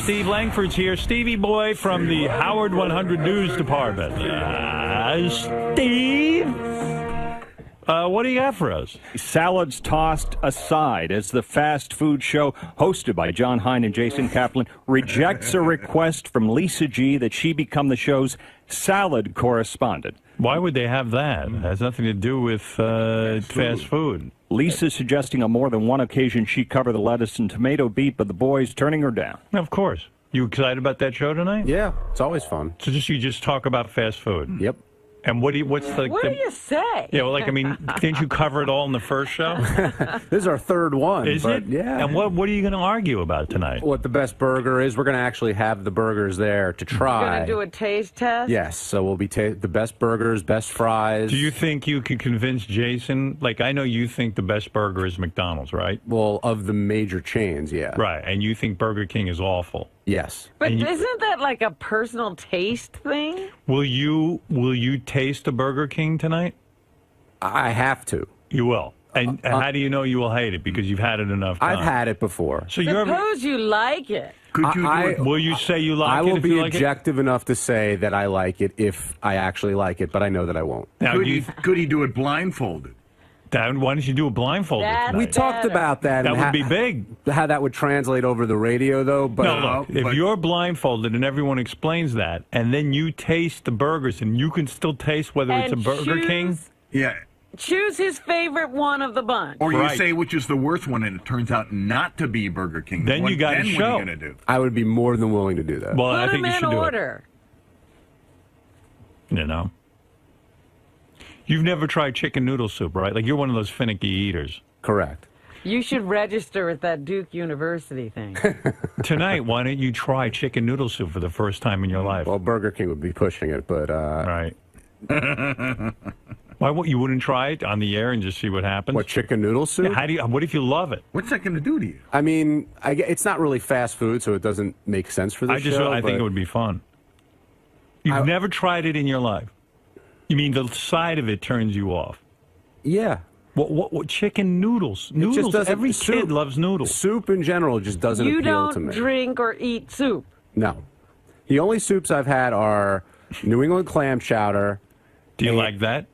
Steve Langford's here. Stevie Boy from the Howard 100 News Department. Steve? What do you got for us? Salads tossed aside as the fast food show hosted by John Hein and Jason Kaplan rejects a request from Lisa G that she become the show's salad correspondent. Why would they have that? It has nothing to do with fast food. Lisa suggesting on more than one occasion she cover the lettuce and tomato beat, but the boys turning her down. Of course. You excited about that show tonight? Yeah, it's always fun. So you just talk about fast food? Yep. And what do you say? Yeah, well, like, I mean, didn't you cover it all in the first show? This is our third one. Is it? Yeah. And what are you going to argue about tonight? What the best burger is. We're going to actually have the burgers there to try. You're going to do a taste test? Yes, so we'll be the best burgers, best fries. Do you think you can convince Jason? Like, I know you think the best burger is McDonald's, right? Well, of the major chains, yeah. Right, and you think Burger King is awful. Yes. But isn't that like a personal taste thing? Will you taste a Burger King tonight? I have to. You will. And how do you know you will hate it? Because you've had it enough times. I've had it before. So Suppose you like it. Will you say you like it? I will be like objective enough to say that I like it if I actually like it, but I know that I won't. Now, could he do it blindfolded? Dan, why don't you do a blindfolded tonight? We talked about that. That would be big. How that would translate over the radio, though. But no, look, if you're blindfolded and everyone explains that, and then you taste the burgers, and you can still taste whether it's a Burger King. Yeah. Choose his favorite one of the bunch. Or you say which is the worst one, and it turns out not to be Burger King. Then you got to show. What are you going to do? I would be more than willing to do that. Well, I Put think him you in should do order. it. You know. You've never tried chicken noodle soup, right? Like, you're one of those finicky eaters. Correct. You should register at that Duke University thing. Tonight, why don't you try chicken noodle soup for the first time in your life? Well, Burger King would be pushing it, but... Right. Why you wouldn't try it on the air and just see what happens? What, chicken noodle soup? Yeah, what if you love it? What's that going to do to you? I mean, it's not really fast food, so it doesn't make sense for this show. I think it would be fun. You've never tried it in your life? You mean the side of it turns you off? Yeah. What chicken noodles? Noodles. Every kid loves noodles. Soup in general just doesn't appeal to me. You don't drink or eat soup? No. The only soups I've had are New England clam chowder. Do you like that?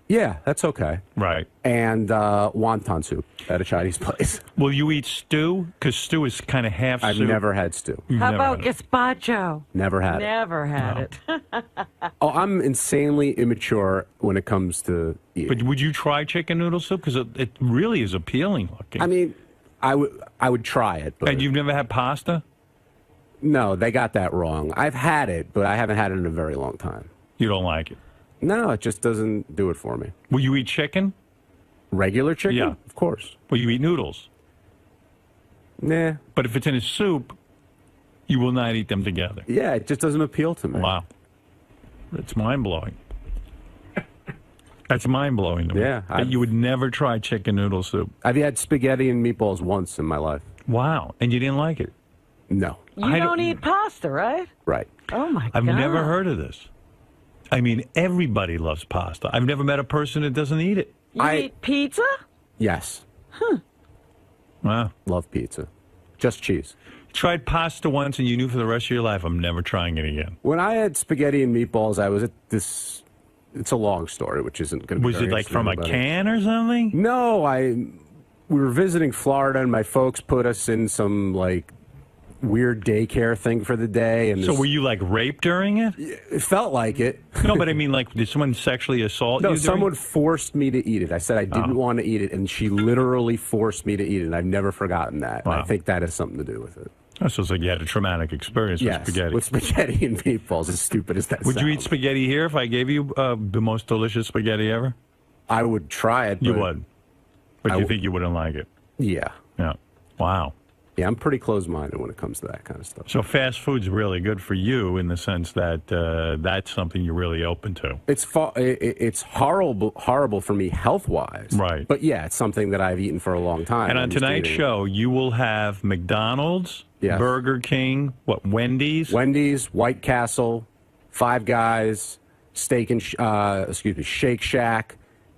Yeah, that's okay. Right. And wonton soup at a Chinese place. Will you eat stew? Because stew is kind of half soup. I've never had stew. How about gazpacho? Never had it. Never had it. Oh, I'm insanely immature when it comes to eating. But would you try chicken noodle soup? Because it really is appealing looking. I mean, I would try it. But and you've never had pasta? No, they got that wrong. I've had it, but I haven't had it in a very long time. You don't like it? No, it just doesn't do it for me. Will you eat chicken? Regular chicken? Yeah. Of course. Will you eat noodles? Nah. But if it's in a soup, you will not eat them together. Yeah, it just doesn't appeal to me. Wow. That's mind-blowing. That's mind-blowing to me. Yeah. That you would never try chicken noodle soup. I've had spaghetti and meatballs once in my life. Wow. And you didn't like it? No. You don't eat pasta, right? Right. Oh, my God. I've never heard of this. I mean, everybody loves pasta. I've never met a person that doesn't eat it. You eat pizza? Yes. Wow. Love pizza. Just cheese. Tried pasta once and you knew for the rest of your life, I'm never trying it again. When I had spaghetti and meatballs, I was at this... It's a long story, which isn't going to be Was it like from a can or something? No, we were visiting Florida, and my folks put us in some, like, weird daycare thing for the day. And so were you, like, raped during it? It felt like it. No, but I mean, like, did someone sexually assault you? No, someone forced me to eat it. I said I didn't want to eat it, and she literally forced me to eat it, and I've never forgotten that. Wow. And I think that has something to do with it. Oh, so it's like you had a traumatic experience with spaghetti. With spaghetti and meatballs, as stupid as that Would sounds. you eat spaghetti here if I gave you the most delicious spaghetti ever? I would try it. You would. But you think you wouldn't like it? Yeah. Yeah. Wow. Yeah, I'm pretty closed-minded when it comes to that kind of stuff. So fast food's really good for you in the sense that that's something you're really open to. It's horrible for me health-wise. Right. But yeah, it's something that I've eaten for a long time. And on tonight's show, you will have McDonald's, Burger King, Wendy's? Wendy's, White Castle, Five Guys, Shake Shack,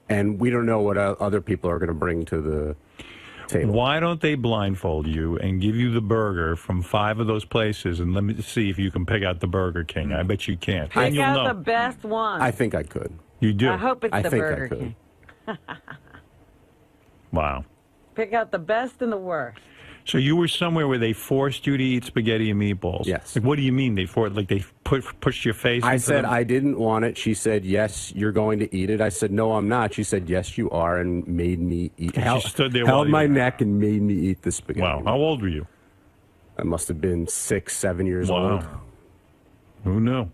and we don't know what other people are going to bring to the table. Why don't they blindfold you and give you the burger from 5 of those places, and let me see if you can pick out the Burger King. I bet you can't. Pick out the best one. I think I could. You do? I hope it's I the think Burger I could. King. Wow. Pick out the best and the worst. So you were somewhere where they forced you to eat spaghetti and meatballs. Yes. Like, what do you mean they forced? Like they pushed your face? I into said them? I didn't want it. She said, yes, you're going to eat it. I said, no, I'm not. She said, yes, you are, and made me eat. She stood there while held you- my neck and made me eat the spaghetti. Wow. How old were you? I must have been 6, 7 years Wow. old. Who knew?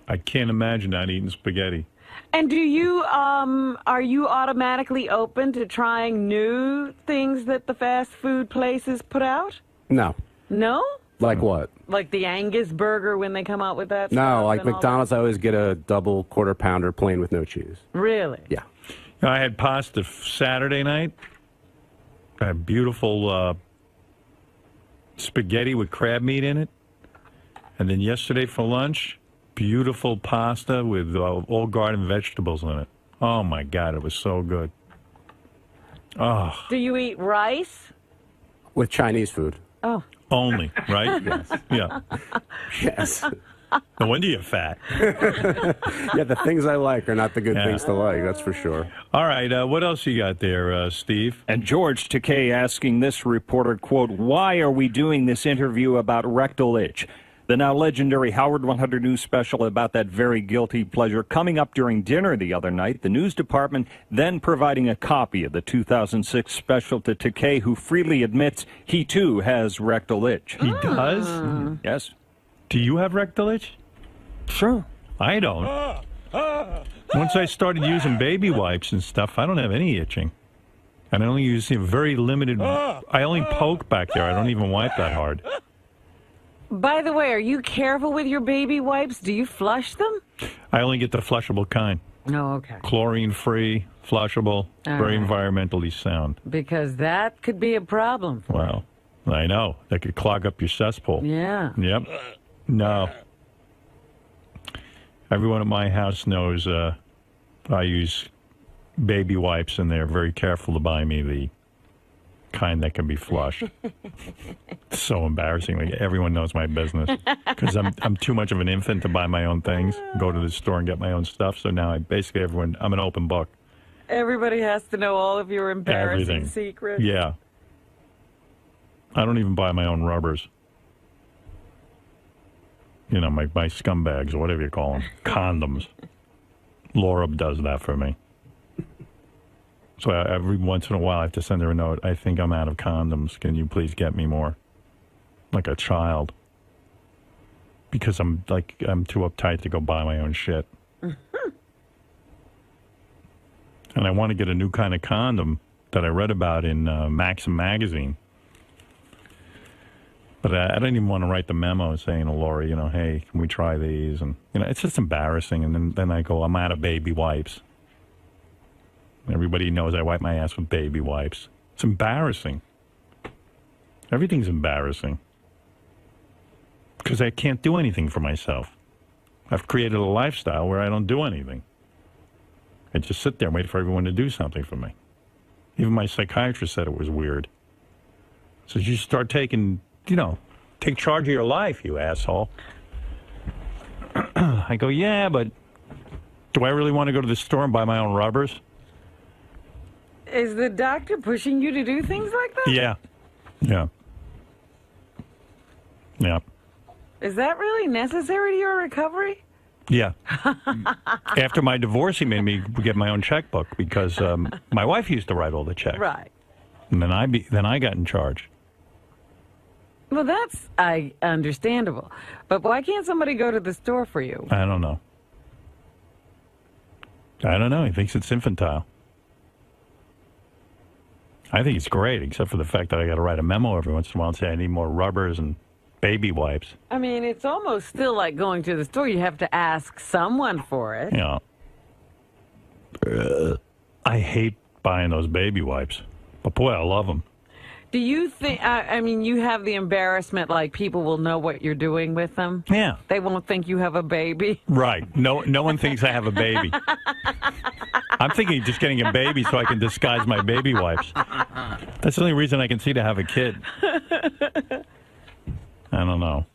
I can't imagine not eating spaghetti. And do you, are you automatically open to trying new things that the fast food places put out? No. No? Like what? Like the Angus burger when they come out with that stuff No, like and all McDonald's, I always get a double quarter pounder plain with no cheese. that? Really? Yeah. I had pasta Saturday night. I had beautiful spaghetti with crab meat in it. And then yesterday for lunch, beautiful pasta with all garden vegetables in it. Oh, my God, it was so good. Oh, Do you eat rice? With Chinese food. Oh. only, right? Yes. Yeah. Yes. No wonder you're fat. Yeah, the things I like are not the good Yeah. things to like, that's for sure. All right, what else you got there, Steve? And George Takei asking this reporter, quote, why are we doing this interview about rectal itch? The now legendary Howard 100 News special about that very guilty pleasure coming up during dinner the other night. The news department then providing a copy of the 2006 special to Takei, who freely admits he too has rectal itch. He does? Yes. Do you have rectal itch? Sure. I don't. Once I started using baby wipes and stuff, I don't have any itching. And I only use a very limited... I only poke back there. I don't even wipe that hard. By the way, are you careful with your baby wipes? Do you flush them? I only get the flushable kind. No, okay. Chlorine-free, flushable, very environmentally sound. Because that could be a problem. Wow. I know. That could clog up your cesspool. Yeah. Yep. No. Everyone at my house knows I use baby wipes, and they're very careful to buy me the kind that can be flushed. It's so embarrassing. Like, everyone knows my business because I'm too much of an infant to buy my own things, go to the store and get my own stuff. So now I'm an open book. Everybody has to know all of your embarrassing Everything. secrets. Yeah. I don't even buy my own rubbers. You know, my scumbags or whatever you call them. Condoms. Laura does that for me. So every once in a while I have to send her a note. I think I'm out of condoms. Can you please get me more? Like a child. Because I'm too uptight to go buy my own shit. And I want to get a new kind of condom that I read about in Maxim magazine. But I don't even want to write the memo saying to Laura, hey, can we try these? And, it's just embarrassing. And then I go, I'm out of baby wipes. Everybody knows I wipe my ass with baby wipes. It's embarrassing. Everything's embarrassing. Because I can't do anything for myself. I've created a lifestyle where I don't do anything. I just sit there and wait for everyone to do something for me. Even my psychiatrist said it was weird. So you start taking, take charge of your life, you asshole. I go, yeah, but do I really want to go to the store and buy my own rubbers? Is the doctor pushing you to do things like that? Yeah. Yeah. Yeah. Is that really necessary to your recovery? Yeah. After my divorce, he made me get my own checkbook because my wife used to write all the checks. Right. And then I got in charge. Well, that's understandable. But why can't somebody go to the store for you? I don't know. He thinks it's infantile. I think it's great, except for the fact that I got to write a memo every once in a while and say I need more rubbers and baby wipes. I mean, it's almost still like going to the store. You have to ask someone for it. Yeah. I hate buying those baby wipes. But boy, I love them. Do you think, I mean, you have the embarrassment, like people will know what you're doing with them? Yeah. They won't think you have a baby? Right. No one thinks I have a baby. I'm thinking of just getting a baby so I can disguise my baby wipes. That's the only reason I can see to have a kid. I don't know.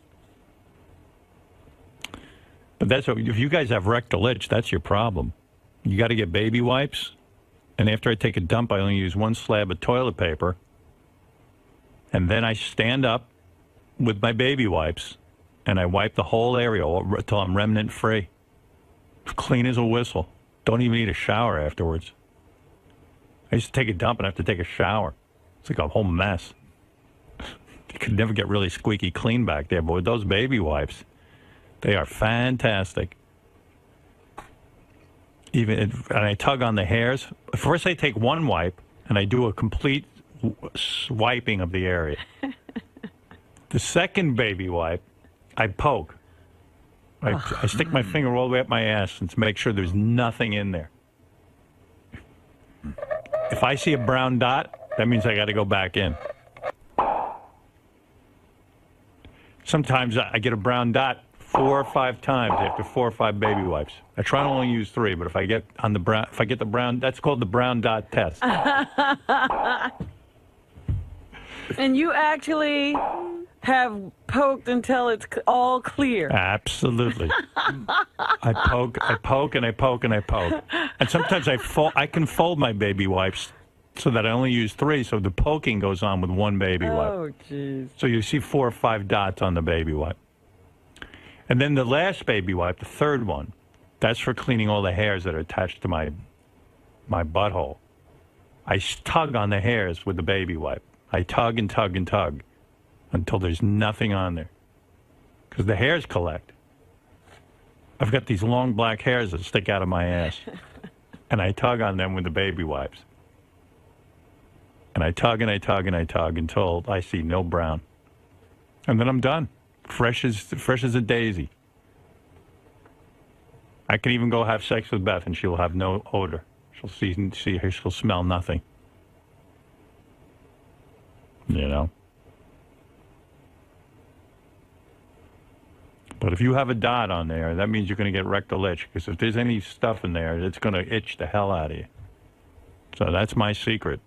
But that's what, if you guys have rectal itch, that's your problem. You got to get baby wipes. And after I take a dump, I only use one slab of toilet paper. And then I stand up with my baby wipes, and I wipe the whole area until I'm remnant free. Clean as a whistle. Don't even need a shower afterwards. I used to take a dump and have to take a shower. It's like a whole mess. You could never get really squeaky clean back there, but with those baby wipes, they are fantastic. And I tug on the hairs. First I take one wipe, and I do a complete swiping of the area. The second baby wipe, I poke. I stick my finger all the way up my ass and to make sure there's nothing in there. If I see a brown dot, that means I got to go back in. Sometimes I get a brown dot 4 or 5 times after 4 or 5 baby wipes. I try to only use 3, but if I get the brown, that's called the brown dot test. And you actually have poked until it's all clear. Absolutely. I poke, and I poke, and I poke. And sometimes I can fold my baby wipes so that I only use 3, so the poking goes on with one baby wipe. Oh, jeez. So you see 4 or 5 dots on the baby wipe. And then the last baby wipe, the third one, that's for cleaning all the hairs that are attached to my butthole. I tug on the hairs with the baby wipe. I tug and tug and tug until there's nothing on there. Because the hairs collect. I've got these long black hairs that stick out of my ass. And I tug on them with the baby wipes. And I tug and I tug and I tug until I see no brown. And then I'm done. Fresh as a daisy. I can even go have sex with Beth and she'll have no odor. She'll smell nothing. You know? But if you have a dot on there, that means you're going to get rectal itch. Because if there's any stuff in there, it's going to itch the hell out of you. So that's my secret.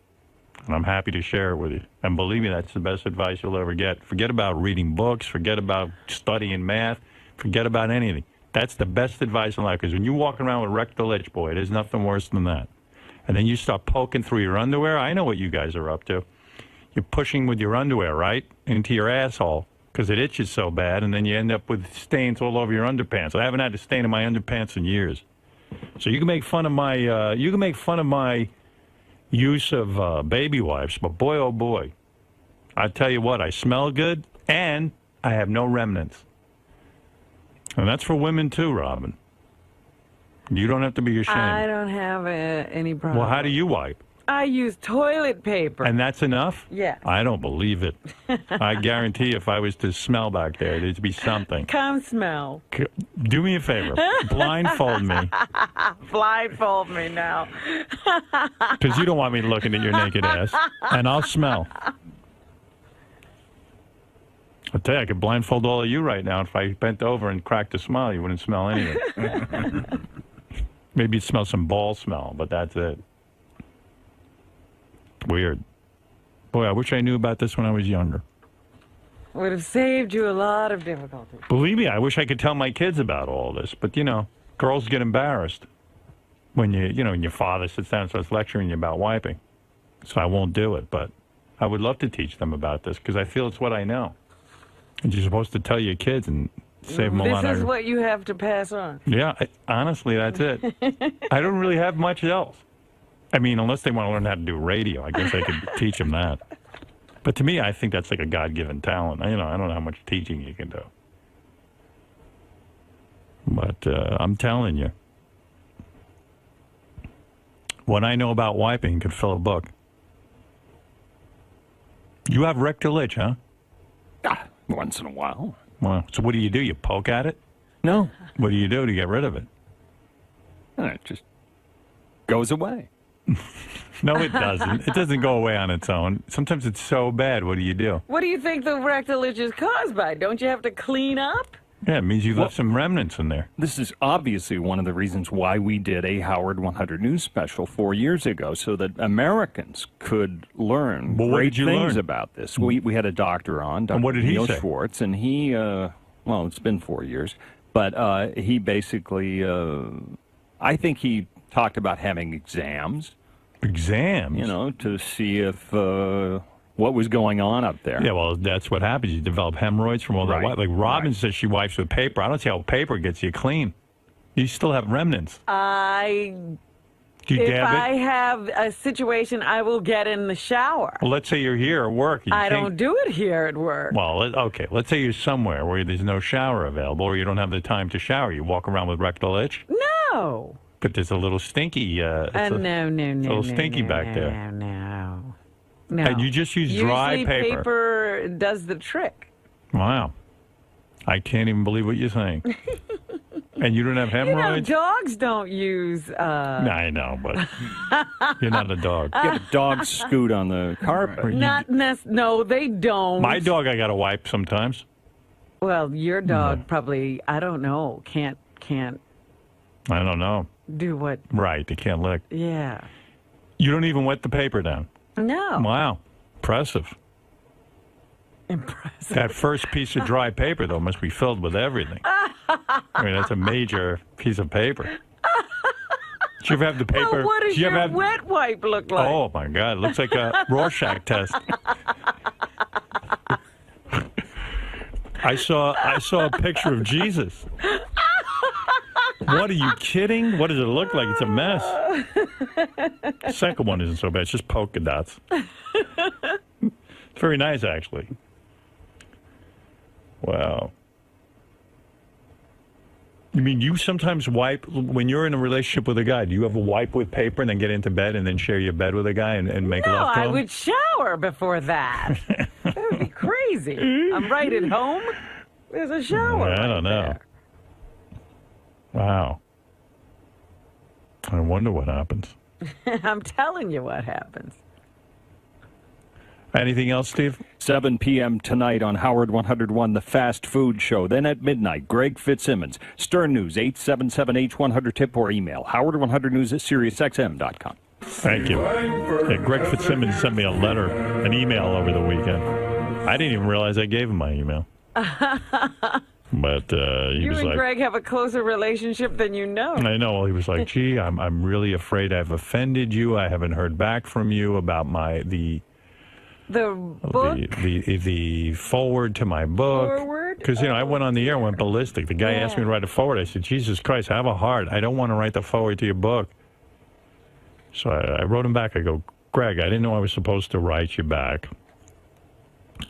And I'm happy to share it with you. And believe me, that's the best advice you'll ever get. Forget about reading books. Forget about studying math. Forget about anything. That's the best advice in life. Because when you're walking around with rectal itch, boy, there's nothing worse than that. And then you start poking through your underwear. I know what you guys are up to. You're pushing with your underwear, right, into your asshole because it itches so bad, and then you end up with stains all over your underpants. I haven't had a stain in my underpants in years. So you can make fun of my use of baby wipes, but boy, oh boy, I tell you what, I smell good, and I have no remnants. And that's for women too, Robin. You don't have to be ashamed. I don't have any problem. Well, how do you wipe? I use toilet paper. And that's enough? Yeah. I don't believe it. I guarantee if I was to smell back there, there'd be something. Come smell. Do me a favor. Blindfold me. Blindfold me now. Because you don't want me looking at your naked ass. And I'll smell. I'll tell you, I could blindfold all of you right now. If I bent over and cracked a smile, you wouldn't smell anything. Maybe you'd smell some ball smell, but that's it. Weird. Boy, I wish I knew about this when I was younger. Would have saved you a lot of difficulty. Believe me, I wish I could tell my kids about all this. But, you know, girls get embarrassed when when your father sits down and starts lecturing you about wiping. So I won't do it. But I would love to teach them about this because I feel it's what I know. And you're supposed to tell your kids and save them a lot. This is what you have to pass on. Yeah, honestly, that's it. I don't really have much else. I mean, unless they want to learn how to do radio, I guess I could teach them that. But to me, I think that's like a God-given talent. I don't know how much teaching you can do. But I'm telling you, what I know about wiping could fill a book. You have rectal itch, huh? Once in a while. Well, so what do? You poke at it? No. What do you do to get rid of it? It just goes away. No, it doesn't. It doesn't go away on its own. Sometimes it's so bad. What do you do? What do you think the rectal itch is caused by? Don't you have to clean up? Yeah, it means you left some remnants in there. This is obviously one of the reasons why we did a Howard 100 News special 4 years ago, so that Americans could learn great things about this. We had a doctor on, Dr. what did he Neil say? Schwartz, and he, well, it's been 4 years, but he basically, I think he talked about having exams. Exams? You know, to see if... what was going on up there. Yeah, well, that's what happens. You develop hemorrhoids from all that. Like Robin says she wipes with paper. I don't see how paper gets you clean. You still have remnants. If I have a situation, I will get in the shower. Well, let's say you're here at work. I don't do it here at work. Well, okay. Let's say you're somewhere where there's no shower available or you don't have the time to shower. You walk around with rectal itch? No. But there's a little stinky. No. Little stinky back there. No. And you just use dry Usually paper. paper does the trick. Wow. I can't even believe what you're saying. And you don't have hemorrhoids? Dogs don't use... I know, but you're not a dog. Yeah, the dogs scoot on the carpet. No, they don't. My dog I got to wipe sometimes. Well, your dog probably, I don't know, can't I don't know. do what... Right, they can't lick. Yeah. You don't even wet the paper down? No. Wow. Impressive. That first piece of dry paper, though, must be filled with everything. I mean, that's a major piece of paper. Did you ever have the paper? Well, what does your wet wipe look like? Oh, my God. It looks like a Rorschach test. I saw a picture of Jesus. What, are you kidding? What does it look like? It's a mess. The second one isn't so bad. It's just polka dots. It's very nice, actually. Wow. You mean you sometimes wipe, when you're in a relationship with a guy, do you ever wipe with paper and then get into bed and then share your bed with a guy and make love to him? No, I would shower before that. That would be crazy. I'm right at home. There's a shower. I don't know. There. Wow. I wonder what happens. I'm telling you what happens. Anything else, Steve? 7 p.m. tonight on Howard 101, The Fast Food Show. Then at midnight, Greg Fitzsimmons. Stern News, 877-H100-TIP or email howard100news at SiriusXM.com. Thank you. Yeah, Greg Fitzsimmons sent me a letter, an email over the weekend. I didn't even realize I gave him my email. But he you was and like, Greg have a closer relationship than you know. I know. Well, he was like, gee, I'm really afraid I've offended you. I haven't heard back from you about the book? The forward to my book. Forward? Because, I went on the air and went ballistic. The guy asked me to write a forward. I said, Jesus Christ, I have a heart. I don't want to write the forward to your book. So I wrote him back. I go, Greg, I didn't know I was supposed to write you back.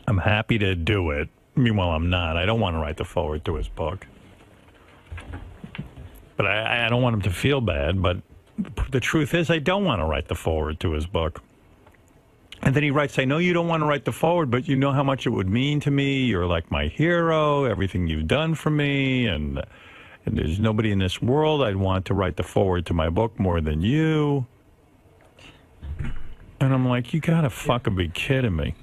I'm happy to do it. Meanwhile, I'm not. I don't want to write the forward to his book. But I don't want him to feel bad. But the truth is, I don't want to write the forward to his book. And then he writes, I know you don't want to write the forward, but you know how much it would mean to me. You're like my hero, everything you've done for me. And there's nobody in this world I'd want to write the forward to my book more than you. And I'm like, you got to fucking be kidding me.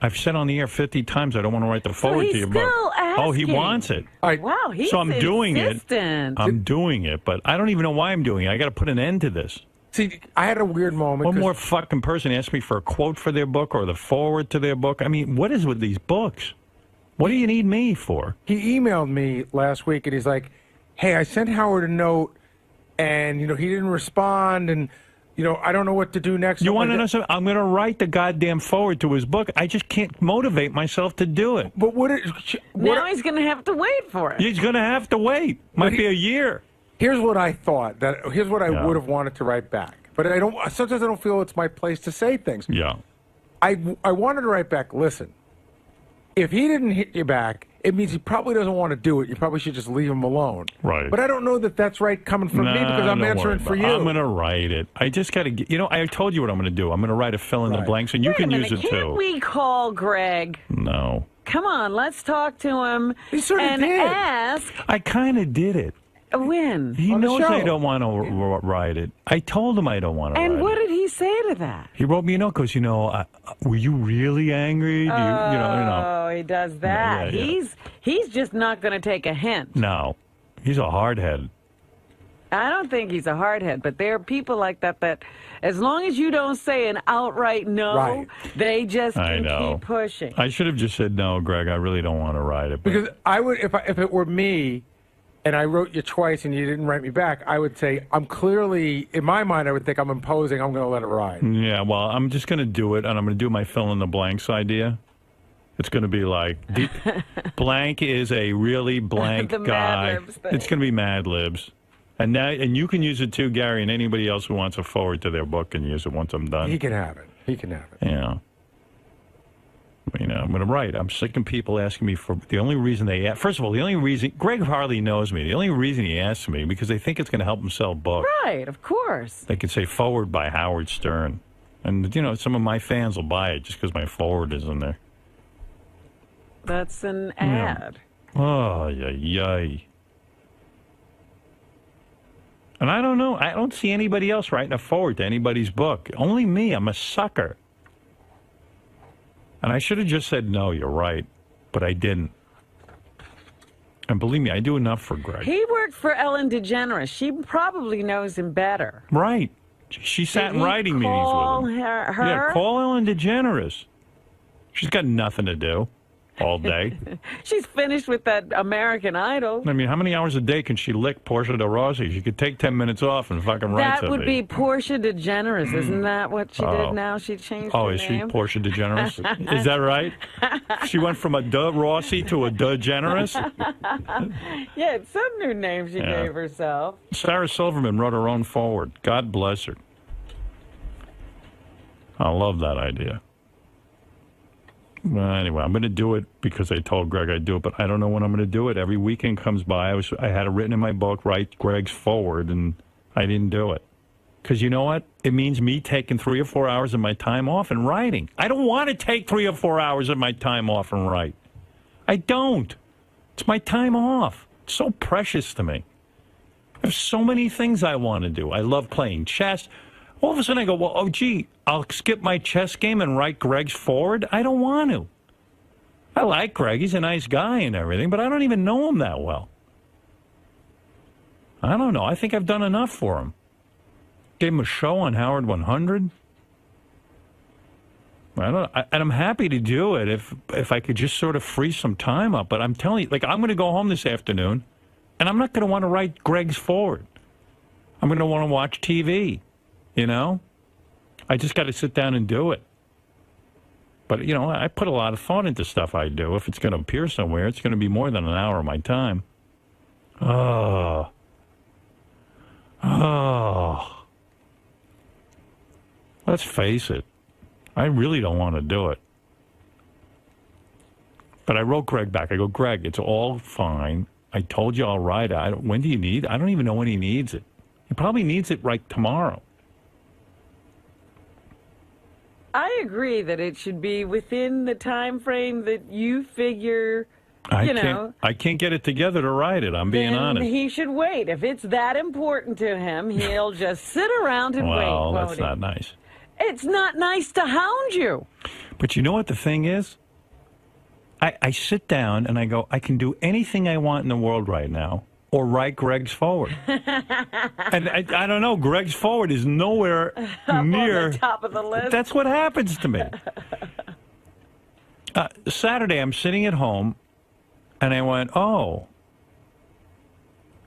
I've said on the air 50 times I don't want to write the forward to your book. Asking. Oh, he wants it. Wow, he's so I'm doing insistent. it. I'm doing it, but I don't even know why I'm doing it. I got to put an end to this. See, I had a weird moment. One more fucking person asked me for a quote for their book or the forward to their book. I mean, what is with these books? What do you need me for? He emailed me last week, and he's like, hey, I sent Howard a note, and, he didn't respond, and... I don't know what to do next. You want to know something? I'm going to write the goddamn forward to his book. I just can't motivate myself to do it. But now he's going to have to wait for it. He's going to have to wait. Might be a year. Here's what I thought. Here's what I would have wanted to write back. But sometimes I don't feel it's my place to say things. Yeah. I wanted to write back, listen, if he didn't hit you back, it means he probably doesn't want to do it. You probably should just leave him alone. Right. But I don't know that that's right coming from me because I'm answering for you. I'm going to write it. I just got to get, I told you what I'm going to do. I'm going to write a fill in the blanks, and you can use it too. Can't we call Greg? No. Come on, let's talk to him and ask. I kind of did it. When? He knows I don't want to write it. I told him I don't want to write it. And what did he say to that? He wrote me a note because, were you really angry? Oh, he does that. Yeah. He's just not going to take a hint. No. He's a hardhead. I don't think he's a hardhead, but there are people like that as long as you don't say an outright no, they just can keep pushing. I should have just said no, Greg. I really don't want to write it. Because I would, if it were me, and I wrote you twice and you didn't write me back, I would say I'm clearly, in my mind, I would think I'm imposing. I'm going to let it ride. Yeah, well, I'm just going to do it, and I'm going to do my fill in the blanks idea. It's going to be like, blank is a really blank the guy. Mad Libs thing. It's going to be Mad Libs. And you can use it too, Gary, and anybody else who wants a forward to their book can use it once I'm done. He can have it. He can have it. Yeah. I'm going to write. I'm sick of people asking me for the only reason they ask. First of all, the only reason Greg hardly knows me. The only reason he asks me because they think it's going to help him sell books. Right, of course. They can say forward by Howard Stern. And, some of my fans will buy it just because my forward is in there. That's an ad. Oh, yay. And I don't know. I don't see anybody else writing a forward to anybody's book. Only me. I'm a sucker. And I should have just said, no, you're right. But I didn't. And believe me, I do enough for Greg. He worked for Ellen DeGeneres. She probably knows him better. Right. She sat in writing meetings with him. Her? Yeah, call Ellen DeGeneres. She's got nothing to do all day. She's finished with that American Idol. I mean, how many hours a day can she lick Portia de Rossi? She could take 10 minutes off and fucking write something. That would be Portia DeGeneres. Isn't that what she did now? She changed her name. Is she Portia DeGeneres? Is that right? She went from a De Rossi to a DeGeneres? Yeah, it's some new name she gave herself. Sarah Silverman wrote her own forward. God bless her. I love that idea. Well, anyway, I'm going to do it because I told Greg I'd do it, but I don't know when I'm going to do it. Every weekend comes by. I had it written in my book, write Greg's forward, and I didn't do it. Because you know what? It means me taking 3 or 4 hours of my time off and writing. I don't want to take 3 or 4 hours of my time off and write. I don't. It's my time off. It's so precious to me. There's so many things I want to do. I love playing chess. All of a sudden I go, well, oh, gee, I'll skip my chess game and write Greg's forward? I don't want to. I like Greg. He's a nice guy and everything, but I don't even know him that well. I don't know. I think I've done enough for him. Gave him a show on Howard 100. And I'm happy to do it if I could just sort of free some time up. But I'm telling you, I'm going to go home this afternoon, and I'm not going to want to write Greg's forward. I'm going to want to watch TV. I just got to sit down and do it. But, I put a lot of thought into stuff I do. If it's going to appear somewhere, it's going to be more than an hour of my time. Oh. Let's face it. I really don't want to do it. But I wrote Greg back. I go, Greg, it's all fine. I told you I'll write it. When do you need it? I don't even know when he needs it. He probably needs it right tomorrow. I agree that it should be within the time frame that you figure, I can't get it together to write it. I'm being honest. He should wait. If it's that important to him, he'll just sit around and wait. Well, that's not nice. It's not nice to hound you. But you know what the thing is? I sit down and I go, I can do anything I want in the world right now. Or write Greg's forward. And I don't know, Greg's forward is nowhere near on the top of the list. That's what happens to me. Saturday, I'm sitting at home, and I went, oh.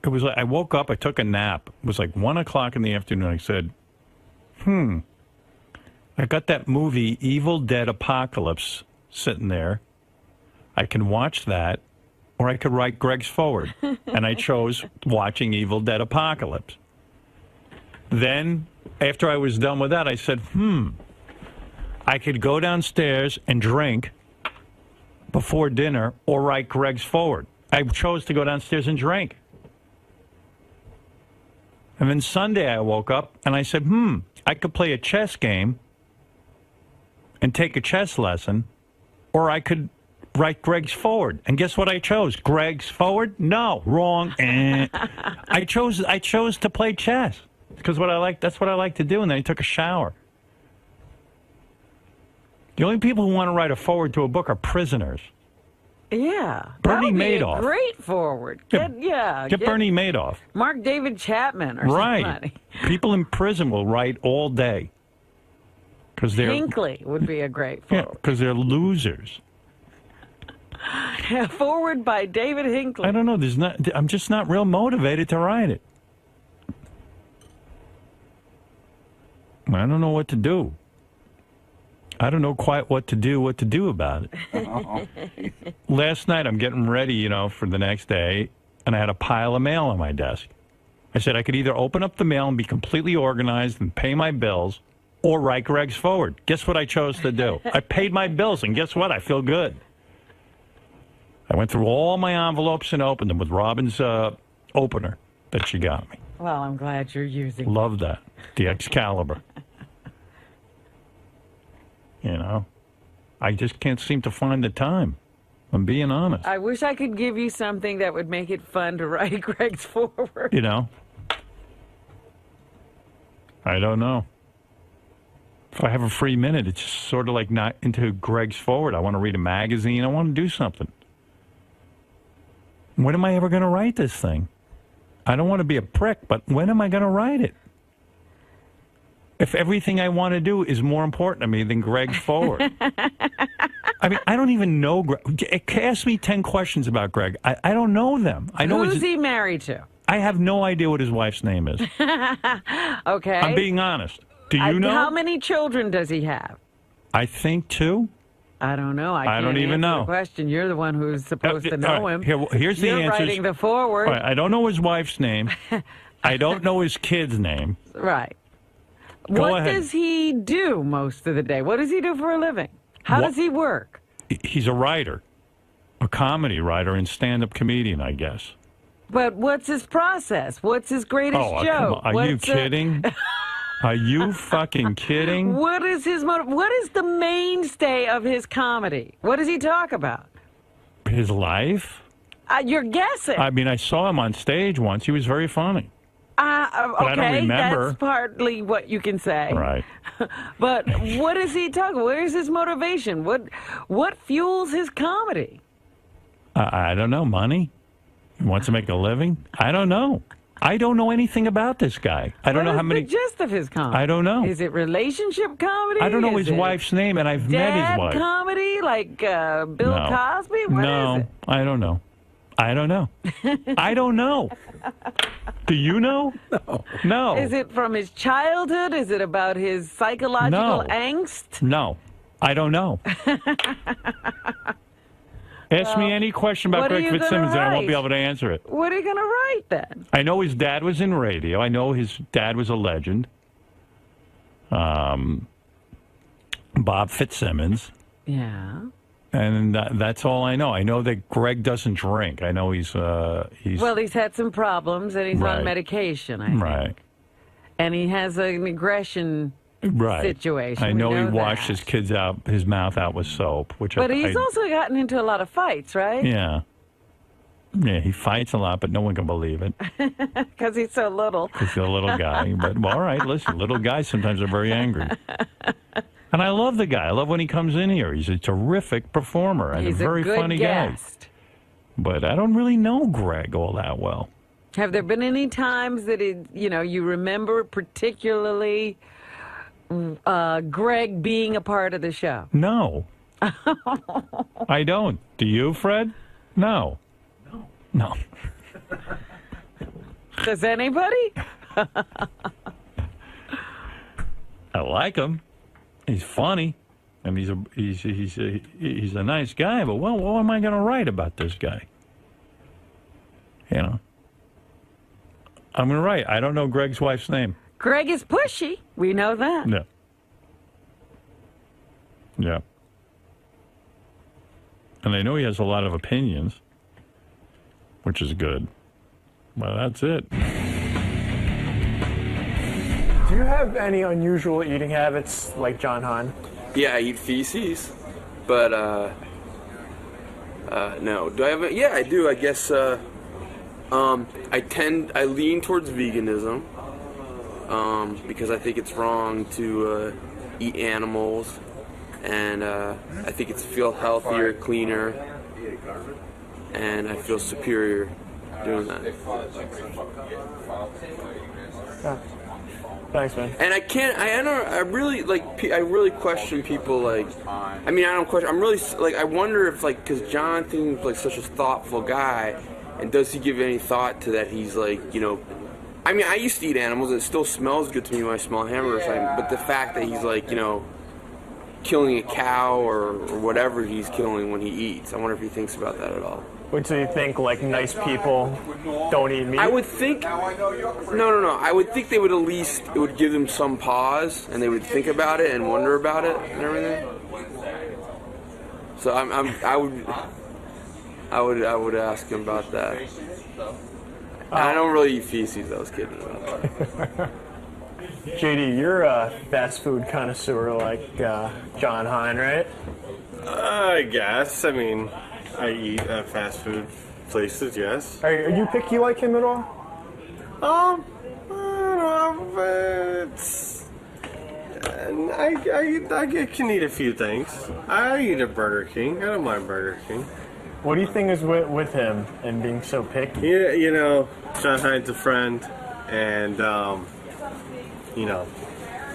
It was like, I woke up, I took a nap. It was like 1 o'clock in the afternoon. I said, I got that movie, Evil Dead Apocalypse, sitting there. I can watch that. Or I could write Greg's forward. And I chose watching Evil Dead Apocalypse. Then, after I was done with that, I said, I could go downstairs and drink before dinner or write Greg's forward. I chose to go downstairs and drink. And then Sunday I woke up and I said, I could play a chess game and take a chess lesson, or I could write Greg's forward. And guess what I chose? Greg's forward? No, wrong. I chose to play chess because that's what I like to do. And then I took a shower. The only people who want to write a forward to a book are prisoners. Yeah. Bernie that would be Madoff. A great forward. Get Bernie Madoff. Mark David Chapman or right. somebody. People in prison will write all day. Hinckley would be a great forward. Yeah, because they're losers. Forward by David Hinckley. I don't know. I'm just not real motivated to write it. I don't know what to do. I don't know quite what to do about it. Last night, I'm getting ready, for the next day, and I had a pile of mail on my desk. I said I could either open up the mail and be completely organized and pay my bills, or write Greg's forward. Guess what I chose to do? I paid my bills, and guess what? I feel good. I went through all my envelopes and opened them with Robin's opener that she got me. Well, I'm glad you're using it. Love that. The 𝗦𝗫𝗄𝗿𝗱. I just can't seem to find the time. I'm being honest. I wish I could give you something that would make it fun to write Greg's forward. I don't know. If I have a free minute, it's just sort of like not into Greg's forward. I want to read a magazine. I want to do something. When am I ever going to write this thing? I don't want to be a prick, but when am I going to write it? If everything I want to do is more important to me than Greg's forward. I mean, I don't even know Greg. Ask me 10 questions about Greg. I don't know them. I know Who's he married to? I have no idea what his wife's name is. Okay. I'm being honest. Do you know? How many children does he have? I think 2. I don't know. I don't even know. The question. You're the one who's supposed to know him. Here's the answer. You're writing the forward. Right, I don't know his wife's name. I don't know his kid's name. Right. Go what ahead. does he do most of the day? What does he do for a living? How does he work? He's a writer, a comedy writer and stand-up comedian, I guess. But what's his process? What's his greatest joke? Are you kidding? Are you fucking kidding? What is his motive? What is the mainstay of his comedy? What does he talk about? His life? You're guessing. I mean, I saw him on stage once. He was very funny. Okay, I don't remember. That's partly what you can say. Right. But what is he talking? Where's his motivation? What fuels his comedy? I don't know. Money? He wants to make a living? I don't know. I don't know anything about this guy. I don't know how many. What is the gist of his comedy? I don't know. Is it relationship comedy? I don't know his wife's name, and I've met his wife. Comedy like Bill Cosby? What is it? I don't know. I don't know. I don't know. Do you know? No. Is it from his childhood? Is it about his psychological angst? No. I don't know. Ask me any question about Greg Fitzsimmons, and I won't be able to answer it. What are you going to write then? I know his dad was in radio. I know his dad was a legend. Bob Fitzsimmons. Yeah. And that's all I know. I know that Greg doesn't drink. I know he's well, he's had some problems, and he's on medication, I think. Right. And he has an aggression situation. I know he washed his kids out, his mouth out with soap. But he's also gotten into a lot of fights, right? Yeah. Yeah, he fights a lot, but no one can believe it. Because he's so little. Because he's a little guy. But, well, all right, listen, little guys sometimes are very angry. And I love the guy. I love when he comes in here. He's a terrific performer and he's a very funny guest. guy. But I don't really know Greg all that well. Have there been any times that you remember particularly Greg being a part of the show? No. I don't. Do you, Fred? No. No. Does anybody? I like him. He's funny, and he's a nice guy. But what am I going to write about this guy? I'm going to write. I don't know Greg's wife's name. Greg is pushy. We know that. Yeah. Yeah. And I know he has a lot of opinions, which is good. Well, that's it. Do you have any unusual eating habits like John Hein? Yeah, I eat feces, but no. Do I have a, yeah, I do. I guess I lean towards veganism because I think it's wrong to eat animals, and I think it's feel healthier, cleaner, and I feel superior doing that. Thanks, man. And I really question people, like, I mean, I don't question, I'm really, like, I wonder if, like, because John seems like such a thoughtful guy, and does he give any thought to that he's, like, you know, I mean, I used to eat animals, and it still smells good to me when I smell hamburgers, but the fact that he's, like, you know, killing a cow or whatever he's killing when he eats, I wonder if he thinks about that at all. Wait, so you think, like, nice people don't eat meat? I would think, no. I would think they would at least, it would give them some pause, and they would think about it and wonder about it and everything. So I would ask him about that. I don't really eat feces, I was kidding about that. JD, you're a fast food connoisseur like John Hein, right? I guess. I mean, I eat at fast food places, yes. Are you picky like him at all? I don't know, I can eat a few things. I eat at Burger King. I don't mind Burger King. What do you think is with him and being so picky? Yeah, you know, John Hein's a friend, and you know,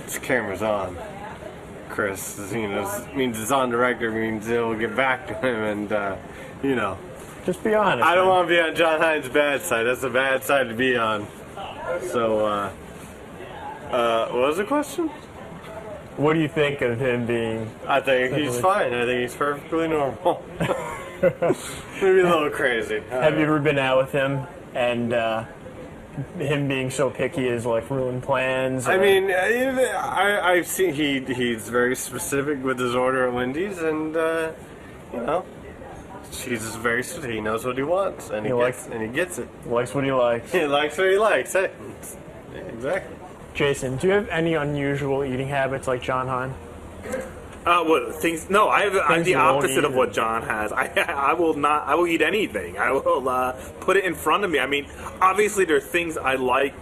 this camera's on. Chris, you know, means it's on the record, means it'll get back to him, and you know. Just be honest. I don't want to be on John Hein's bad side. That's a bad side to be on. So, what was the question? What do you think of him being? I think he's fine. I think he's perfectly normal. Maybe a little crazy. Have you ever been out with him and him being so picky is like ruined plans? Or? I mean, I've seen he's very specific with his order at Wendy's, and you know, he knows what he wants, and he gets it. He likes what he likes. He likes what he likes. Hey, exactly. Jason, do you have any unusual eating habits like John Hein? What things? No, I'm the opposite of what John has. I will not. I will eat anything. I will put it in front of me. I mean, obviously there are things I like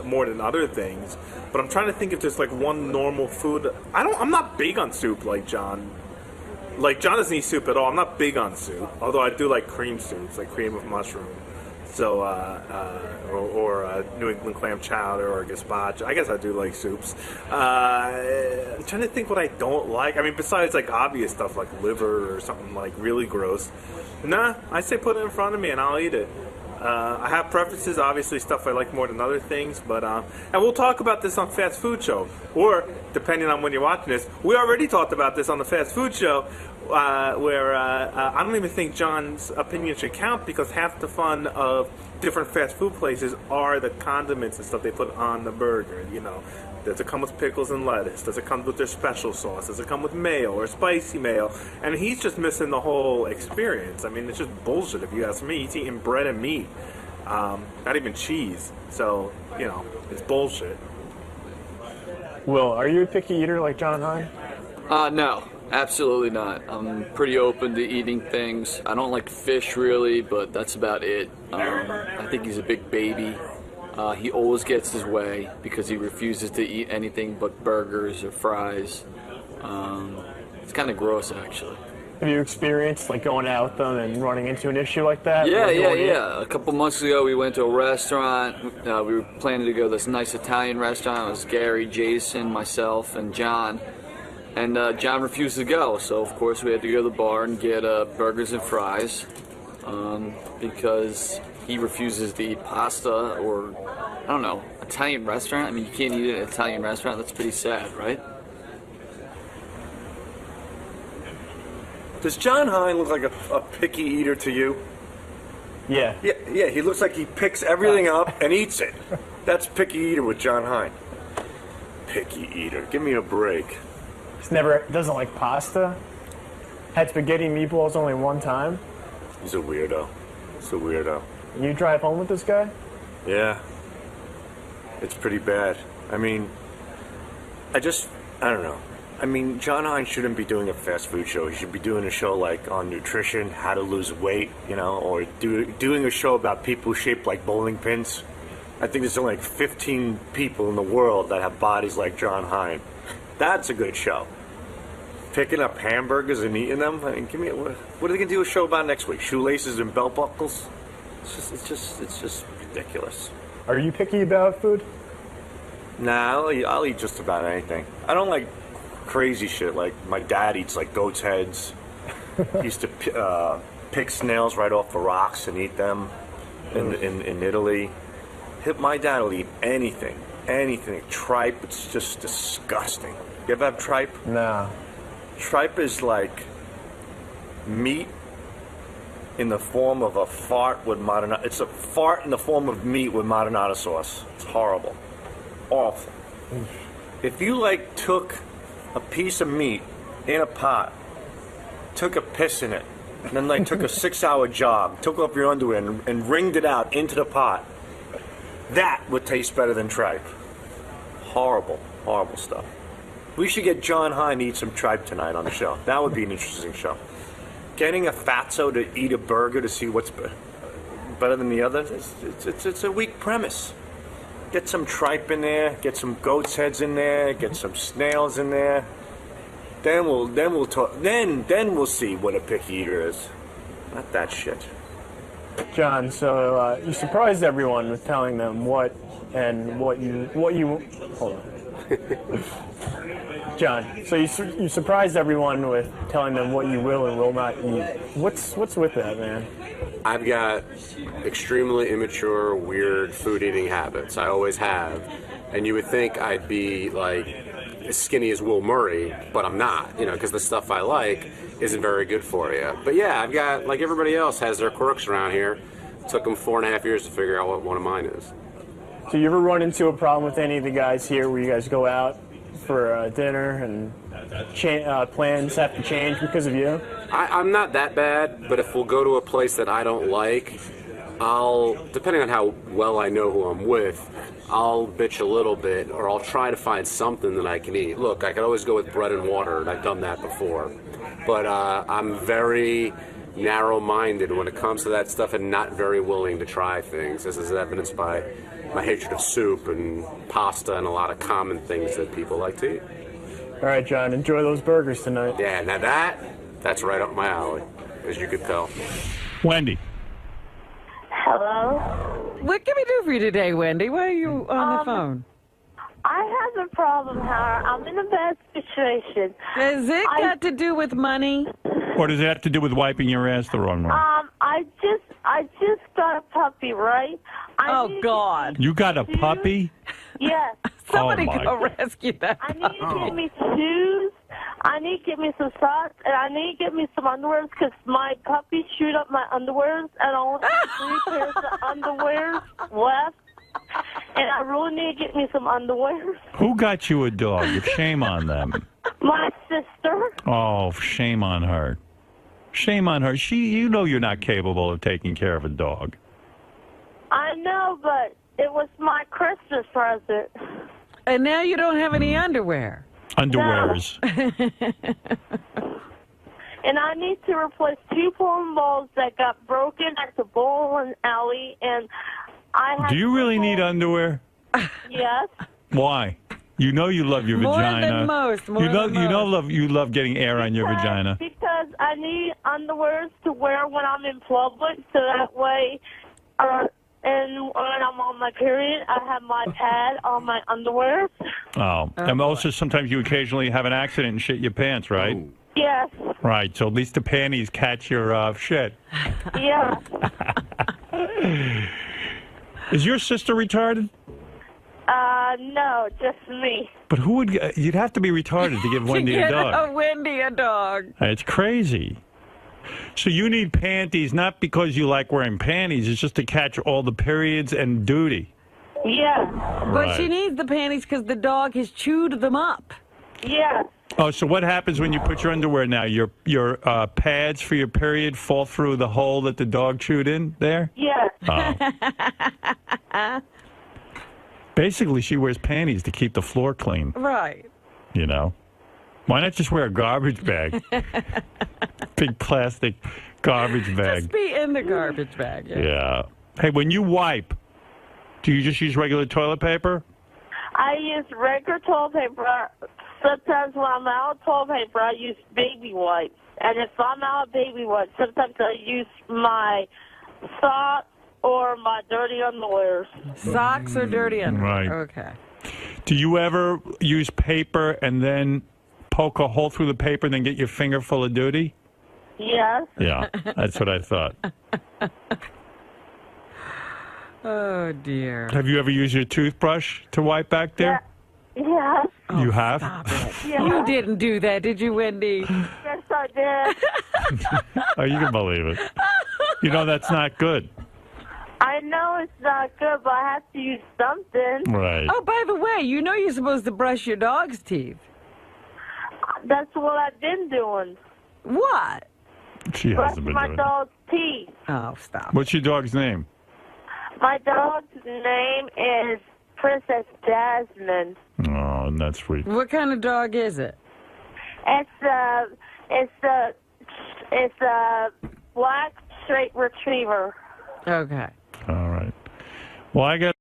more than other things, but I'm trying to think if there's like one normal food. I'm not big on soup like John. Like John doesn't eat soup at all. I'm not big on soup, although I do like cream soups, like cream of mushroom. So, or New England clam chowder or gazpacho. I guess I do like soups. I'm trying to think what I don't like. I mean, besides like obvious stuff like liver or something like really gross. Nah, I say put it in front of me and I'll eat it. I have preferences, obviously stuff I like more than other things, but and we'll talk about this on Fast Food Show, or depending on when you're watching this, we already talked about this on the Fast Food Show, where I don't even think John's opinion should count because half the fun of different fast food places are the condiments and stuff they put on the burger. You know, does it come with pickles and lettuce? Does it come with their special sauce? Does it come with mayo or spicy mayo? And he's just missing the whole experience. I mean, it's just bullshit if you ask me. He's eating bread and meat, not even cheese. So, you know, it's bullshit. Will, are you a picky eater like John Hein? No. Absolutely not. I'm pretty open to eating things. I don't like fish really, but that's about it. I think he's a big baby. He always gets his way because he refuses to eat anything but burgers or fries. It's kind of gross, actually. Have you experienced like going out with them and running into an issue like that? Yeah. A couple months ago, we went to a restaurant. We were planning to go to this nice Italian restaurant. It was Gary, Jason, myself, and John. And John refused to go, so of course we had to go to the bar and get burgers and fries because he refuses to eat pasta or, I don't know, Italian restaurant? I mean, you can't eat at an Italian restaurant. That's pretty sad, right? Does John Hein look like a picky eater to you? Yeah. Yeah, he looks like he picks everything up and eats it. That's picky eater with John Hein. Picky eater. Give me a break. Doesn't like pasta. Had spaghetti and meatballs only one time. He's a weirdo. You drive home with this guy? Yeah. It's pretty bad. I mean, I don't know. I mean, John Hein shouldn't be doing a fast food show. He should be doing a show like on nutrition, how to lose weight, you know, or doing a show about people shaped like bowling pins. I think there's only like 15 people in the world that have bodies like John Hein. That's a good show. picking up hamburgers and eating them. I mean, give me what are they gonna do a show about next week? Shoelaces and belt buckles? It's just ridiculous. Are you picky about food? Nah, I'll eat just about anything. I don't like crazy shit. Like my dad eats like goat's heads. He used to pick snails right off the rocks and eat them in Italy. My dad will eat anything. Tripe, it's just disgusting. You ever have tripe? No. Tripe is like meat in the form of a fart with marinara. It's a fart in the form of meat with marinara sauce. It's horrible. Awful. If you like took a piece of meat in a pot, took a piss in it, and then like took a 6-hour jog, took off your underwear and wringed it out into the pot, that would taste better than tripe. Horrible stuff. We should get John Hein to eat some tripe tonight on the show. That would be an interesting show. Getting a fatso to eat a burger to see what's better than the other, it's a weak premise. Get some tripe in there, get some goat's heads in there, get some snails in there. Then we'll talk. Then we'll see what a picky eater is. Not that shit. John, so you surprised everyone with telling them what you hold on. John, so you surprised everyone with telling them what you will and will not eat. What's with that, man? I've got extremely immature, weird food eating habits. I always have. And you would think I'd be like as skinny as 𝗦𝗵cie, but I'm not, because the stuff I like isn't very good for you. But yeah, I've got, like everybody else has their quirks around here. It took them 4.5 years to figure out what one of mine is. Do you ever run into a problem with any of the guys here where you guys go out for dinner and plans have to change because of you? I'm not that bad, but if we'll go to a place that I don't like, depending on how well I know who I'm with, I'll bitch a little bit, or I'll try to find something that I can eat. Look, I could always go with bread and water, and I've done that before. But I'm very narrow-minded when it comes to that stuff and not very willing to try things. This is evidenced by my hatred of soup and pasta and a lot of common things that people like to eat. All right, John, enjoy those burgers tonight. Yeah, now that's right up my alley, as you could tell. Wendy. Hello? What can we do for you today, Wendy? Why are you on the phone? I have a problem, Howard. I'm in a bad situation. Has it got to do with money? Or does it have to do with wiping your ass the wrong way? I just got a puppy, right? God. You got a puppy? Yes. Somebody go rescue that I need to get me shoes. I need to get me some socks, and I need to get me some underwears because my puppy chewed up my underwears, and I only have 3 pairs of underwears left. And I really need to get me some underwear. Who got you a dog? Shame on them. My sister. Oh, shame on her. Shame on her. You know you're not capable of taking care of a dog. I know, but it was my Christmas present. And now you don't have any underwear. Underwears. No. And I need to replace 2 bowling balls that got broken at the bowling alley, and Do you really need underwear? Yes. Why? You know you love your vagina. Than most. You love getting air on your vagina. Because I need underwear to wear when I'm in public, so that way, and when I'm on my period, I have my pad on my underwear. Oh. And also sometimes you occasionally have an accident and shit your pants, right? Oh. Yes. Right, so at least the panties catch your shit. Yeah. Is your sister retarded? No, just me. But you'd have to be retarded to give Wendy a dog. Wendy a dog. It's crazy. So you need panties, not because you like wearing panties, it's just to catch all the periods and duty. Yeah. Right. But she needs the panties because the dog has chewed them up. Yeah. Oh, so what happens when you put your underwear now? Your pads for your period fall through the hole that the dog chewed in there? Yeah. Oh. Basically, she wears panties to keep the floor clean. Right. You know? Why not just wear a garbage bag? Big plastic garbage bag. Just be in the garbage bag. Yeah. Hey, when you wipe, do you just use regular toilet paper? I use regular toilet paper sometimes when I'm out of toilet paper, I use baby wipes. And if I'm out of baby wipes, sometimes I use my socks or my dirty underwear. Socks or dirty underwear? Right. Okay. Do you ever use paper and then poke a hole through the paper and then get your finger full of duty? Yes. Yeah, that's what I thought. Oh, dear. Have you ever used your toothbrush to wipe back there? Yes. You have? Yeah. You didn't do that, did you, Wendy? Yes, I did. Oh, you can believe it. You know that's not good. I know it's not good, but I have to use something. Right. Oh, by the way, you know you're supposed to brush your dog's teeth. That's what I've been doing. What? She hasn't been my doing it. dog's teeth. Oh, stop. What's your dog's name? My dog's name is Princess Jasmine. Oh, that's sweet. What kind of dog is it? It's a black straight retriever. Okay. All right. Well, I got.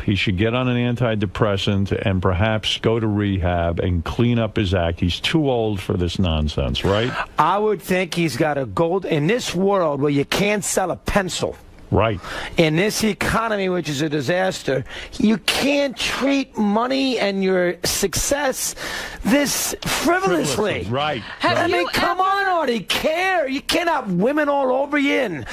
He should get on an antidepressant and perhaps go to rehab and clean up his act. He's too old for this nonsense, right? I would think he's got a gold in this world where you can't sell a pencil. Right. In this economy, which is a disaster, you can't treat money and your success this frivolously. Right. I mean, come on, Artie, care. You can't have women all over you and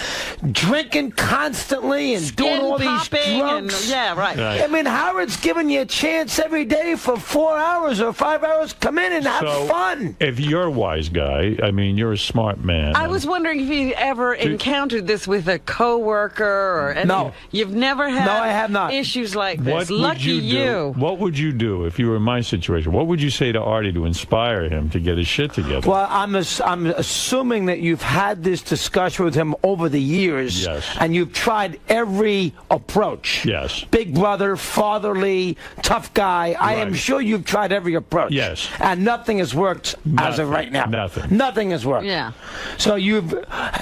drinking constantly and doing all these drugs. Yeah, right. I mean, Howard's giving you a chance every day for 4 hours or 5 hours. Come in and have fun. If you're a wise guy, I mean, you're a smart man. I was wondering if you ever encountered this with a coworker or anything. No. You've never had No, I have not. issues like this. What Lucky would you do? What would you do if you were in my situation? What would you say to Artie to inspire him to get his shit together? Well, I'm assuming that you've had this discussion with him over the years. Yes. And you've tried every approach. Yes. Big brother, fatherly, tough guy. I am sure you've tried every approach. Yes. And nothing has worked as of right now. Nothing. Nothing has worked. Yeah. So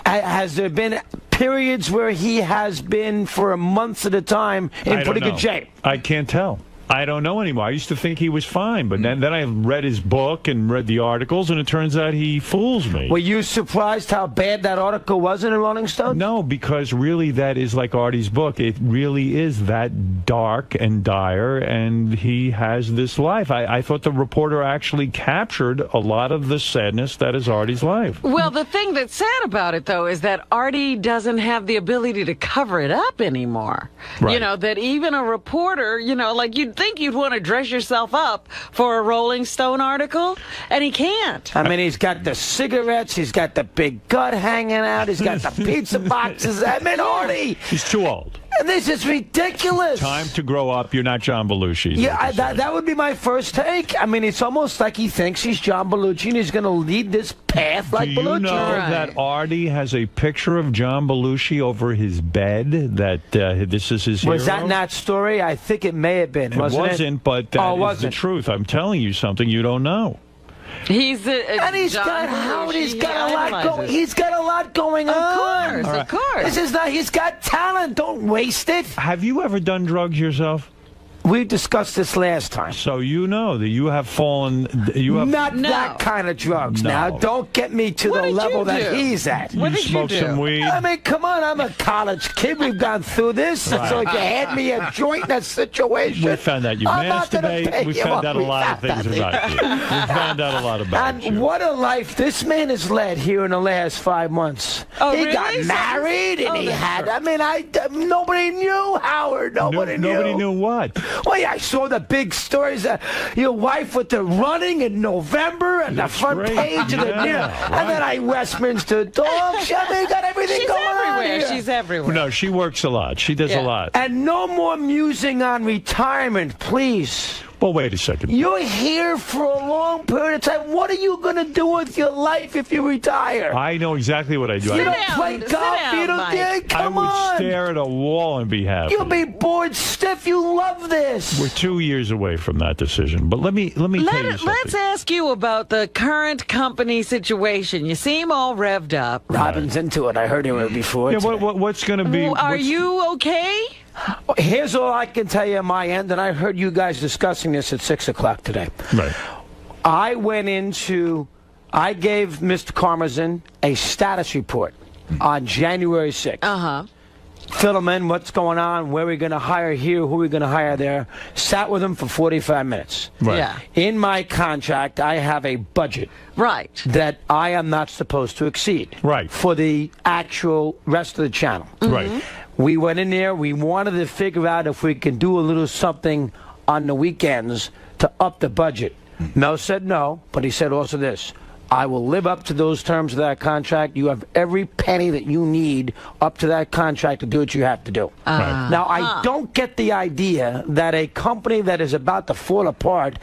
has there been periods where he has been for months at a time in pretty good shape? I can't tell. I don't know anymore. I used to think he was fine, but then I read his book and read the articles, and it turns out he fools me. Were you surprised how bad that article was in the Rolling Stone? No, because really that is like Artie's book. It really is that dark and dire, and he has this life. I thought the reporter actually captured a lot of the sadness that is Artie's life. Well, the thing that's sad about it, though, is that Artie doesn't have the ability to cover it up anymore. Right. You know, that even a reporter, you know, like you'd think you'd want to dress yourself up for a Rolling Stone article, and he can't. I mean, he's got the cigarettes, he's got the big gut hanging out, he's got the pizza boxes. I mean, Artie! He's too old. This is ridiculous. Time to grow up. You're not John Belushi. Yeah, that would be my first take. I mean, it's almost like he thinks he's John Belushi and he's going to lead this path like Do you Belushi. know that Artie has a picture of John Belushi over his bed, that this is his Was hero? that not story? I think it may have been, wasn't it? It wasn't, but that is the truth. I'm telling you something you don't know. He's and he's got Howard. He's got a lot going. He's got a lot going on. Of course. This is not. He's got talent. Don't waste it. Have you ever done drugs yourself? We discussed this last time. So you know that you have fallen. You have not that kind of drugs. No. Now, don't get me to the level that he's at. You smoke some weed. I mean, come on. I'm a college kid. We've gone through this. Right. So you hand me a joint in that situation. We found out you I'm not gonna pay masturbate. We you found up. out a lot of things about you. We found out a lot about you. And what a life this man has led here in the last 5 months. Oh, he really? got married and he had. I mean, nobody knew Howard. Nobody knew. Nobody knew what. Well, yeah, I saw the big stories. Your wife with the running in November and the front page of the news. And then Westminster Dogs. I mean, got everything going on here. She's everywhere. No, she works a lot. She does a lot. And no more musing on retirement, please. Well, wait a second. You're here for a long period of time. What are you going to do with your life if you retire? I know exactly what I do. You don't play golf. You don't. Come on. I would stare at a wall and be happy. You'll be bored stiff. You love this. We're 2 years away from that decision. But let me tell you something. Let's ask you about the current company situation. You seem all revved up. Robin's into it. I heard him before. Yeah, what's going to be? Are you okay? Here's all I can tell you on my end, and I heard you guys discussing this at 6 o'clock today. Right. I gave Mr. Karmazin a status report on January 6th. Uh-huh. Fill him in, what's going on, where we're going to hire here, who we're going to hire there. Sat with him for 45 minutes. Right. Yeah. In my contract, I have a budget. Right. That I am not supposed to exceed. Right. For the actual rest of the channel. Right. We went in there, we wanted to figure out if we can do a little something on the weekends to up the budget. Mel said no, but he said also this: I will live up to those terms of that contract. You have every penny that you need up to that contract to do what you have to do. Now, I don't get the idea that a company that is about to fall apart,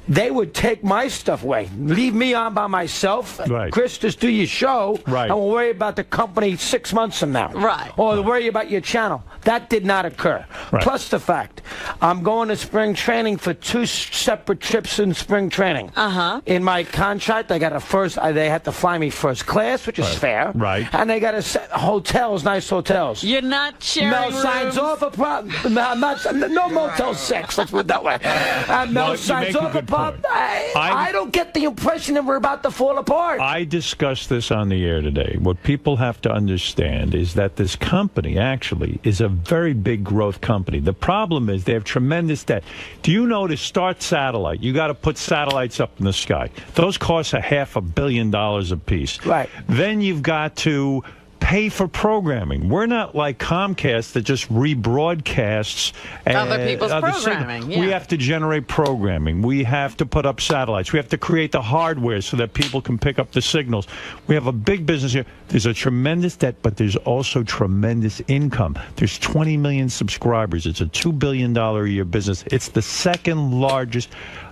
they would take my stuff away. Leave me on by myself. Right. Chris, just do your show. Right. And we'll worry about the company 6 months from now. Right. Or worry about your channel. That did not occur. Right. Plus the fact, I'm going to spring training for 2 separate trips in spring training. In my contract, I got they had to fly me first class, which is fair. Right. And they got to set hotels, nice hotels. You're not sharing Mel rooms? signs off a problem. No Motel 6, let's put it that way. And Mel signs off a problem. I don't get the impression that we're about to fall apart. I discussed this on the air today. What people have to understand is that this company actually is a very big growth company. The problem is they have tremendous debt. Do you know to start satellite, you got to put satellites up in the sky. Those cost $500 million a piece. Right. Then you've got to pay for programming. We're not like Comcast that just rebroadcasts other people's other programming. signals. We have to generate programming. We have to put up satellites. We have to create the hardware so that people can pick up the signals. We have a big business here. There's a tremendous debt, but there's also tremendous income. There's 20 million subscribers. It's a $2 billion a year business. It's the second largest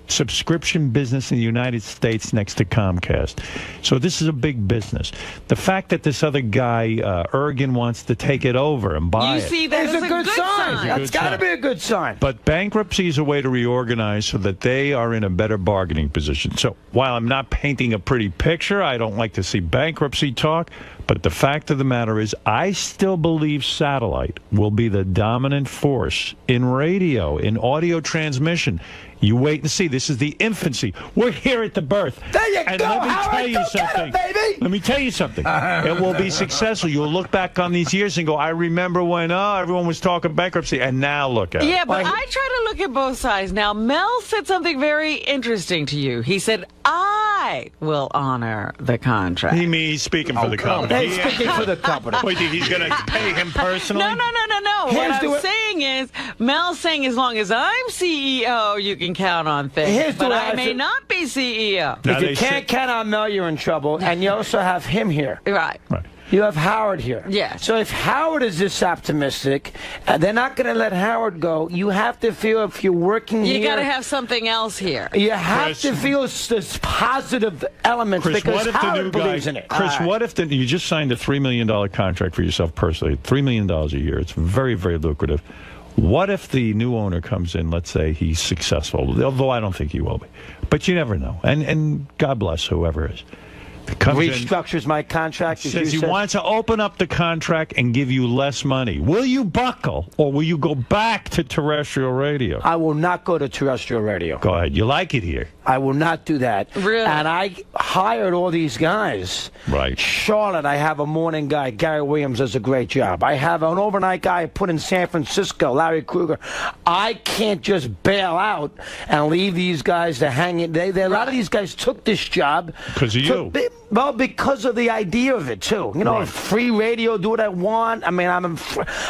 subscription business in the United States next to Comcast. So this is a big business. The fact that this other guy, Ergen, wants to take it over and buy it. You see, that is a good sign. That's got to be a good sign. But bankruptcy is a way to reorganize so that they are in a better bargaining position. So while I'm not painting a pretty picture, I don't like to see bankruptcy talk, but the fact of the matter is I still believe satellite will be the dominant force in radio, in audio transmission. You wait and see. This is the infancy. We're here at the birth. There you and go, let me Howard. tell you something. Baby. Let me tell you something. It will be successful. You'll look back on these years and go, I remember when everyone was talking bankruptcy, and now look at it. Yeah, but I try to look at both sides. Now, Mel said something very interesting to you. He said, I will honor the contract. He's speaking for the company. He's speaking for the company. Wait, he's going to pay him personally? No. What I'm saying is, Mel's saying as long as I'm CEO, you can count on things. But I may not be CEO. If you can't count on Mel, you're in trouble. And you also have him here. Right. You have Howard here. Yes. So if Howard is this optimistic, they're not going to let Howard go. You have to feel if you're working here. You got to have something else here. You have to feel this positive element because Howard believes in it. Chris, what if you just signed a $3 million contract for yourself personally, $3 million a year. It's very, very lucrative. What if the new owner comes in, let's say he's successful, although I don't think he will be. But you never know. And God bless whoever is. Restructures my contract. Says he wants to open up the contract and give you less money. Will you buckle, or will you go back to terrestrial radio? I will not go to terrestrial radio. Go ahead. You like it here. I will not do that. Really? And I hired all these guys. Right. Charlotte, I have a morning guy. Gary Williams does a great job. I have an overnight guy I put in San Francisco, Larry Kruger. I can't just bail out and leave these guys to hang it. A lot of these guys took this job. Because of you. Well, because of the idea of it, too. You know, free radio, do what I want. I mean, I'm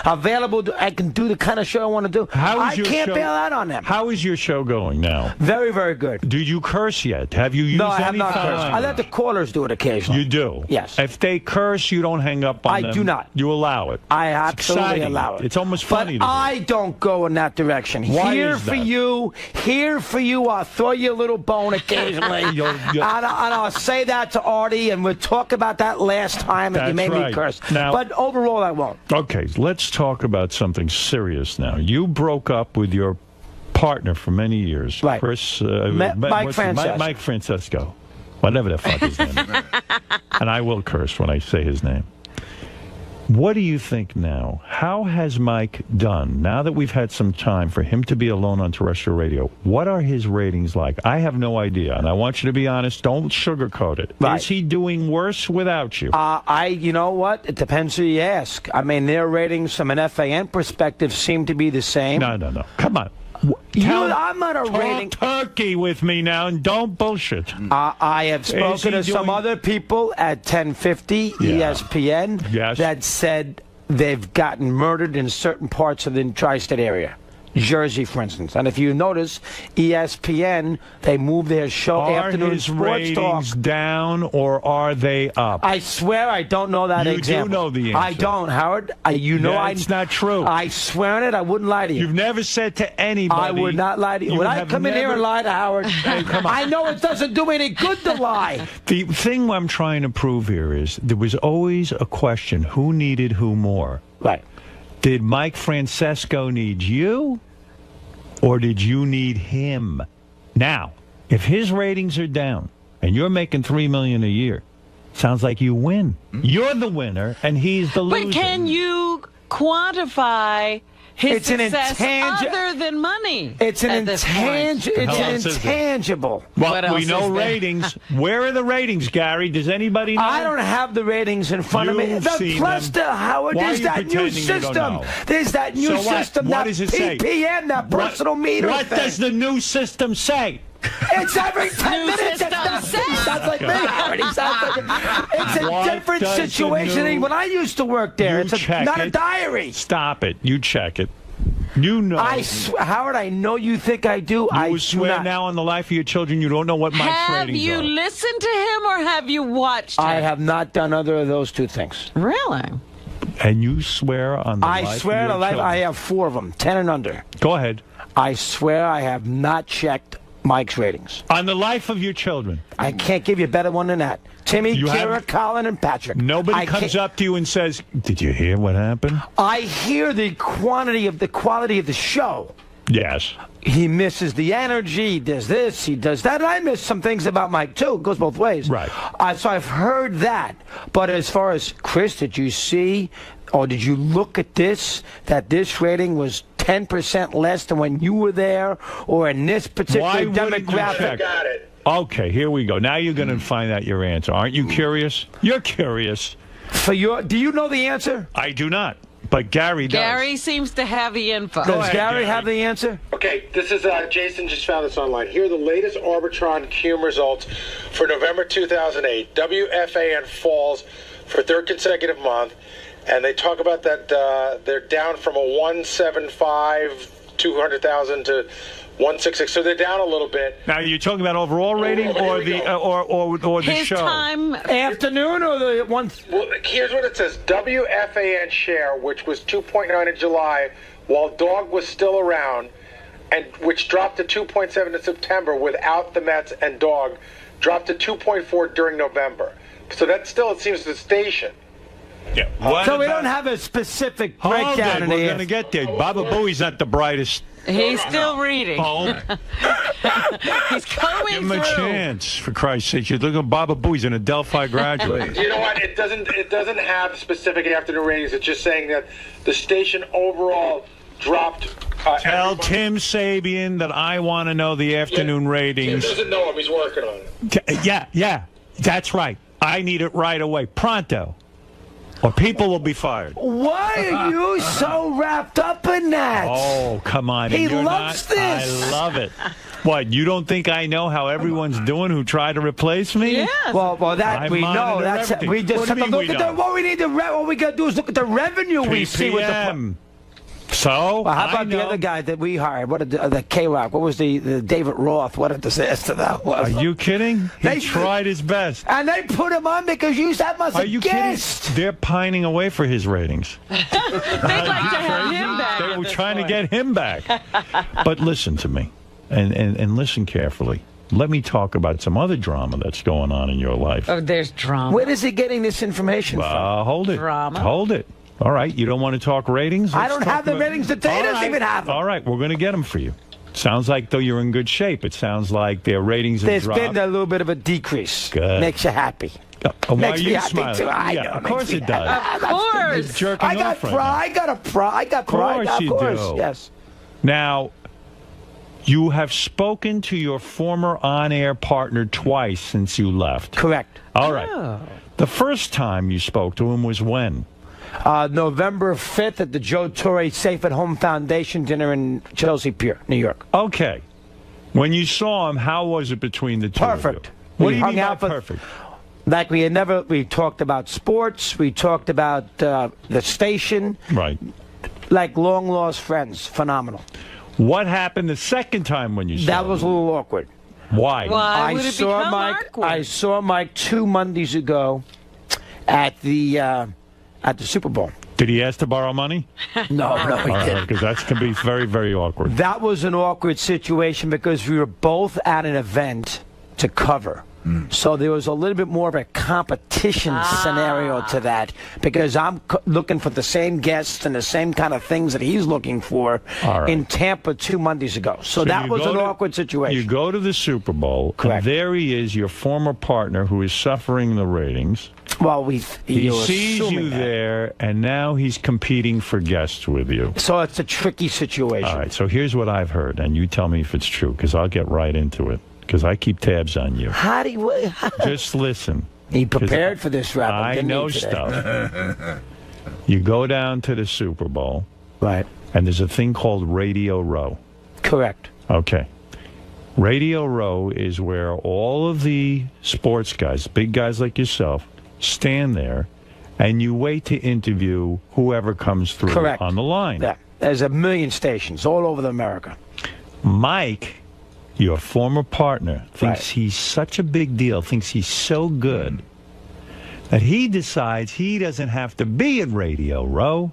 available. I can do the kind of show I want to do. I can't bail out on them. How is your show going now? Very, very good. Did you curse yet? Have you used No, I have any not foul cursed. I let the callers do it occasionally. You do? Yes. If they curse, you don't hang up on them? I do not. You allow it? I absolutely allow it. It's almost funny But to me. I don't go in that direction. Why Here is for that? you. Here for you. I'll throw you a little bone occasionally. and I'll say that to Artie, and we'll talk about that last time and you made me curse. Now, but overall, I won't. Okay, let's talk about something serious now. You broke up with your partner for many years. Right. Chris, Mike Francesco. Mike Francesco. Whatever the fuck his name is. And I will curse when I say his name. What do you think now? How has Mike done, now that we've had some time for him to be alone on terrestrial radio? What are his ratings like? I have no idea, and I want you to be honest. Don't sugarcoat it. Right. Is he doing worse without you? You know what? It depends who you ask. I mean, their ratings from an FAN perspective seem to be the same. No. Come on. I'm not a rating. Turkey with me now, and don't bullshit. I have spoken to some other people at 1050 ESPN that said they've gotten murdered in certain parts of the tri-state area. Jersey, for instance. And if you notice, ESPN, they move their show afternoon his sports ratings talk down, or are they up? I swear I don't know that example. You do know the answer. I don't, Howard. It's not true. I swear on it, I wouldn't lie to you. You've never said to anybody. I would not lie to you. When I come in here and lie to Howard, I know it doesn't do any good to lie. The thing I'm trying to prove here is there was always a question: who needed who more? Right. Did Mike Francesco need you, or did you need him? Now, if his ratings are down and you're making $3 million a year, sounds like you win. You're the winner and he's the loser. But can you quantify his success other than money? It's an intangible. Well, we know ratings. Where are the ratings, Gary? Does anybody know? I don't have the ratings in front of me. Plus, Howard, there's that new system. There's that new system, that PPM, that personal meter What does the new system say? It's every 10 minutes. He sounds like me, Howard. It's a different situation. When I used to work there, it's not a diary. Stop it. You check it. You know. Howard, I know you think I do. You swear now on the life of your children you don't know what Mike's ratings are. Have you listened to him or have you watched him? I have not done either of those two things. Really? And you swear on the life of your children? I swear on the life. I have 4 of them, 10 and under. Go ahead. I swear I have not checked Mike's ratings. On the life of your children? I can't give you a better one than that. Timmy, Kira, Colin, and Patrick. Nobody comes up to you and says, "Did you hear what happened?" I hear the quality of the show. Yes. He misses the energy. He does this. He does that. And I miss some things about Mike, too. It goes both ways. Right. So I've heard that. But as far as, Chris, did you see or did you look at this, that this rating was 10% less than when you were there or in this particular demographic? Got it. Okay, here we go. Now you're going to find out your answer. Aren't you curious? You're curious. Do you know the answer? I do not. But Gary does. Gary seems to have the info. Does Gary have the answer? Okay, this is Jason just found this online. Here are the latest Arbitron QM results for November 2008. WFAN falls for 3rd consecutive month, and they talk about that they're down from a 175, 200,000 to 166, so they're down a little bit. Now, you're talking about overall rating or the His show? time afternoon or the one? Well, here's what it says: WFAN share, which was 2.9 in July, while Dog was still around, and which dropped to 2.7 in September without the Mets and Dog, dropped to 2.4 during November. So that still, it seems, the station. Yeah. So we don't have a specific breakdown in We're the going to get there. Baba Booey's not the brightest. He's still reading. He's going Give him a chance, for Christ's sake. You're looking at Baba Booey's an Adelphi graduate. You know what? It doesn't have specific afternoon ratings. It's just saying that the station overall dropped. Tell Tim Sabian that I want to know the afternoon ratings. Tim doesn't know him. He's working on it. Yeah. That's right. I need it right away. Pronto. Or people will be fired. Why are you so wrapped up in that? Oh, come on. He loves this. I love it. What, you don't think I know how everyone's doing who tried to replace me? Yes. Well, that we know. That's everything. we just have to look at what we need to. What we got to do is look at the revenue we see with the. So, well, how about the other guy that we hired? What did the K-Rock? What was the David Roth? What a disaster that was. Are you kidding? He tried his best. And they put him on because that must have guessed. They're pining away for his ratings. They'd like to have him back. They were trying to get him back. But listen to me, and listen carefully. Let me talk about some other drama that's going on in your life. Oh, there's drama. Where is he getting this information from? Hold it. Drama. Hold it. All right, you don't want to talk ratings? I don't have the ratings. The data doesn't even have them. All right, we're going to get them for you. Sounds like, though, you're in good shape. It sounds like their ratings have dropped. There's been a little bit of a decrease. Good. Makes you happy. Why are you smiling? Too. Of course it does. Of course. You're jerking off right now. I got pride. Of course you do. Yes. Now, you have spoken to your former on-air partner twice since you left. Correct. All right. The first time you spoke to him was when? November 5th at the Joe Torre Safe at Home Foundation dinner in Chelsea Pier, New York. Okay. When you saw him, how was it between the two of you? Perfect. What do you mean by perfect? Like we talked about sports, we talked about the station. Right. Like long lost friends. Phenomenal. What happened the second time when you saw him? That was a little awkward. Why? Why would it become awkward? I saw Mike 2 Mondays ago at the Super Bowl. Did he ask to borrow money? No, he didn't. Because that can be very, very awkward. That was an awkward situation because we were both at an event to cover. So there was a little bit more of a competition scenario to that because I'm looking for the same guests and the same kind of things that he's looking for in Tampa 2 Mondays ago. So that was an awkward situation. You go to the Super Bowl, Correct. And there he is, your former partner who is suffering the ratings. Well, he sees you there, and now he's competing for guests with you. So it's a tricky situation. All right, so here's what I've heard, and you tell me if it's true, because I'll get right into it, because I keep tabs on you. How do you... Just listen. He prepared for this, Robin. I know stuff. You go down to the Super Bowl. Right. And there's a thing called Radio Row. Correct. Okay. Radio Row is where all of the sports guys, big guys like yourself, stand there, and you wait to interview whoever comes through on the line. Yeah. There's a million stations all over America. Mike, your former partner, thinks he's such a big deal, thinks he's so good, that he decides he doesn't have to be at Radio Row,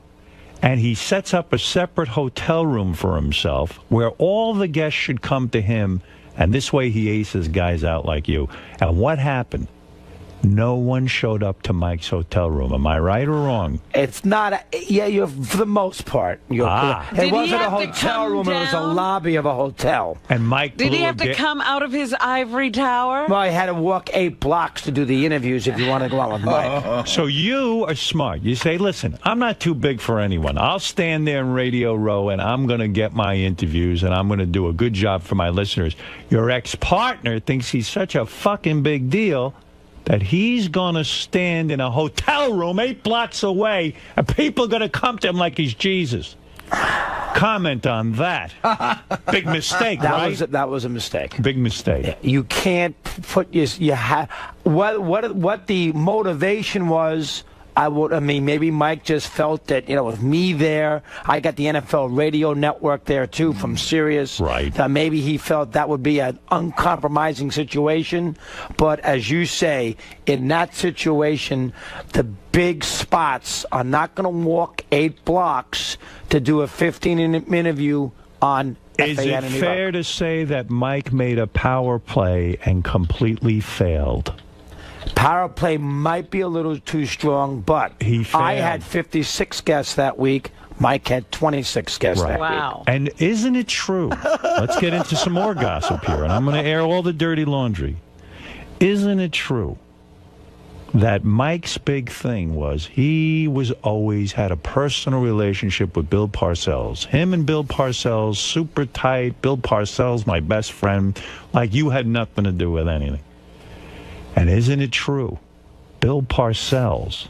and he sets up a separate hotel room for himself where all the guests should come to him, and this way he aces guys out like you. And what happened? No one showed up to Mike's hotel room. Am I right or wrong? It's not. You're for the most part. You're correct. It wasn't a hotel room. It was a lobby of a hotel. And Mike did he have to come out of his ivory tower? Well, I had to walk 8 blocks to do the interviews if you want to go out with Mike. So you are smart. You say, listen, I'm not too big for anyone. I'll stand there in Radio Row, and I'm going to get my interviews, and I'm going to do a good job for my listeners. Your ex-partner thinks he's such a fucking big deal that he's going to stand in a hotel room 8 blocks away, and people are going to come to him like he's Jesus. Comment on that. Big mistake, right? That was a mistake. Big mistake. Yeah, you can't put what the motivation was. I mean, maybe Mike just felt that, with me there, I got the NFL radio network there, too, from Sirius. Right. Maybe he felt that would be an uncompromising situation. But as you say, in that situation, the big spots are not going to walk 8 blocks to do a 15-minute interview on Is it fair to say that Mike made a power play and completely failed? Power play might be a little too strong, but I had 56 guests that week. Mike had 26 guests that week. And isn't it true? Let's get into some more gossip here, and I'm going to air all the dirty laundry. Isn't it true that Mike's big thing was he was always had a personal relationship with Bill Parcells? Him and Bill Parcells, super tight. Bill Parcells, my best friend, like you had nothing to do with anything. And isn't it true, Bill Parcells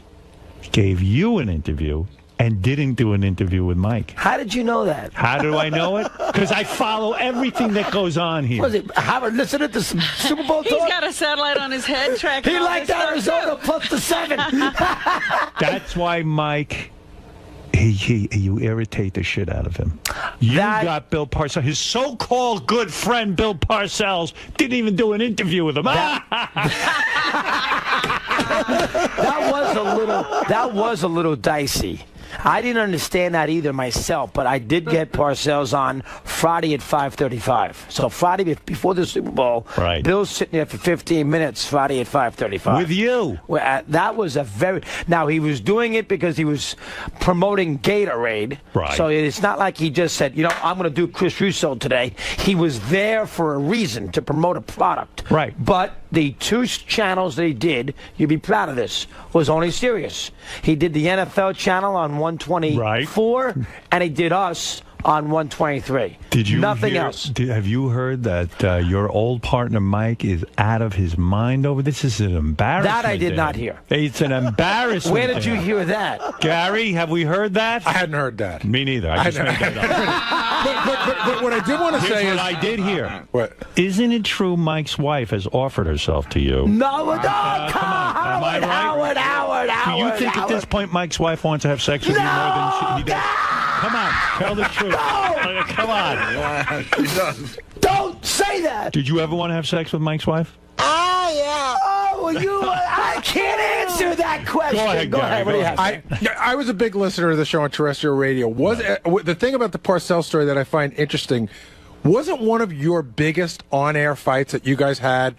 gave you an interview and didn't do an interview with Mike? How did you know that? How do I know it? Because I follow everything that goes on here. Was it Howard listening to some Super Bowl talk? He's got a satellite on his head tracking. He liked Arizona plus the 7. That's why Mike... You irritate the shit out of him. You got Bill Parcells. His so-called good friend, Bill Parcells, didn't even do an interview with him. That was a little dicey. I didn't understand that either myself, but I did get Parcells on Friday at 5:35. So Friday before the Super Bowl, right. Bill's sitting there for 15 minutes Friday at 5:35. With you. Well, that was a very... Now, he was doing it because he was promoting Gatorade. Right. So it's not like he just said, I'm going to do Chris Russo today. He was there for a reason, to promote a product. Right. But the 2 channels that he did, you'd be proud of this, was only Sirius. He did the NFL channel on 124, and he did us on 123. Did you Nothing else. Have you heard that your old partner Mike is out of his mind over this? This is an embarrassment. That I did not hear. It's an embarrassment. Where did you hear that? Gary, have we heard that? I hadn't heard that. Me neither. I just made that up. But what I did want to say is... what I did hear. What? Isn't it true Mike's wife has offered herself to you? No, come on. Am I right? Howard. Do you think at this point Mike's wife wants to have sex with you more than he does? Come on, tell the truth. No. Come on. She does. Don't say that. Did you ever want to have sex with Mike's wife? Yeah. Oh, I can't answer that question. Go ahead. What do you have? I was a big listener of the show on terrestrial radio. The thing about the Parcells story that I find interesting, wasn't one of your biggest on-air fights that you guys had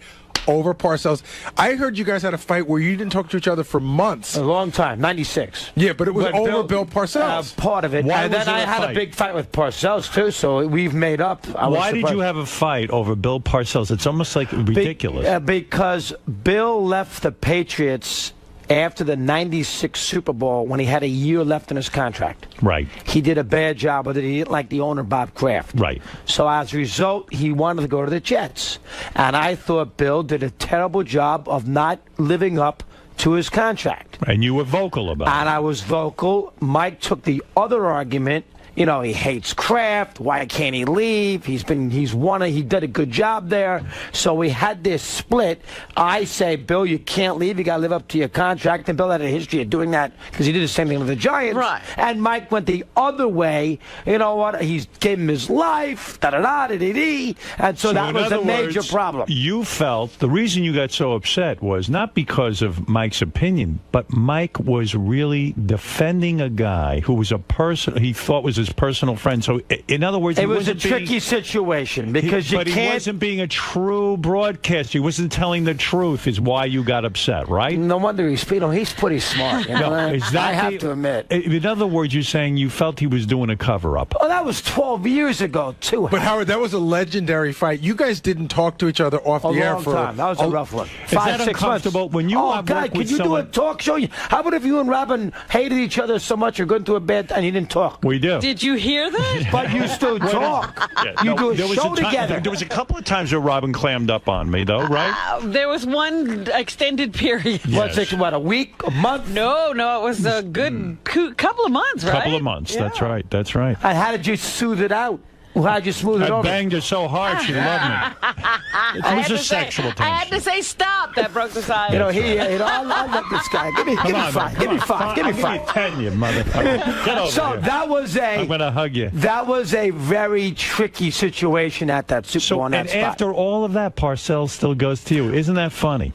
over Parcells? I heard you guys had a fight where you didn't talk to each other for months. A long time, 96. Yeah, but it was over Bill Parcells. Part of it. And then I had a big fight with Parcells, too, so we've made up. Why did you have a fight over Bill Parcells? It's almost like ridiculous. Because Bill left the Patriots after the 96 Super Bowl when he had a year left in his contract. Right. He did a bad job with it. He didn't like the owner, Bob Kraft. Right. So as a result, he wanted to go to the Jets. And I thought Bill did a terrible job of not living up to his contract. And you were vocal about it. And I was vocal. Mike took the other argument. He hates Kraft. Why can't he leave? He did a good job there. So we had this split. I say, Bill, you can't leave. You got to live up to your contract. And Bill had a history of doing that because he did the same thing with the Giants. Right. And Mike went the other way. You know what? He gave him his life. Da-da-da-da-dee-dee. And so that was a major problem. You felt the reason you got so upset was not because of Mike's opinion, but Mike was really defending a guy who was a person he thought was his personal friend. So, in other words, it was a tricky situation because you can't. But he wasn't being a true broadcaster. He wasn't telling the truth. Is why you got upset, right? No wonder he's pretty smart. I have to admit. In other words, you're saying you felt he was doing a cover-up. Oh, that was 12 years ago too. But Howard, that was a legendary fight. You guys didn't talk to each other off the air for a long time. That was a rough one. Is that 5-6 uncomfortable months. when you God, can you do a talk show? How about if you and Robin hated each other so much or got into a bed and you didn't talk? We do. Did you hear that? But you still talk. You do a show together. There was a couple of times where Robin clammed up on me, though, right? There was one extended period. Yes. What, a week, a month? No, it was a good couple of months, right? Couple of months. Yeah. That's right. And how did you soothe it out? How'd you smooth it over? I banged her so hard she loved me. It was a sexual tension. I had to say stop. That broke the silence. I love this guy. Give me 5. Give me 5. Give me 5. 10, you motherfucker. Get over so here. that was I'm going to hug you. That was a very tricky situation at that Super Bowl. And after all of that, Parcells still goes to you. Isn't that funny?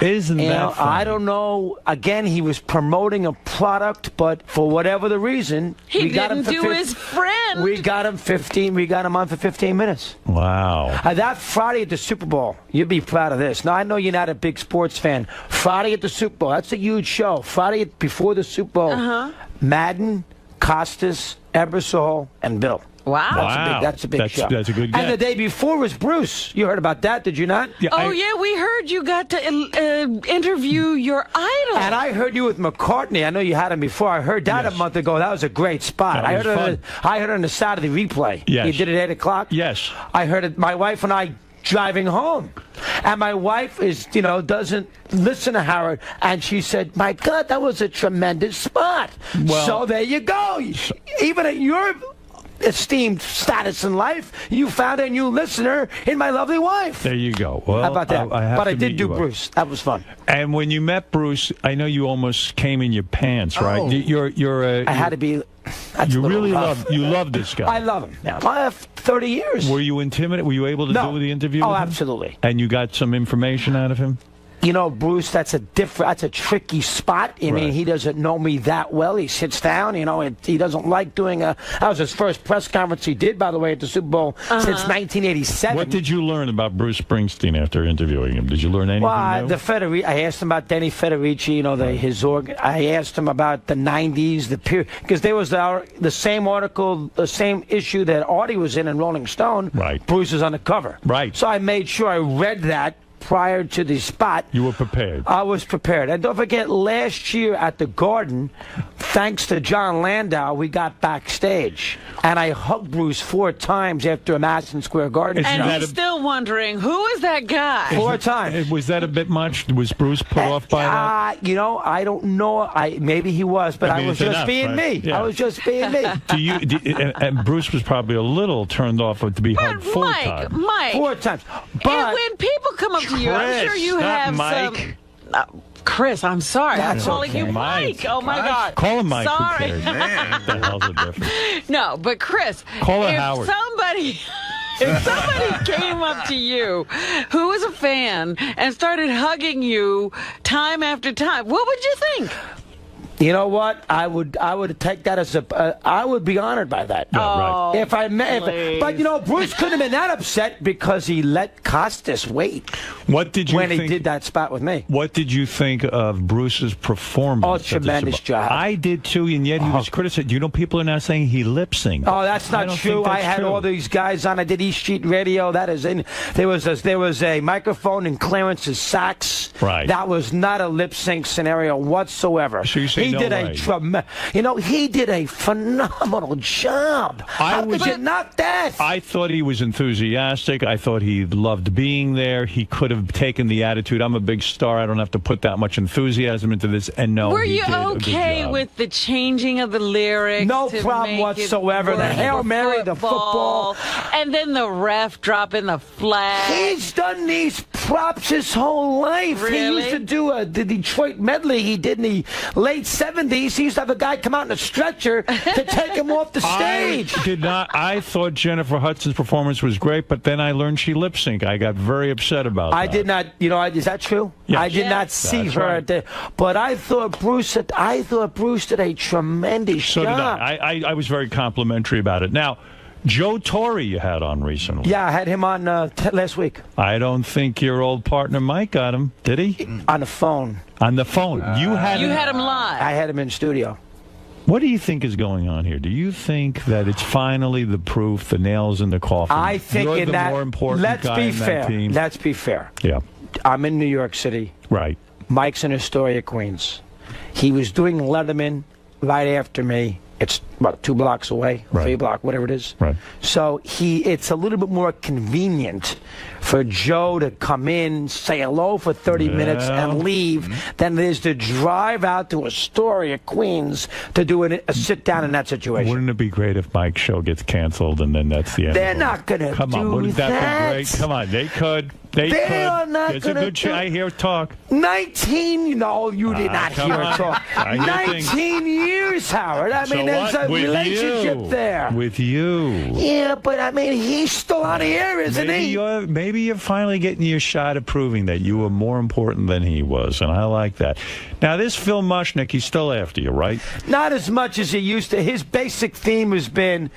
Isn't that funny? I don't know. Again, he was promoting a product, but for whatever the reason, he didn't do his friend. We got him on for 15 minutes. Wow. That Friday at the Super Bowl, you'd be proud of this. Now, I know you're not a big sports fan. Friday at the Super Bowl, that's a huge show. Friday before the Super Bowl, Madden, Costas, Ebersol, and Bill. Wow. That's a big show. That's a good get. And the day before was Bruce. You heard about that, did you not? Yeah, we heard you got to interview your idol. And I heard you with McCartney. I know you had him before. I heard that a month ago. That was a great spot. I heard it on the Saturday replay. Yes. You did it at 8 o'clock? Yes. I heard it. My wife and I driving home. And my wife doesn't listen to Howard. And she said, my God, that was a tremendous spot. Well, so there you go. Even at your esteemed status in life, you found a new listener in my lovely wife. There you go. Well, how about that? But I did do Bruce. That was fun. And when you met Bruce, I know you almost came in your pants, right? I had to be. You really love this guy. I love him. Now I have 30 years. Were you intimidated? Were you able to do the interview? Oh, with him? absolutely. And you got some information out of him? You know, Bruce, that's a tricky spot. I mean, he doesn't know me that well. He sits down, you know, and he doesn't like doing that was his first press conference he did, by the way, at the Super Bowl since 1987. What did you learn about Bruce Springsteen after interviewing him? Did you learn anything new? I asked him about Denny Federici, you know, I asked him about the 90s, the period, because there was the same article, the same issue that Artie was in Rolling Stone. Right. Bruce is on the cover. Right. So I made sure I read that prior to the spot. You were prepared. I was prepared. And don't forget, last year at the Garden, thanks to John Landau, we got backstage. And I hugged Bruce 4 times after a Madison Square Garden show. And he's still wondering, who is that guy? 4 times. Was that a bit much? Was Bruce put off by that? You know, I don't know. Maybe he was, but I was just being me. Yeah. I was just being me. And Bruce was probably a little turned off to be hugged 4 times. Mike. 4 times. But when people come up to you, I'm sure you have Mike. some... Chris, I'm sorry. That's I'm calling you Mike. Oh, my God. Call him Mike. Sorry. Who cares? What the hell's the difference? No, but Chris, Call her Howard. If somebody came up to you who was a fan and started hugging you time after time, what would you think? You know what? I would take that as I would be honored by that. Oh, if I met, but you know, Bruce couldn't have been that upset because he let Costas wait. What did you when think, he did that spot with me? What did you think of Bruce's performance? Oh, tremendous job. I did too, and yet he was criticized. You know, people are now saying he lip synced. Oh, that's not true. I had all these guys on. I did East Street Radio. That is in. There was a microphone in Clarence's sax. Right. That was not a lip sync scenario whatsoever. So you say he did he did a phenomenal job. How could you knock that? I thought he was enthusiastic. I thought he loved being there. He could have taken the attitude, I'm a big star, I don't have to put that much enthusiasm into this. And no, were he you did okay with the changing of the lyrics? No problem whatsoever. The Hail Mary, the football. And then the ref dropping the flag. He's done these props his whole life. Really? He used to do the Detroit medley he did in the late 70s. He used to have a guy come out in a stretcher to take him off the stage. I thought Jennifer Hudson's performance was great, but then I learned she lip synced. I got very upset about that. I did not, is that true? Yes. I did not see her there. But I thought Bruce did a tremendous job. So did I. I was very complimentary about it. Now, Joe Torre you had on recently. Yeah, I had him on last week. I don't think your old partner Mike got him, did he? On the phone. On the phone. You had him live. I had him in studio. What do you think is going on here? Do you think that it's finally the proof, the nails in the coffin? I think You're in the that. more important Let's guy be in fair. that team. Let's be fair. Yeah. I'm in New York City. Right. Mike's in Astoria, Queens. He was doing Letterman right after me. It's about 2 blocks away, 3 blocks, whatever it is. Right. So it's a little bit more convenient for Joe to come in, say hello for 30 minutes, and leave than it is to drive out to Astoria, Queens, to do a sit down in that situation. Wouldn't it be great if Mike's show gets canceled and then that's the end? They're not going to do Come on, wouldn't that be great? Come on, they could. They are could. not There's a good chance. I hear talk. 19, no, you did not hear talk. 19 years, Howard. I mean, there's a relationship there. With you. Yeah, but I mean, he's still on the air, isn't he? Maybe you're finally getting your shot at proving that you were more important than he was, and I like that. Now, this Phil Mushnick, he's still after you, right? Not as much as he used to. His basic theme has been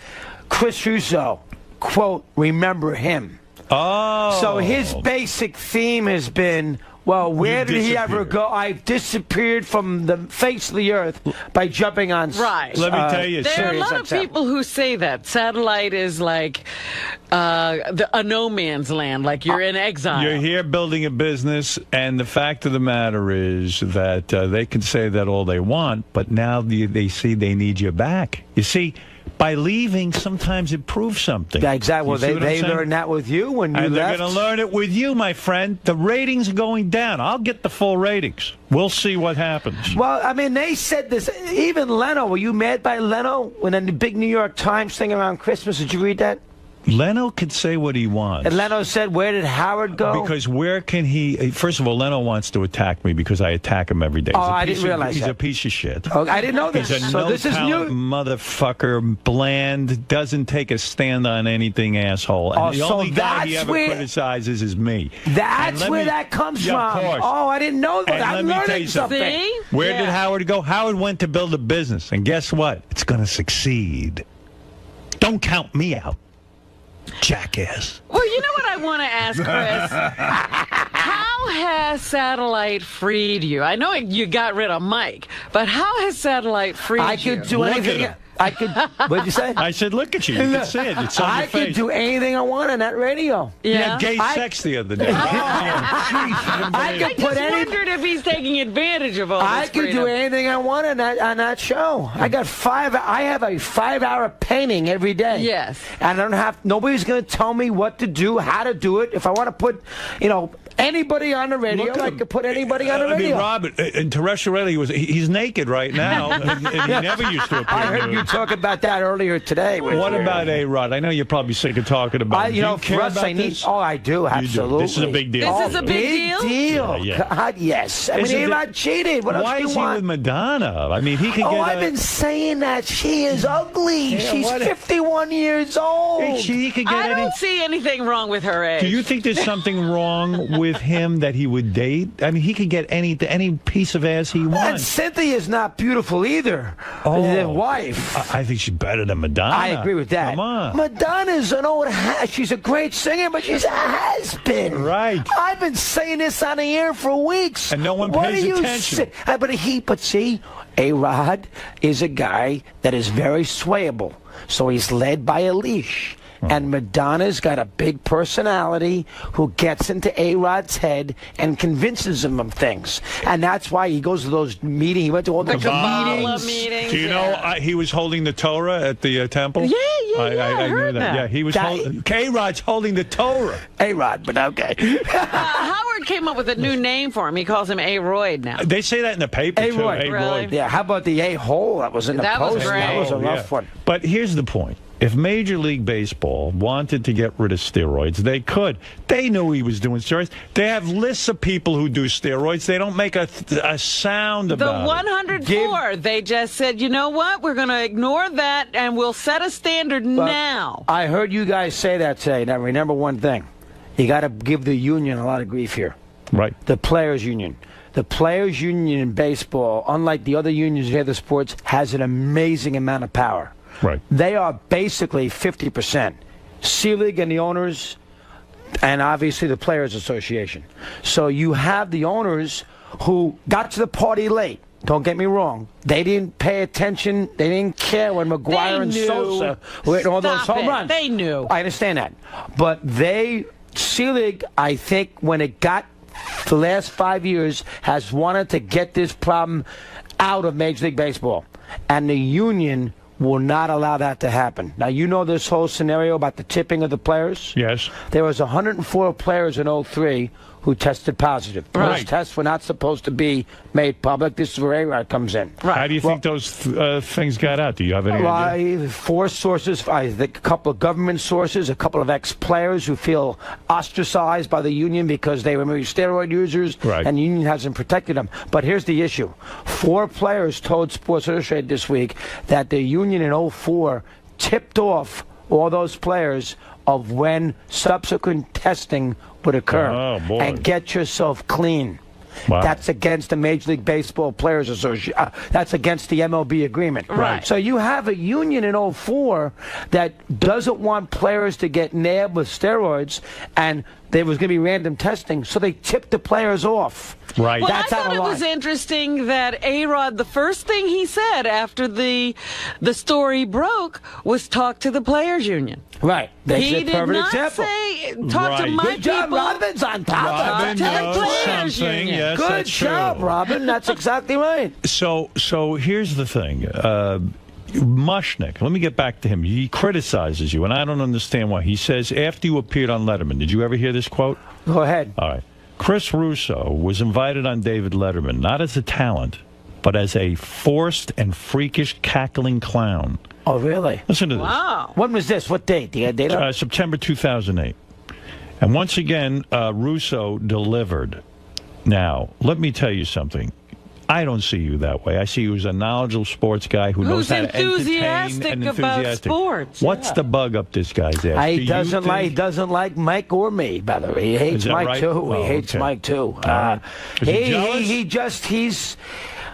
Chris Russo, quote, remember him. Oh. So his basic theme has been, well, where did he ever go? I've disappeared from the face of the earth by jumping on. Right. Let me tell you, there are a lot of people who say that satellite is like a no man's land, like you're in exile. You're here building a business, and the fact of the matter is that they can say that all they want, but now they see they need you back. You see, by leaving, sometimes it proves something. Yeah, exactly. Well, they learned that with you when you and left. They're going to learn it with you, my friend. The ratings are going down. I'll get the full ratings. We'll see what happens. Well, I mean, they said this. Even Leno, were you mad by Leno when in the big New York Times thing around Christmas? Did you read that? Leno could say what he wants. And Leno said, where did Howard go? Because where can he... First of all, Leno wants to attack me because I attack him every day. I didn't realize he's that. a piece of shit. Oh, I didn't know this. He's a so this is new. motherfucker, bland, doesn't take a stand on anything, asshole. And the only guy he ever criticizes is me. That's where that comes from. Of course. Oh, I didn't know that. I'm learning something. See? Where did Howard go? Howard went to build a business. And guess what? It's going to succeed. Don't count me out. Jackass. Well, you know what I want to ask, Chris? How has Satellite freed you? I know you got rid of Mike, but how has Satellite freed you? I could do anything. I could. What'd you say? I said, look at you. You can see it. It's on your face. I could do anything I want on that radio. You had gay sex the other day. I could put any. Wondered if he's taking advantage of all this I could freedom. do anything I want on that show. I got I have a 5-hour painting every day. Yes. And I don't have. Nobody's going to tell me what to do, how to do it. If I want to put, anybody on the radio, I could put anybody on the radio. I mean, Robert, in terrestrial radio, he's naked right now. and he never used to appear. I heard you talk about that earlier today. What about A-Rod? I know you're probably sick of talking about it. Do you care about this? Oh, I do, absolutely. This is a big deal. This is a big deal? Yeah. God, yes. I mean, A-Rod cheated. What else Why do is you he want? with Madonna? I mean, he could get I've been saying that. She is ugly. She's 51 years old. He could get I don't see anything wrong with her age. Do you think there's something wrong with him that he would date? I mean, he could get any piece of ass he And wants. Cynthia's not beautiful either. The wife. I think she's better than Madonna. I agree with that. Come on. Madonna's an old she's a great singer, but she's a has-been. Right. I've been saying this on the air for weeks. And no one What pays do you attention. say? But see, A-Rod is a guy that is very swayable. So he's led by a leash. And Madonna's got a big personality who gets into A-Rod's head and convinces him of things. And that's why he goes to those meetings. He went to all the meetings. Do you know he was holding the Torah at the temple? Yeah, I knew heard that. Yeah, he was A-Rod's holding the Torah. A-Rod, but okay. Howard came up with a new name for him. He calls him A-Royd now. They say that in the paper, too. A-Royd. Really? Yeah, how about the A-hole that was in the That was post? great. That was a rough one. But here's the point. If Major League Baseball wanted to get rid of steroids, they could. They knew he was doing steroids. They have lists of people who do steroids. They don't make a sound about The 104, they just said, you know what? We're going to ignore that, and we'll set a standard now. I heard you guys say that today. Now, remember one thing. You got to give the union a lot of grief here. Right. The players' union. The players' union in baseball, unlike the other unions in other sports, has an amazing amount of power. Right. They are basically 50%. C-League and the owners, and obviously the Players Association. So you have the owners who got to the party late. Don't get me wrong. They didn't pay attention. They didn't care when McGuire and Sosa were hitting all those home runs. They knew. I understand that. But C-League, I think, when it got the last 5 years, has wanted to get this problem out of Major League Baseball. And the union will not allow that to happen. Now, you know this whole scenario about the tipping of the players? Yes. There was 104 players in 03 who tested positive. Right. Those tests were not supposed to be made public. This is where A-Rod comes in. Right. How do you think those things got out? Do you have any idea? 4 sources, I think a couple of government sources, a couple of ex-players who feel ostracized by the union because they were maybe steroid users, and the union hasn't protected them. But here's the issue. 4 players told Sports Illustrated this week that the union in 04 tipped off all those players of when subsequent testing would occur. Oh, boy. And get yourself clean. Wow. That's against the Major League Baseball Players Association. That's against the MLB agreement. Right. So you have a union in 04 that doesn't want players to get nabbed with steroids, and there was going to be random testing, so they tipped the players off. Right. Well, That's I thought it was interesting that A-Rod, the first thing he said after the story broke was talk to the players' union. Right. That's He a did perfect not example. say talk to my Good job, people. Robin's on top Robin of it. knows something. Yes, Good that's job, true. Robin. That's exactly right. So here's the thing. Mushnick, let me get back to him. He criticizes you, and I don't understand why. He says, after you appeared on Letterman, did you ever hear this quote? Go ahead. All right. Chris Russo was invited on David Letterman, not as a talent, but as a forced and freakish cackling clown. Oh, really? Listen to this. Wow. When was this? What date? Do you have a date? September 2008. And once again, Russo delivered. Now, let me tell you something. I don't see you that way. I see you as a knowledgeable sports guy who knows how to entertain and enthusiastic about sports. What's the bug up this guy's ass? He doesn't like Mike or me, by the way. He hates Mike right? too. Oh, he hates okay. Mike too. Is he jealous? He's.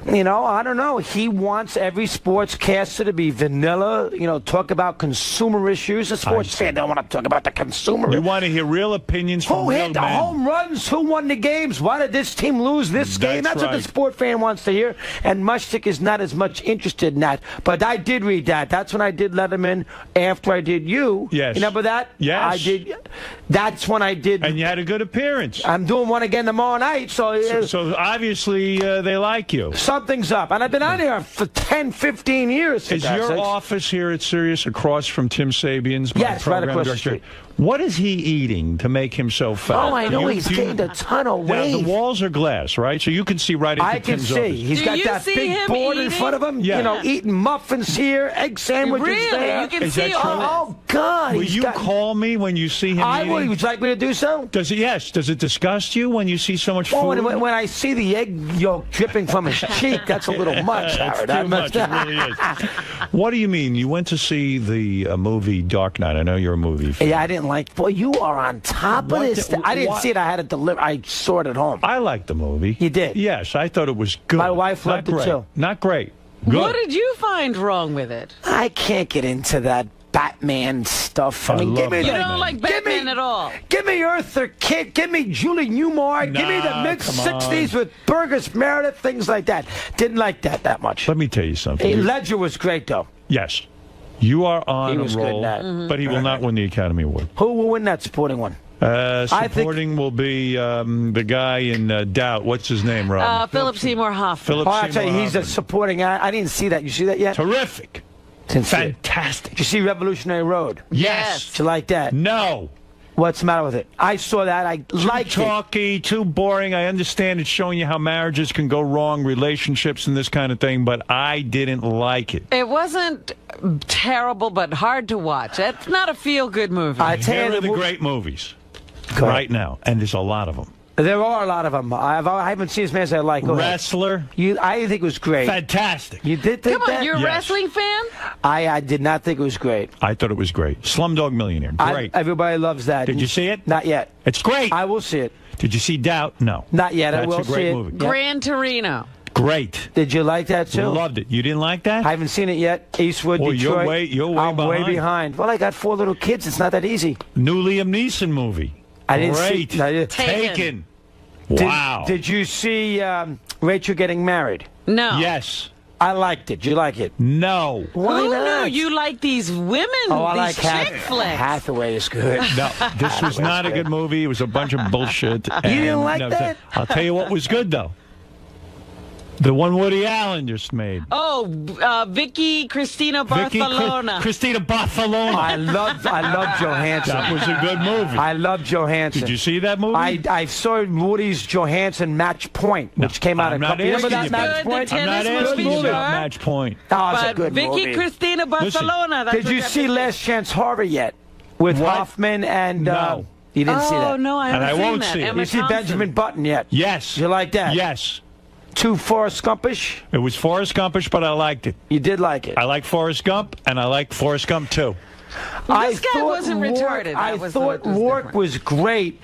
You know, I don't know. He wants every sportscaster to be vanilla, you know, talk about consumer issues. A sports fan don't want to talk about the consumer. You want to hear real opinions from Who real hit the men. home runs? Who won the games? Why did this team lose this game? That's what the sport fan wants to hear. And 𝗦𝘁𝗄𝗿 is not as much interested in that. But I did read that. That's when I did Letterman after I did you. Yes. You remember that? Yes. I did. That's when I did. And you had a good appearance. I'm doing one again tomorrow night. So obviously they like you. Something's up. And I've been on here for 10, 15 years. Is your office here at Sirius across from Tim Sabian's? Yes, right program across the director? street. What is he eating to make him so fat? Oh, I know. He's gained a ton of weight. Now, the walls are glass, right? So you can see right into I can Tim's see. office. He's got that big board in front of him. Yeah. You know, eating muffins here, egg sandwiches Really? there. You can Is see that all true? Oh, God. Will he's you got- call me when you see him I eating? will. Would you like me to do so? Does it? Yes. Does it disgust you when you see so much Well, food? when I see the egg yolk dripping from his cheek, that's a little much, It's Howard. too much. It really is. What do you mean? You went to see the movie Dark Knight. I know you're a movie fan. Yeah, I didn't like. Boy, you are on top of this. I didn't see it. I had it delivered. I saw it at home. I liked the movie. You did? Yes, I thought it was good. My wife Not loved it great. too. Not great. Good. What did you find wrong with it? I can't get into that Batman stuff. I mean, give me You the, don't like Batman at all. Give me Arthur Kidd. Give me Julie Newmar. Give me the Nah, mid-60s with Burgess Meredith, things like that. Didn't like that much. Let me tell you something. Hey, Ledger was great, though. Yes. You are on He a was good in roll, that. but he will not win the Academy Award. Who will win that supporting one? Supporting will be the guy in Doubt. What's his name, Rob? Philip Seymour Hoffman. Philip Oh, I tell you, Seymour he's a Hoffman. supporting. I didn't see that. You see that yet? Terrific. Didn't see it. Fantastic. Did you see Revolutionary Road? Yes. Did you like that? No. What's the matter with it? I saw that. I liked Too it. talky, too boring. I understand it's showing you how marriages can go wrong, relationships and this kind of thing, but I didn't like it. It wasn't terrible, but hard to watch. It's not a feel-good movie. Here are the great movies right now, and there's a lot of them. There are a lot of them. I haven't seen as many as I like. Go ahead. Wrestler. I think it was great. Fantastic. You did think Come on, that? you're a Yes. wrestling fan? I did not think it was great. I thought it was great. Slumdog Millionaire. Great. Everybody loves that. Did you see it? Not yet. It's great. I will see it. Did you see Doubt? No. Not yet. That's I will a great see it. movie. Gran Torino. Great. Did you like that too? Loved it. You didn't like that? I haven't seen it yet. Eastwood, Well, Detroit. you're way I'm way behind. behind. Well, I got 4 little kids. It's not that easy. New Liam Neeson movie. I didn't Great. see. I did. Taken. Did- Wow. Did you see Rachel getting married? No. Yes. I liked it. Did you like it? No. Why Who not? knew you like these women, Oh, I these like chick flicks? Hathaway is good. No, this was not a good movie. It was a bunch of bullshit. You didn't like that? I'll tell you what was good, though. The one Woody Allen just made. Oh, Vicky Cristina Barcelona. Cristina Barcelona. I love Johansson. That was a good movie. I love Johansson. Did you see that movie? I saw Woody's Johansson Match Point, which came out I'm a not couple. You remember asking that you Match about- Point? I'm not tennis asking movie, you about sure. Match Point. Oh, it's a But good Vicky movie. Cristina Barcelona. That's Did what you got see me Last Chance Harvey yet? With What? Hoffman and... No. You didn't see Oh, that? no, I And haven't I seen won't that. see it. Emma You see Thompson. Benjamin Button yet? Yes. You like that? Yes. Too Forrest Gumpish? It was Forrest Gumpish, but I liked it. You did like it. I like Forrest Gump, and I like Forrest Gump 2. Well, this guy wasn't retarded. I That was thought what was Rourke different. was great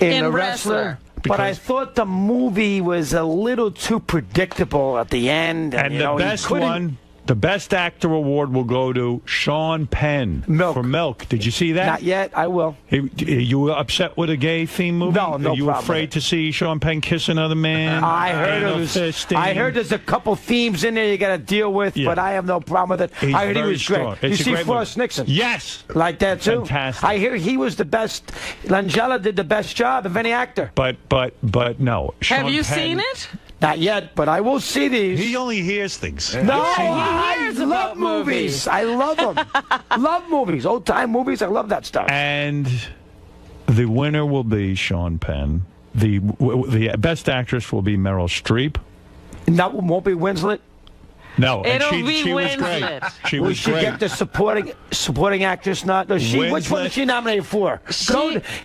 in The Wrestler. Wrestler. But I Because- thought the movie was a little too predictable at the end. And you the know, he best couldn't- one, the best actor award will go to Sean Penn for Milk. Did you see that? Not yet. I will. You were upset with a gay theme movie? No, no Are you problem afraid with to see Sean Penn kiss another man? I heard Anal it was, fisting? I heard there's a couple themes in there you got to deal with, Yeah. but I have no problem with it. He's I heard he very was great. strong. You It's a see great Forrest movie. Nixon? Yes. Like that too? Fantastic. I hear he was the best. Langella did the best job of any actor. But no. Have Sean you Penn- seen it? Not yet, but I will see these. He only hears things. No, He I hears love about movies. I love them. Love movies. Old time movies. I love that stuff. And the winner will be Sean Penn. The best actress will be Meryl Streep. That won't be Winslet? No, and It'll be she was great. Winslet. She Will was she great. get the supporting actress nod? Which one is she nominated for?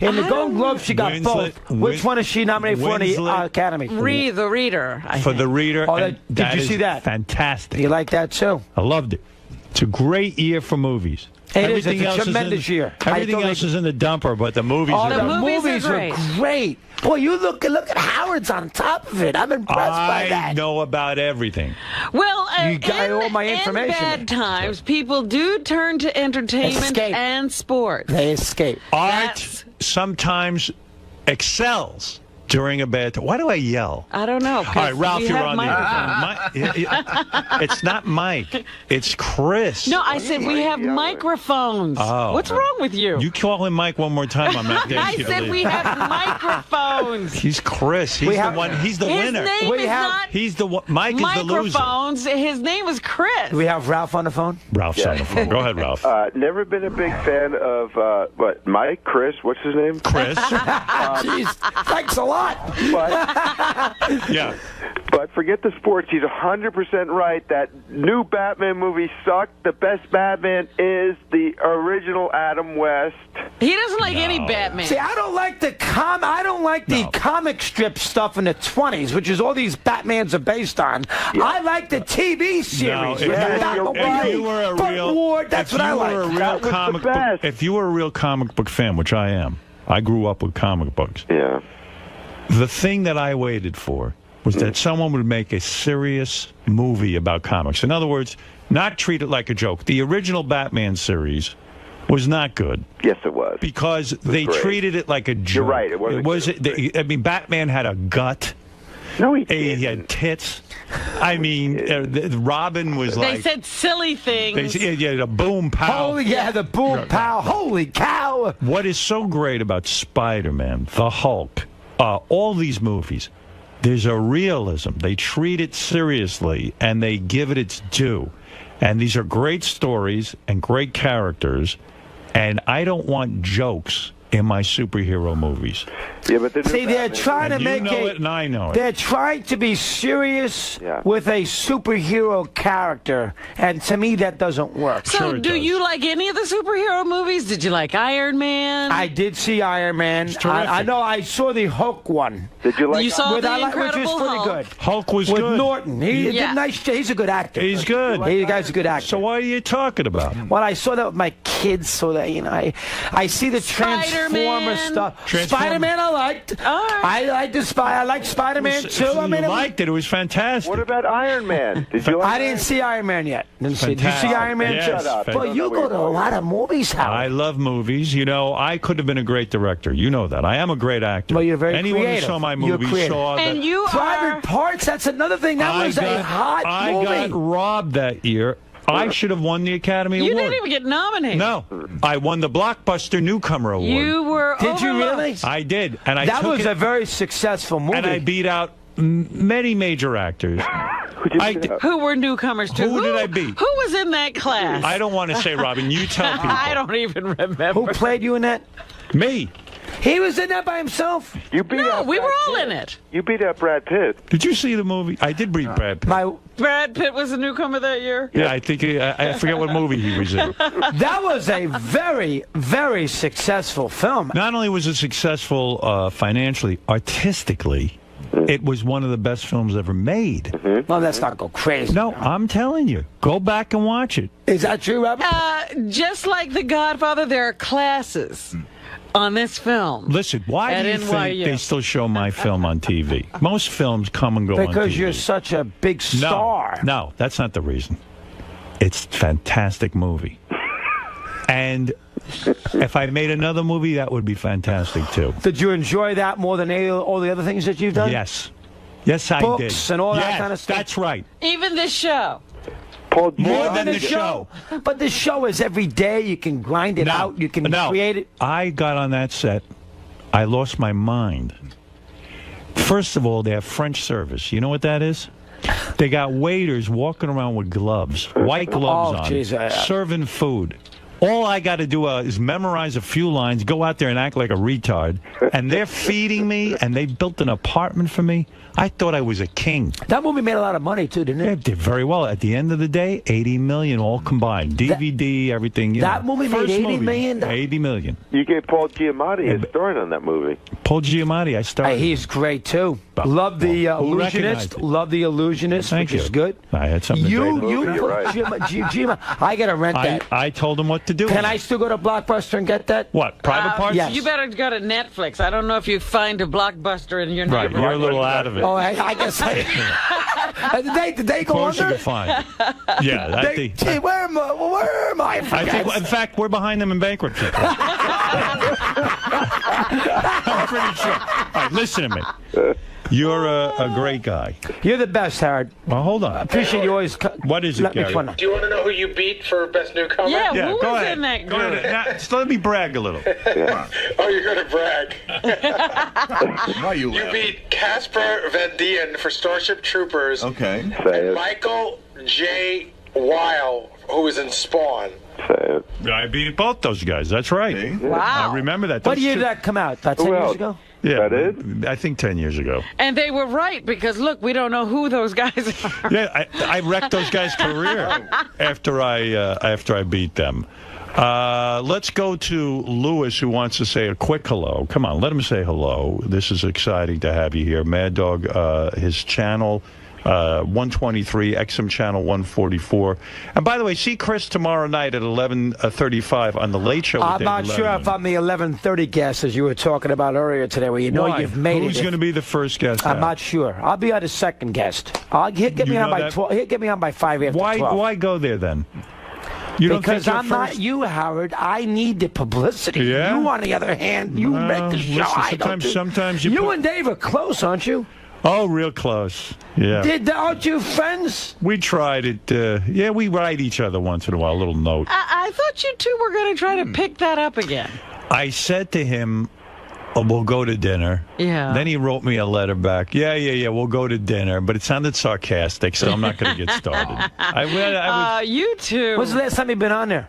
In the Golden Globe, she got both. Which one is she nominated for in the Academy? The Reader. For The Reader. Oh, and did you see that? Fantastic. You like that too? I loved it. It's a great year for movies. It is. It's a tremendous year. Everything else is in the dumper, but the movies are the movies are great. Boy, you look at Howard's on top of it. I'm impressed by that. I know about everything. Well, you got all my information. In bad times, people do turn to entertainment and sports. They escape. Art sometimes excels during a bad time. Why do I yell? I don't know. All right, Ralph, you're on the It's not Mike. It's Chris. No, I said we have microphones. Oh. What's wrong with you? You call him Mike one more time, I'm not I said we have microphones. He's Chris. He's the one. He's the winner. His name is not He's the one. Mike is the loser. microphones. His name is Chris. Do we have Ralph on the phone? Ralph's on the phone. Go ahead, Ralph. Never been a big fan of Mike, Chris. What's his name? Chris. Jeez, thanks a lot. Yeah. But forget the sports. He's 100% right. That new Batman movie sucked. The best Batman is the original Adam West. He doesn't like any Batman. See, I don't like the comic strip stuff in the 20s, which is all these Batmans are based on. Yeah. I like the TV series. If you were a real comic book fan, which I am, I grew up with comic books. Yeah. The thing that I waited for was that someone would make a serious movie about comics. In other words, not treat it like a joke. The original Batman series was not good. Yes, it was. Because they treated it like a joke. You're right. It wasn't. I mean, Batman had a gut. No, he had tits. I mean, Robin was They said silly things. The boom pow. Oh, yeah, the boom pow. Holy cow. What is so great about Spider-Man, the Hulk, all these movies, there's a realism. They treat it seriously, and they give it its due. And these are great stories and great characters, and I don't want jokes in my superhero movies. Yeah, but they're trying to make it, and I know it. They're trying to be serious with a superhero character, and to me that doesn't work. So, do you like any of the superhero movies? Did you like Iron Man? I did see Iron Man. I know I saw the Hulk one. Did you like? You saw the which Incredible was pretty Hulk? good. Hulk was with good. Norton. He's a good actor. He's good. The guy's a good actor. So what are you talking about? Well, I saw that with my kids, so that I see the Transformer stuff. Spider-Man, I liked. I like Spider-Man too. You liked it. It was fantastic. What about Iron Man? Did you like I didn't see Iron Man yet. Did you see Iron Man? Yes, Shut up. But you go to a lot of movies, Howard. I love movies. You know, I could have been a great director. You know that. I am a great actor. Well, you're very Anyone creative. who saw my movies saw and that. you Private Parts, that's another thing. That was a hot movie. I got robbed that year. I should have won the Academy You Award. didn't even get nominated. No, I won the Blockbuster Newcomer Award. You were Did you really? I did, and that was a very successful movie. And I beat out many major actors. Who were newcomers to? Who did I beat? Who was in that class? I don't want to say, Robin. You tell people. I don't even remember. Who played you in that? Me. He was in that by himself? You beat out we Brad were all Pitt. in it. You beat out Brad Pitt. Did you see the movie? I did beat Brad Pitt. Brad Pitt was a newcomer that year? Yeah, I think I forget what movie he was in. That was a very, very successful film. Not only was it successful financially, artistically, it was one of the best films ever made. Well, let's not go crazy. No, I'm telling you. Go back and watch it. Is that true, Robert? Just like The Godfather, there are classes on this film. Listen, why do you think they still show my film on TV? Most films come and go on TV. Because you're such a big star. No, that's not the reason. It's a fantastic movie. And if I made another movie, that would be fantastic, too. Did you enjoy that more than all the other things that you've done? Yes. Yes, I did. Books and all that kind of stuff? That's right. Even this show. More than the show. But the show is every day. You can grind it out. You can create it. I got on that set. I lost my mind. First of all, they have French service. You know what that is? They got waiters walking around with gloves, white gloves on, serving food. All I got to do is memorize a few lines, go out there and act like a retard, and they're feeding me, and they built an apartment for me. I thought I was a king. That movie made a lot of money, too, didn't it? It did very well. At the end of the day, $80 million all combined. DVD, everything. That movie made $80 million? $80 million. You gave Paul Giamatti a story on that movie. Paul Giamatti, I started. He's great, too. Love the Illusionist. Love the Illusionist, which is good. I had something You to put Giamatti. I got to rent that. I told him what to do. Can I still go to Blockbuster and get that? What, private parts? Yes. You better go to Netflix. I don't know if you find a Blockbuster in your Right, neighborhood. you're a little out of it. Oh, I guess did they go Of course under? you can find. Yeah, I think. Gee, where am I? I think, in fact, we're behind them in bankruptcy. I'm pretty sure. All right, listen to me. You're a great guy. You're the best, Howard. Well, hold on. I appreciate you always. What is it, Gary? Do you want to know who you beat for Best Newcomer? Yeah, who go was ahead. in that Go group? ahead. Now, just let me brag a little. Oh, you're going to brag. Why you You beat Casper Van Dien for Starship Troopers. Okay. And Michael J. Weil, who was in Spawn. I beat both those guys. That's right. Wow. I remember that. What Those year two- did that come out? About 10 years ago? Yeah, I think 10 years ago. And they were right, because look, we don't know who those guys are. Yeah, I wrecked those guys' career after I beat them. Let's go to Lewis, who wants to say a quick hello. Come on, let him say hello. This is exciting to have you here. Mad Dog, his channel, 123, XM channel 144. And by the way, see Chris tomorrow night at 11:35 on the Late Show. I'm not sure if I'm the 11:30 guest, as you were talking about earlier today, where you know Why? you've made Who's it. going to be the first guest? I'm out? not sure. I'll be on the second guest. He'll get me on by 12. He'll get me on by 5 after 12. Why go there then? You don't because think you're I'm not first? you, Howard. I need the publicity. Yeah? You, on the other hand, you make the show. Listen, sometimes you and Dave are close, aren't you? Oh, real close. Yeah. Aren't you friends? We tried it. Yeah, we write each other once in a while, a little note. I thought you two were going to try to pick that up again. I said to him, we'll go to dinner. Yeah. Then he wrote me a letter back. Yeah, we'll go to dinner. But it sounded sarcastic, so I'm not going to get started. You two. When's the last time you've been on there?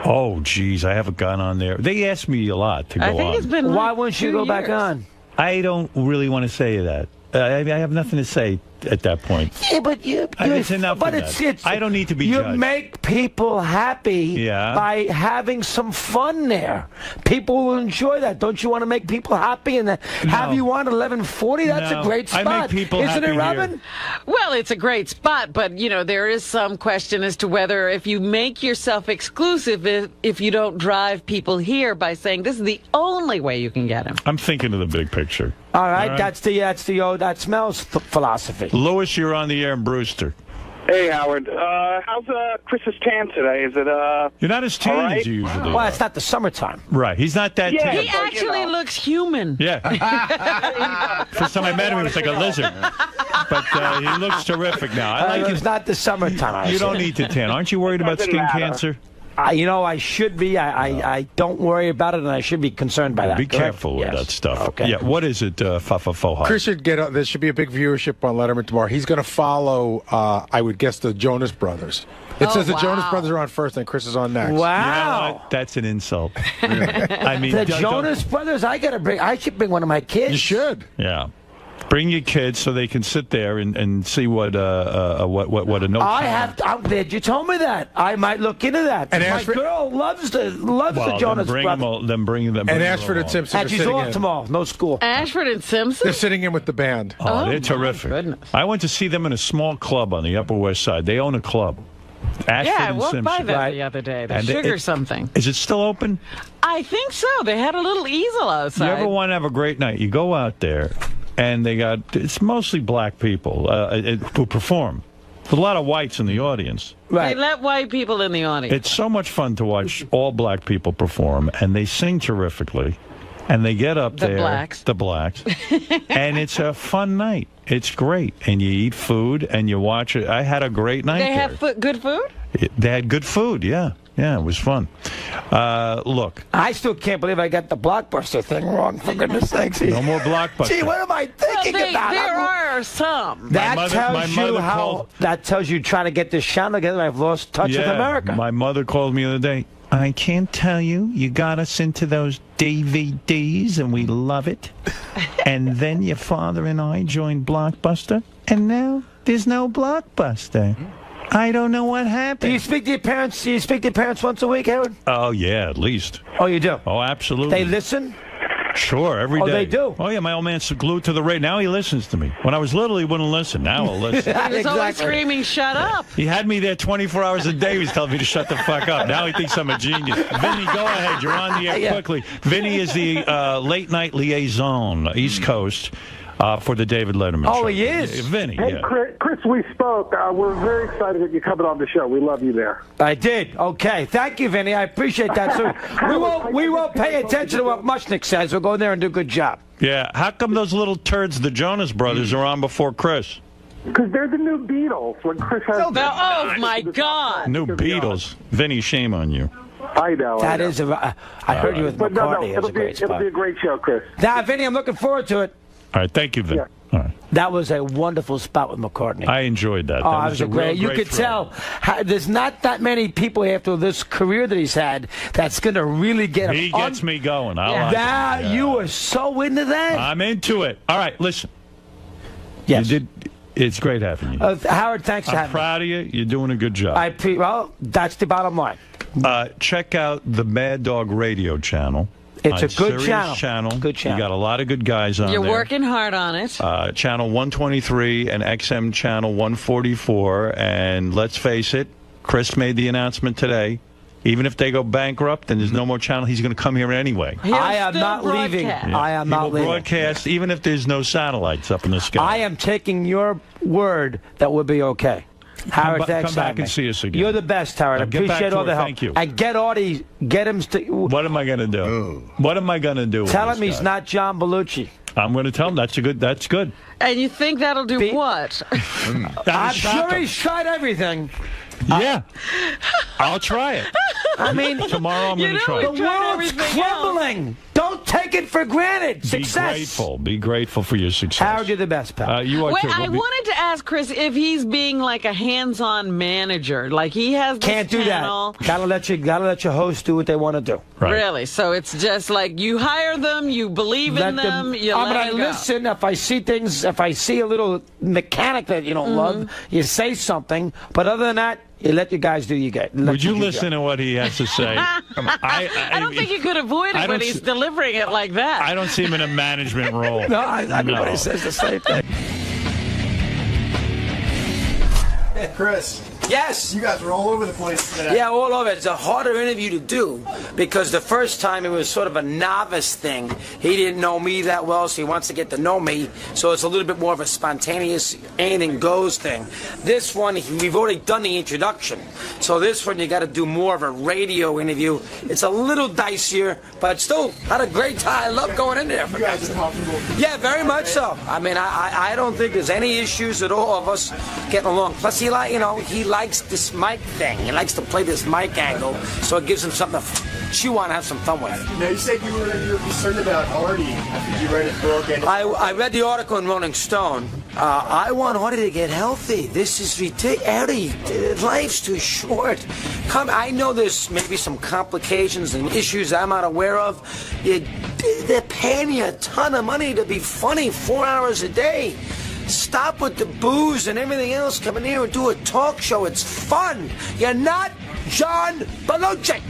Oh, geez, I haven't gone on there. They asked me a lot to go on. I think it's been Why wouldn't you go back on? I don't really want to say that. I have nothing to say at that point. Yeah, but it's enough but of that. I don't need to be you judged. make people happy by having some fun there. People will enjoy that. Don't you want to make people happy and have you on 1140? That's a great spot. I make people Isn't happy it, Robin? here. Well, it's a great spot, but, there is some question as to whether if you make yourself exclusive, if you don't drive people here by saying this is the only way you can get them. I'm thinking of the big picture. All right, that's the that smells philosophy. Lewis, you're on the air in Brewster. Hey, Howard. How's Chris's tan today? Is it You're not as tan right? as you usually are. Well, it's not the summertime. Right, he's not that tan. He actually looks human. Yeah. First time I met him, he was like a lizard. But he looks terrific now. I like it's not the summertime. You don't need to tan. Aren't you worried about skin cancer? I should be. I don't worry about it, and I should be concerned by that. Be correct? careful with that stuff. Okay. Yeah, what is it, Foha? Chris should get. There should be a big viewership on Letterman tomorrow. He's going to follow. I would guess the Jonas Brothers. It says the Jonas Brothers are on first, and Chris is on next. Wow. You know what? That's an insult. I mean, The Jonas Brothers. I should bring one of my kids. You should. Yeah. Bring your kids so they can sit there and see what a note. I'm glad you told me that. I might look into that. And my girl loves the Jonas Brothers. Then bring them. And Ashford and Simpson are And she's sitting off in. tomorrow. No school. Ashford and Simpson? They're sitting in with the band. Oh, they're terrific. Goodness. I went to see them in a small club on the Upper West Side. They own a club. Ashford I and walked by Simpson. that the other day. The And sugar something. Is it still open? I think so. They had a little easel outside. You ever want to have a great night? You go out there, and it's mostly black people who perform. There's a lot of whites in the audience. They let white people in the audience. It's so much fun to watch all black people perform, and they sing terrifically, and they get up there. The blacks. And it's a fun night. It's great. And you eat food, and you watch it. I had a great night They there. have good food? They had good food, yeah. Yeah, it was fun. Look. I still can't believe I got the Blockbuster thing wrong, for goodness sakes. No more Blockbuster. Gee, what am I thinking about? There are some. That tells you trying to get this channel together. I've lost touch with America. My mother called me the other day. I can't tell you. You got us into those DVDs, and we love it. And then your father and I joined Blockbuster, and now there's no Blockbuster. I don't know what happened. Do you speak to your parents? Do you speak to your parents once a week, Howard? Oh, yeah, at least. Oh, you do? Oh, absolutely. They listen? Sure, every day. Oh, they do? Oh, yeah, my old man's glued to the radio. Now he listens to me. When I was little, he wouldn't listen. Now he'll listen. He was always screaming, shut up. He had me there 24 hours a day. He was telling me to shut the fuck up. Now he thinks I'm a genius. Vinny, go ahead. You're on the air quickly. Vinny is the late-night liaison, East Coast, for the David Letterman show. Oh, he is? Vinny, Hey, yeah. Chris, we spoke. We're very excited that you're coming on the show. We love you there. I did. Okay. Thank you, Vinny. I appreciate that. So we won't pay attention to what Mushnick says. We'll go in there and do a good job. Yeah. How come those little turds, the Jonas Brothers, are on before Chris? Because they're the new Beatles. When Chris has Oh, my God. New Beatles. Vinny, shame on you. I know. That is a. I heard you with But McCartney. it'll be a great show, Chris. Now, Vinny, I'm looking forward to it. All right. Thank you, Vinny. Yeah. All right. That was a wonderful spot with McCartney. I enjoyed that. Oh, That was was a great. You real could thrill. tell there's not that many people after this career that he's had that's going to really get him. He gets me going. I like Now it. Yeah. you are so into that. I'm into it. All right, listen. Yes. You did. It's great having you. Howard, thanks for I'm having me. proud of you. You're doing a good job. Well, that's the bottom line. Check out the Mad Dog Radio channel. It's on a good Sirius channel. Good channel. You got a lot of good guys on You're there. working hard on it. Channel 123 and XM channel 144. And let's face it, Chris made the announcement today. Even if they go bankrupt and there's no more channel, he's going to come here anyway. I am not leaving. Yeah. I am He not will leaving. broadcast even if there's no satellites up in the sky. I am taking your word that we'll be okay. Howard, thanks come for back having and me. see us again. You're the best, Howard. I Get back appreciate to all it. the help. Thank you. And get Artie, get him. What am I going to do? What am I going to do? with Tell this him he's guy? not John Belushi. I'm going to tell him that's good. And you think that'll do what? I'm sure he's tried everything. Yeah. I'll try it. I mean, tomorrow I'm going to try the it. world's crumbling. Don't take it for granted. Success. Be grateful for your success. Howard, you're the best, pal. You are Wait, too. I wanted to ask Chris if he's being like a hands-on manager, like he has this Can't do channel. that. Gotta let your host do what they want to do. Really? So it's just like you hire them, you believe in them, you I'm let gonna them go. listen. If I see things, if I see a little mechanic that you don't love, you say something. But other than that, you let your guys do your guy. Would you listen to what he has to say? I don't think you could avoid I it when don't he's s- delivering it like that. I don't see him in a management role. No, everybody says the same thing. Chris. Yes. You guys were all over the place today. Yeah, all over. It's a harder interview to do because the first time it was sort of a novice thing. He didn't know me that well, so he wants to get to know me. So it's a little bit more of a spontaneous, anything goes thing. This one, we've already done the introduction. So this one, you got to do more of a radio interview. It's a little dicier, but still had a great time. I love going in there. You guys are comfortable. Yeah, very much so. I mean, I don't think there's any issues at all of us getting along. Plus, he likes this mic thing. He likes to play this mic angle, so it gives him something to chew on and have some fun with. Now, you said you were concerned about Artie after you read his book. And I read the article in Rolling Stone. I want Artie to get healthy. This is ridiculous. Artie, life's too short. I know there's maybe some complications and issues I'm not aware of. They're paying you a ton of money to be funny 4 hours a day. Stop with the booze and everything else. Come in here and do a talk show. It's fun. You're not John Belushi.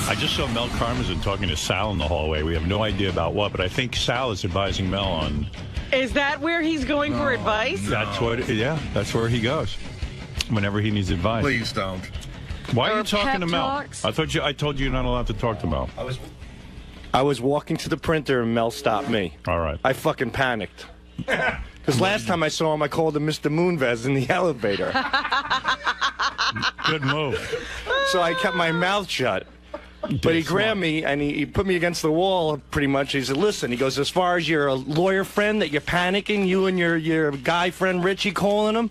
I just saw Mel Karmazin talking to Sal in the hallway. We have no idea about what, but I think Sal is advising Mel on. Is that where he's going for advice? That's what. Yeah, that's where he goes whenever he needs advice. Please don't. Why are Or you talking pep to Mel? talks? I told you you're not allowed to talk to Mel. I was walking to the printer and Mel stopped me. All right. I fucking panicked. Because last time I saw him, I called him Mr. Moonves in the elevator. Good move. So I kept my mouth shut. But he grabbed me and he put me against the wall pretty much. He said, listen, he goes, as far as your lawyer friend that you're panicking, you and your guy friend Richie calling him,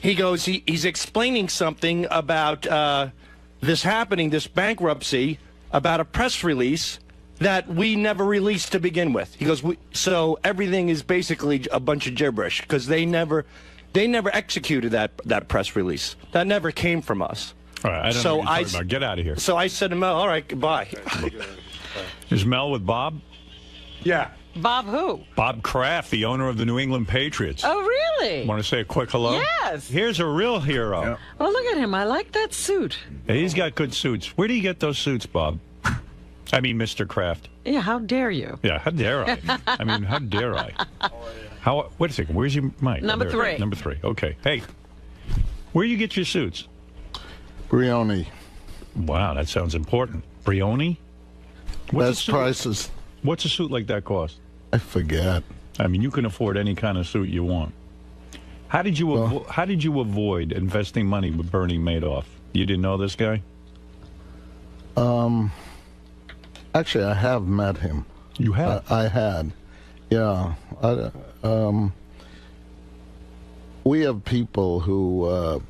he goes, he's explaining something about this happening, this bankruptcy, about a press release that we never released to begin with. He goes, so everything is basically a bunch of gibberish because they never executed that press release. That never came from us. All right, I don't know what you're talking about. Get out of here. So I said to Mel, all right, goodbye. Is Mel with Bob? Yeah. Bob who? Bob Kraft, the owner of the New England Patriots. Oh, really? Want to say a quick hello? Yes. Here's a real hero. Oh, look at him. I like that suit. Yeah, he's got good suits. Where do you get those suits, Bob? I mean, Mr. Kraft. Yeah, how dare you? Yeah, how dare I? I mean, how dare I? Wait a second. Where's your mic? Number 3. Number 3. Okay. Hey, where do you get your suits? Brioni. Wow, that sounds important. Brioni? Best prices. What's a suit like that cost? I forget. I mean, you can afford any kind of suit you want. How did you avoid investing money with Bernie Madoff? You didn't know this guy? Actually, I have met him. You have? I had. Yeah. We have people who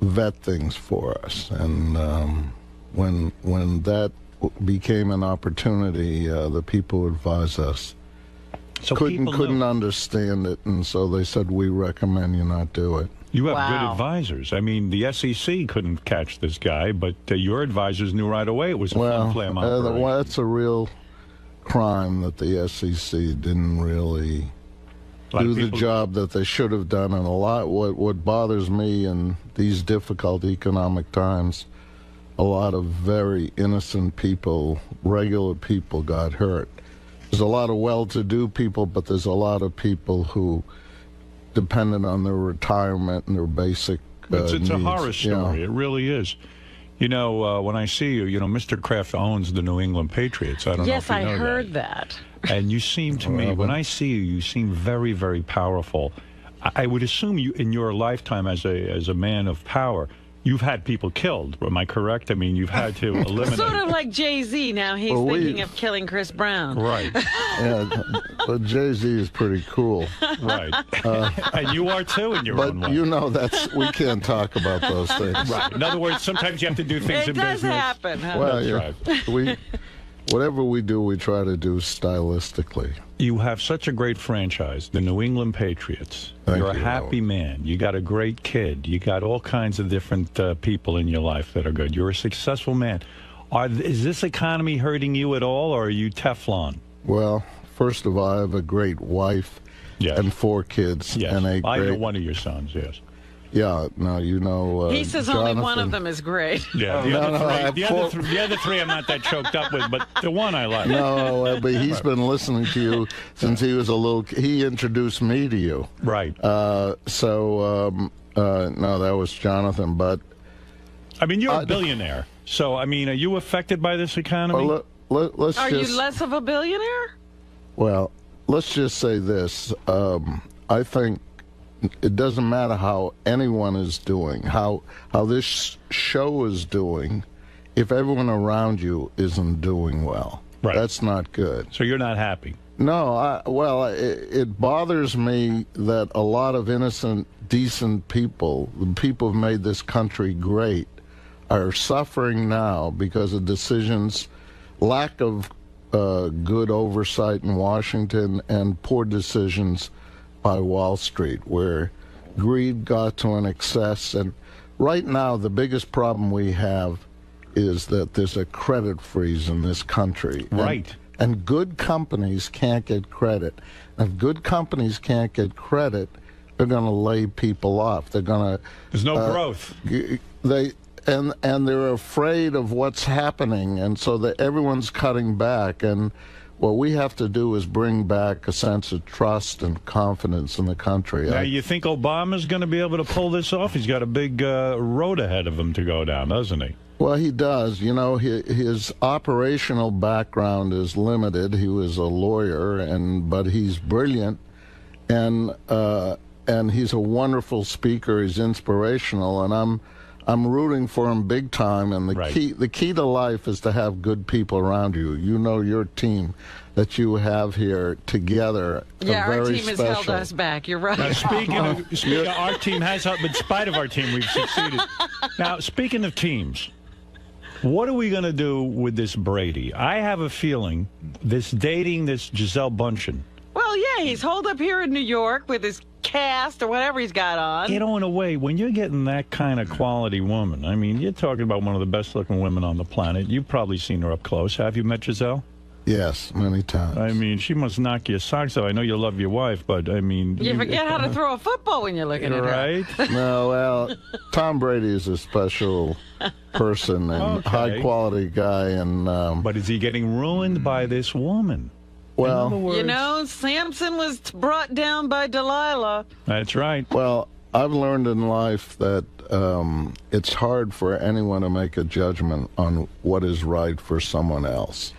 vet things for us, and when that became an opportunity, the people who advised us couldn't understand it, and so they said, we recommend you not do it. You have good advisors. I mean, the SEC couldn't catch this guy, but your advisors knew right away it was a flim-flam operation. Well, that's a real crime that the SEC didn't really do the job that they should have done. And what bothers me in these difficult economic times, a lot of very innocent people, regular people, got hurt. There's a lot of well-to-do people, but there's a lot of people who dependent on their retirement and their basic it's needs. a horror story. Yeah. It really is. You know, when I see you, Mr. Kraft owns the New England Patriots. I don't know if you know that. Yes, I heard that. And you seem to me, when I see you, you seem very, very powerful. I would assume you, in your lifetime as a man of power, you've had people killed. Am I correct? I mean, you've had to eliminate. Sort of like Jay-Z. Now he's thinking of killing Chris Brown. Right. Yeah, but Jay-Z is pretty cool. Right. And you are too in your own way. But you know, we can't talk about those things. Right. In other words, sometimes you have to do things in business. It does happen, huh? Well, whatever we do, we try to do stylistically. You have such a great franchise, the New England Patriots. You're a happy man. You got a great kid. You got all kinds of different people in your life that are good. You're a successful man. Is this economy hurting you at all, or are you Teflon? Well, first of all, I have a great wife and 4 kids. Yes, and I know one of your sons, yes. Yeah, no, you know. He says only one of them is great. Yeah, the other three I'm not that choked up with, but the one I like. No, but he's been listening to you since he was a little. He introduced me to you. Right. No, that was Jonathan. But I mean, you're a billionaire. So I mean, are you affected by this economy? Let's Are you less of a billionaire? Well, let's just say this. I think it doesn't matter how anyone is doing, how this show is doing, if everyone around you isn't doing well. Right. That's not good. So you're not happy? No, it bothers me that a lot of innocent, decent people, the people who've made this country great, are suffering now because of decisions, lack of good oversight in Washington, and poor decisions by Wall Street, where greed got to an excess. And right now, the biggest problem we have is that there's a credit freeze in this country. Right. And good companies can't get credit. If good companies can't get credit, they're going to lay people off. They're going to... There's no growth. And they're afraid of what's happening, and so that everyone's cutting back. And what we have to do is bring back a sense of trust and confidence in the country. Now, you think Obama's going to be able to pull this off? He's got a big road ahead of him to go down, doesn't he? Well, he does. You know, his operational background is limited. He was a lawyer, but he's brilliant, and he's a wonderful speaker. He's inspirational, and I'm rooting for him big time, and the key to life is to have good people around you. You know your team that you have here together. Yeah, very our team has held special. us back. You're right. Now, speaking of our team has helped. In spite of our team, we've succeeded. Now, speaking of teams, what are we going to do with this Brady? I have a feeling this Gisele Bündchen. Well, yeah, he's holed up here in New York with his cast or whatever he's got on. You know, in a way, when you're getting that kind of quality woman, I mean, you're talking about one of the best-looking women on the planet. You've probably seen her up close. Have you met Gisele? Yes, many times. I mean, she must knock your socks off. I know you love your wife, but, I mean... You forget how to throw a football when you're looking at her. Right? No, well, Tom Brady is a special person and high-quality guy. And but is he getting ruined by this woman? Well, you know, Samson was brought down by Delilah. That's right. Well, I've learned in life that it's hard for anyone to make a judgment on what is right for someone else.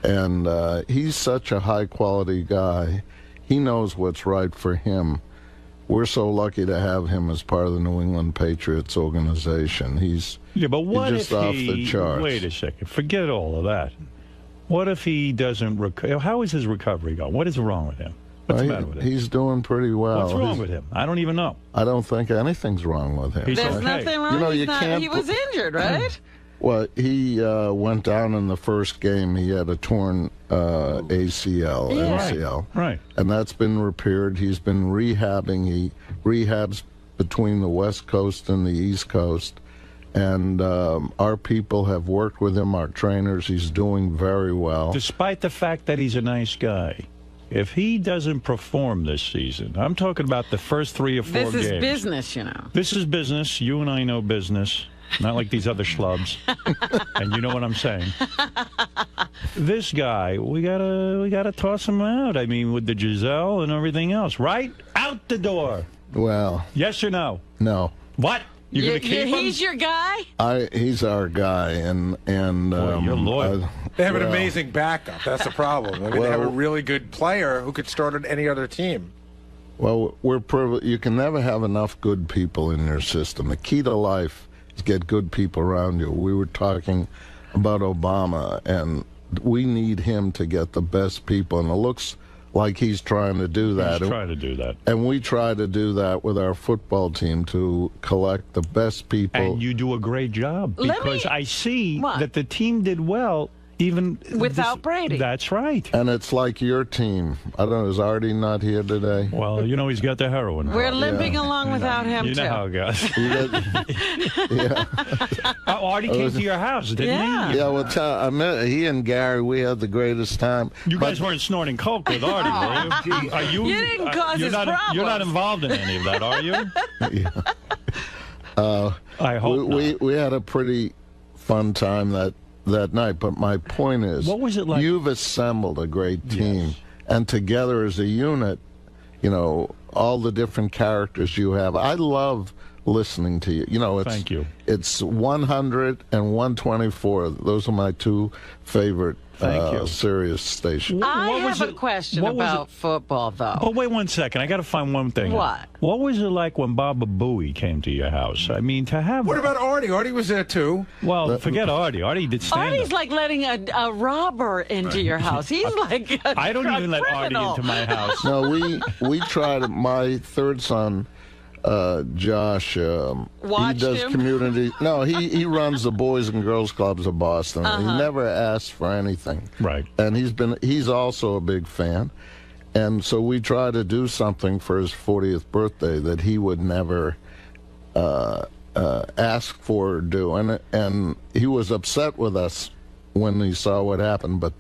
And he's such a high-quality guy. He knows what's right for him. We're so lucky to have him as part of the New England Patriots organization. He's but what just if off the charts. Wait a second. Forget all of that. What if he doesn't recover? How is his recovery going? What is wrong with him? What's the matter with him? He's doing pretty well. What's wrong with him? I don't even know. I don't think anything's wrong with him. There's nothing wrong. You know, you can't. He was injured, right? Well, he went down in the first game. He had a torn MCL. Right. And that's been repaired. He's been rehabbing. He rehabs between the West Coast and the East Coast. And our people have worked with him, our trainers. He's doing very well. Despite the fact that he's a nice guy, if he doesn't perform this season, I'm talking about the first 3 or 4 games. This is business, you know. This is business. You and I know business. Not like these other schlubs. And you know what I'm saying. This guy, we gotta toss him out. I mean, with the Gisele and everything else. Right? Out the door. Well. Yes or no? No. What? You're going to keep him? He's your guy? He's our guy, and you're loyal. They have an amazing backup. That's the problem. I mean, they have a really good player who could start on any other team. Well, you can never have enough good people in your system. The key to life is get good people around you. We were talking about Obama, and we need him to get the best people, and it looks like he's trying to do that. He's trying to do that. And we try to do that with our football team to collect the best people. And you do a great job because I see that the team did well even without Brady. That's right. And it's like your team. I don't know, is Artie not here today? Well, you know, he's got the heroin. We're limping along without him, you too. know how it goes. Artie came to your house, didn't he? Yeah, well, I met he and Gary. We had the greatest time. You guys weren't snorting coke with Artie, were you? Are you? You didn't cause his problems. You're not involved in any of that, are you? I hope not. We had a pretty fun time that night, but my point is, what was it like? You've assembled a great team, and together as a unit, you know, all the different characters you have. I love listening to you. You know, it's Thank you. It's 100 and 124. Those are my 2 favorite Sirius stations. I have a question about football, though. Oh, wait 1 second. I got to find one thing. What? What was it like when Baba Booey came to your house? I mean, to have... What about Artie? Artie was there, too. Well, forget Artie. Artie did stand-up. Artie's like letting a robber into your house. He's like I don't even let Artie into my house. No, we tried. My third son, Josh, he does community. No, he runs the Boys and Girls Clubs of Boston. He never asks for anything. Right. And he's also a big fan. And so we try to do something for his 40th birthday that he would never ask for or do. And he was upset with us when he saw what happened, but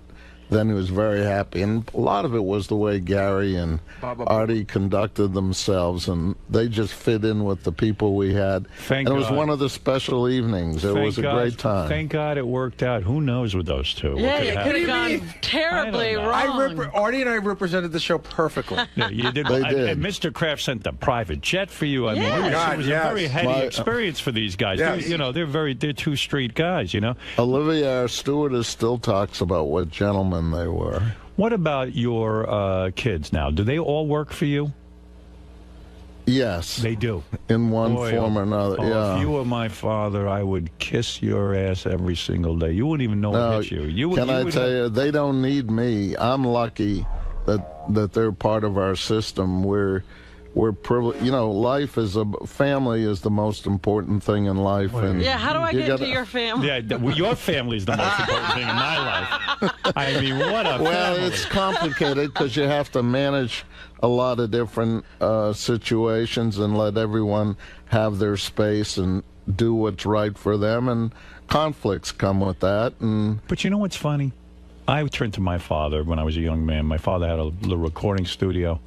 then he was very happy. And a lot of it was the way Gary and Artie conducted themselves, and they just fit in with the people we had. Thank and it was God. one of the special evenings. It was a great time. Thank God it worked out. Who knows with those 2? Yeah, it could have gone terribly wrong. Artie and I represented the show perfectly. Yeah, you did. They did. And Mr. Kraft sent a private jet for you. I mean, it was a very heady experience for these guys. Yes. You know, they're 2 street guys, you know. Olivia, our stewardess, still talks about what gentlemen they were. What about your kids now? Do they all work for you? Yes. They do. In one Boy, form or another, yeah. If you were my father, I would kiss your ass every single day. You wouldn't even know it hit you. Can I tell you, they don't need me. I'm lucky that they're part of our system. We're privileged. Life is family is the most important thing in life. And yeah, how do I get into your family? Yeah, your family is the most important thing in my life. I mean, what a family. It's complicated because you have to manage a lot of different situations and let everyone have their space and do what's right for them, and conflicts come with that. But you know what's funny? I turned to my father when I was a young man. My father had a little recording studio.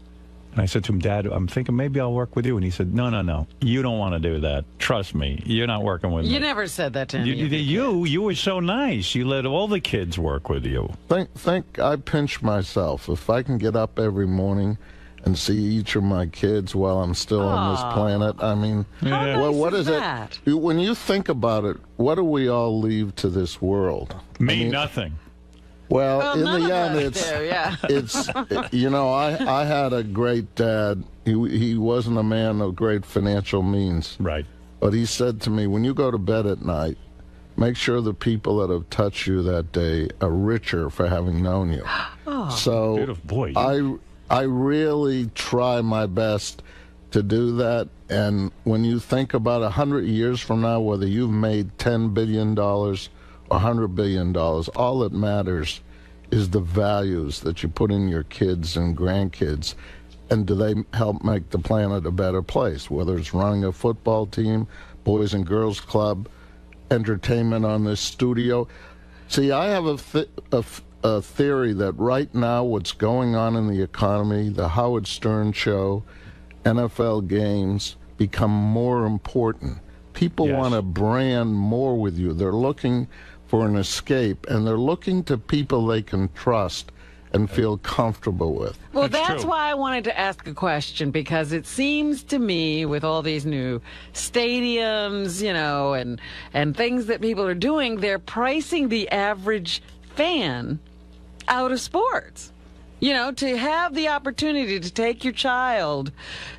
And I said to him, Dad, I'm thinking maybe I'll work with you. And he said, No. You don't want to do that. Trust me. You're not working with me. You never said that to him. You were so nice. You let all the kids work with you. Think I pinch myself. If I can get up every morning and see each of my kids while I'm still on this planet, I mean, what is that? When you think about it, what do we all leave to this world? Nothing. Well, in the end, it's I had a great dad. He wasn't a man of great financial means. Right. But he said to me, when you go to bed at night, make sure the people that have touched you that day are richer for having known you. So beautiful. Boy, I really try my best to do that. And when you think about 100 years from now, whether you've made $10 billion or $100 billion, all that matters is the values that you put in your kids and grandkids, and do they help make the planet a better place, whether it's running a football team, Boys and Girls Club, entertainment on this studio. See, I have a theory that right now what's going on in the economy, the Howard Stern show, NFL games, become more important. People want to brand more with you. They're looking for an escape, and they're looking to people they can trust and feel comfortable with. Well, that's why I wanted to ask a question, because it seems to me with all these new stadiums, and things that people are doing, they're pricing the average fan out of sports. To have the opportunity to take your child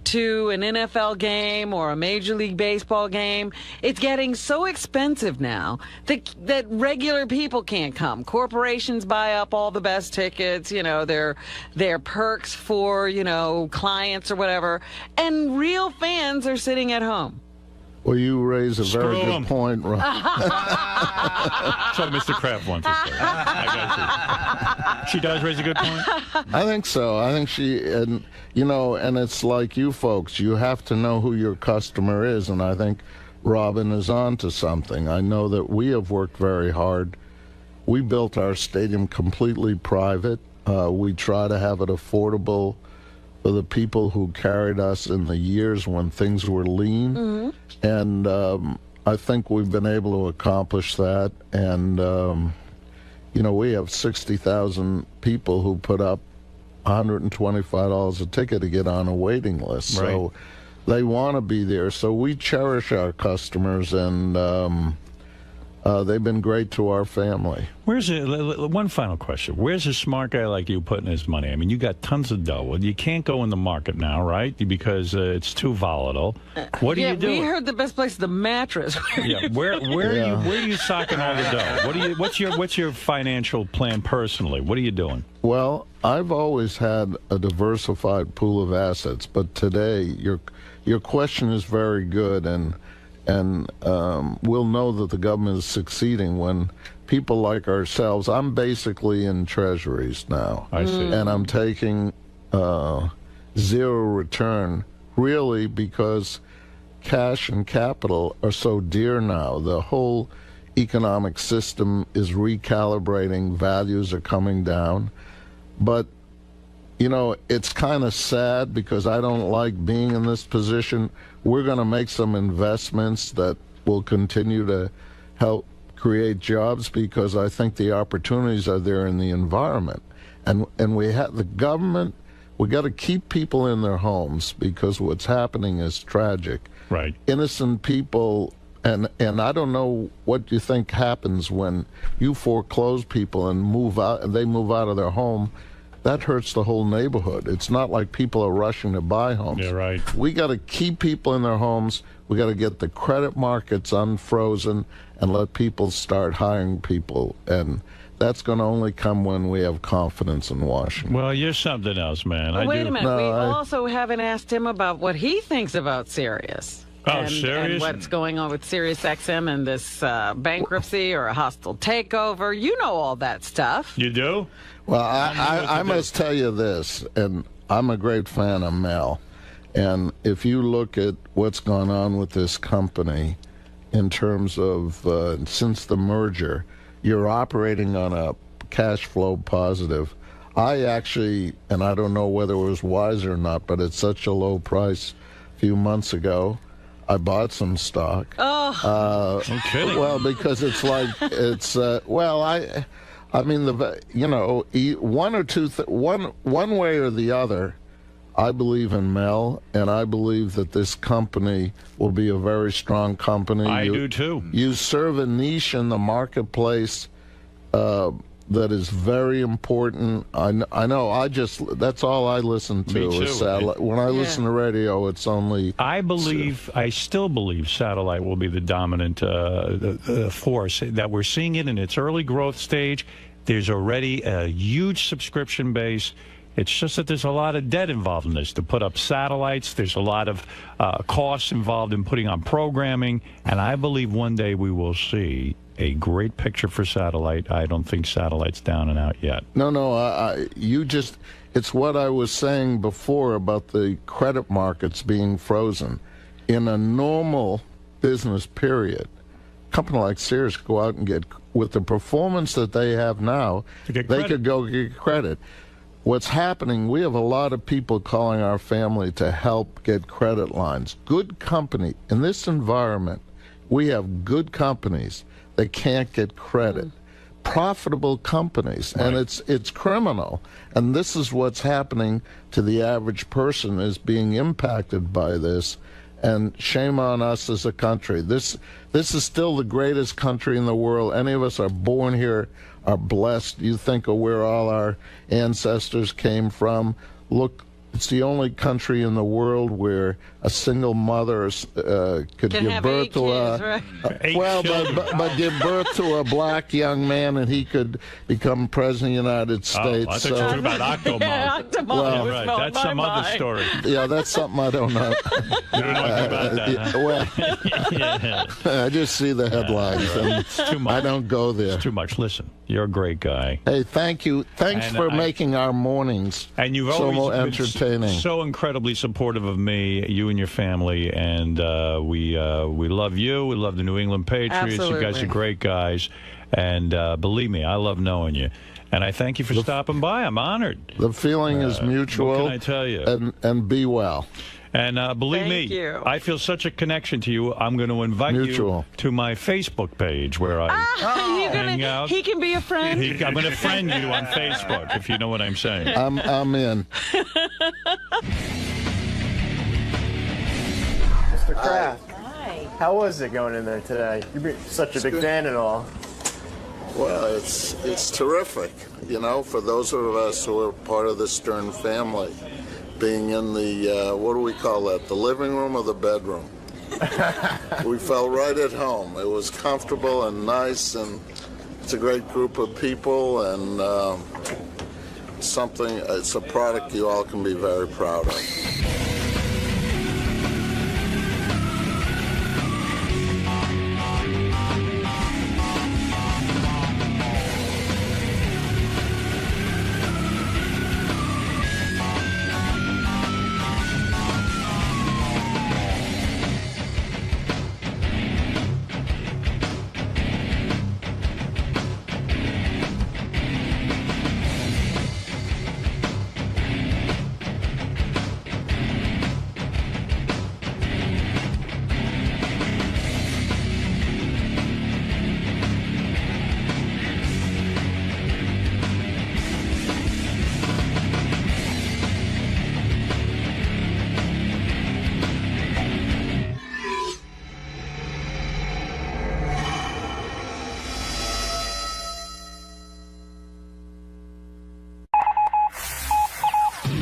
to an NFL game or a Major League Baseball game, it's getting so expensive now that regular people can't come. Corporations buy up all the best tickets, their perks for, clients or whatever, and real fans are sitting at home. Well, you raise a very good point, Ron. That's what Mr. Kraft wants to say. I got you. She does raise a good point? I think so. I think and it's like you folks, you have to know who your customer is, and I think Robin is on to something. I know that we have worked very hard. We built our stadium completely private. We try to have it affordable for the people who carried us in the years when things were lean. Mm-hmm. And I think we've been able to accomplish that. And, we have 60,000 people who put up $125 a ticket to get on a waiting list. Right. So they want to be there. So we cherish our customers, and they've been great to our family. One final question. Where's a smart guy like you putting his money? I mean, you got tons of dough. Well, you can't go in the market now, right? Because it's too volatile. What do you do? We heard the best place is the mattress. Where are you socking all the dough? What's your financial plan personally? What are you doing? Well, I've always had a diversified pool of assets, but today your question is very good, and we'll know that the government is succeeding when people like ourselves, I'm basically in treasuries now. I see. And I'm taking zero return, really, because cash and capital are so dear now. The whole economic system is recalibrating. Values are coming down. But, it's kind of sad because I don't like being in this position. We're going to make some investments that will continue to help create jobs, because I think the opportunities are there in the environment. And we have the government, we got to keep people in their homes, because what's happening is tragic. Right. Innocent people, and I don't know what you think happens when you foreclose people and move out, and they move out of their home. that hurts the whole neighborhood. It's not like people are rushing to buy homes. Yeah, right. We got to keep people in their homes. We got to get the credit markets unfrozen and let people start hiring people. And that's going to only come when we have confidence in Washington. Well, you're something else, man. Well, wait a minute. We also haven't asked him about what he thinks about Sirius. Sirius? And what's going on with SiriusXM and this bankruptcy or a hostile takeover. You know all that stuff. You do? Well, I must tell you this, and I'm a great fan of Mel. And if you look at what's gone on with this company in terms of since the merger, you're operating on a cash flow positive. I actually, and I don't know whether it was wise or not, but at such a low price a few months ago, I bought some stock. Oh, I'm kidding. Well, because it's like it's I mean one way or the other. I believe in Mel, and I believe that this company will be a very strong company. I do too. You serve a niche in the marketplace that is very important. I know. That's all I listen to. Me too. Is satellite. When I listen to radio, it's only. I still believe satellite will be the dominant force. That we're seeing it in its early growth stage. There's already a huge subscription base. It's just that there's a lot of debt involved in this. To put up satellites, there's a lot of costs involved in putting on programming, and I believe one day we will see a great picture for satellite. I don't think satellite's down and out yet. No, it's what I was saying before about the credit markets being frozen. In a normal business period, a company like Sirius could go out and get, with the performance that they have now, they could go get credit. What's happening, we have a lot of people calling our family to help get credit lines. Good company. In this environment, we have good companies that can't get credit. Profitable companies. Right. And it's criminal. And this is what's happening to the average person, is being impacted by this. And shame on us as a country. This is still the greatest country in the world. Any of us are born here, are blessed. You think of where all our ancestors came from. Look, it's the only country in the world where a single mother could give birth to but give birth to a black young man, and he could become president of the United States. I thought you were talking about Octomom. Well, right, that's some other story. Yeah, that's something I don't know. You don't know about that. Well, I just see the headlines, and it's too much. I don't go there. It's too much. Listen, you're a great guy. Hey, thank you. Thanks for making our mornings so entertaining. So incredibly supportive of me, you and your family, and we love you. We love the New England Patriots. Absolutely. You guys are great guys, and believe me, I love knowing you. And I thank you for stopping by. I'm honored. The feeling is mutual. What can I tell you? And be well. And believe me, I feel such a connection to you. I'm going to invite you to my Facebook page where I hang out. He can be a friend. I'm going to friend you on Facebook, if you know what I'm saying. I'm in. Mr. Kraft. Hi. How was it going in there today? You're such a big fan and all. Well, it's terrific, you know, for those of us who are part of the Stern family. Being in the, what do we call that, the living room or the bedroom? We felt right at home. It was comfortable and nice, and it's a great group of people, and it's a product you all can be very proud of.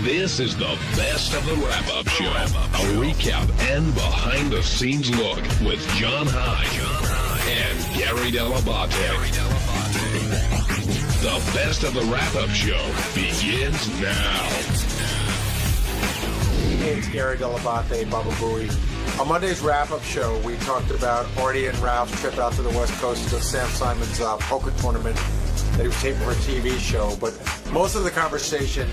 This is the best of the wrap-up show. A recap and behind-the-scenes look with John Hein and Gary 𝗏𝗏𝗏𝗏. The best of the wrap-up show begins now. Hey, it's Gary 𝗏𝗏𝗏𝗏, Baba Booey. On Monday's wrap-up show, we talked about Artie and Ralph's trip out to the West Coast to Sam Simon's poker tournament that he was taping for a TV show. But most of the conversation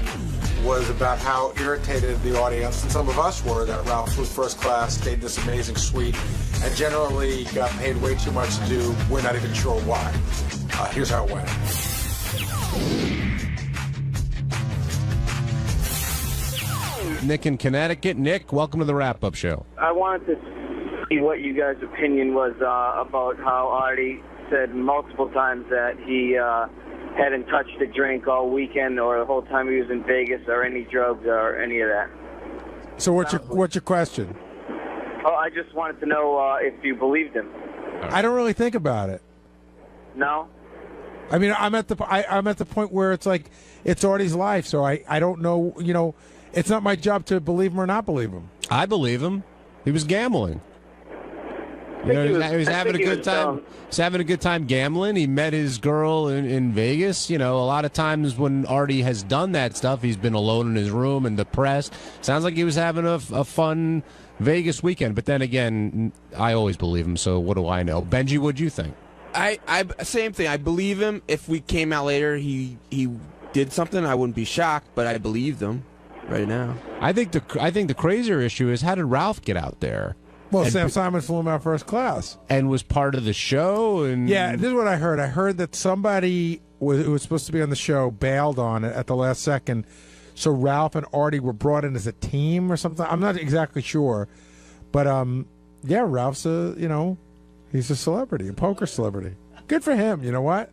was about how irritated the audience and some of us were that Ralph flew first class, stayed in this amazing suite, and generally got paid way too much to do. We're not even sure why. Here's how it went. Nick in Connecticut. Nick, welcome to the wrap-up show. I wanted to see what you guys' opinion was about how Artie said multiple times that he hadn't touched a drink all weekend or the whole time he was in Vegas or any drugs or any of that. So what's your question? Oh, I just wanted to know if you believed him. I don't really think about it. No? I mean, I'm at the point where it's like it's Artie's life, so I don't know. You know, it's not my job to believe him or not believe him. I believe him. He was gambling. You know, he was having a good time. He's having a good time gambling. He met his girl in Vegas. You know, a lot of times when Artie has done that stuff, he's been alone in his room and depressed. Sounds like he was having a fun Vegas weekend. But then again, I always believe him. So what do I know? Benji, what'd you think? I same thing. I believe him. If we came out later, he did something, I wouldn't be shocked. But I believed him right now. I think the crazier issue is, how did Ralph get out there? Well, Sam Simon flew him out first class. And was part of the show. And yeah, this is what I heard. I heard that somebody who was supposed to be on the show bailed on it at the last second. So Ralph and Artie were brought in as a team or something. I'm not exactly sure. But, yeah, Ralph's he's a celebrity, a poker celebrity. Good for him. You know what?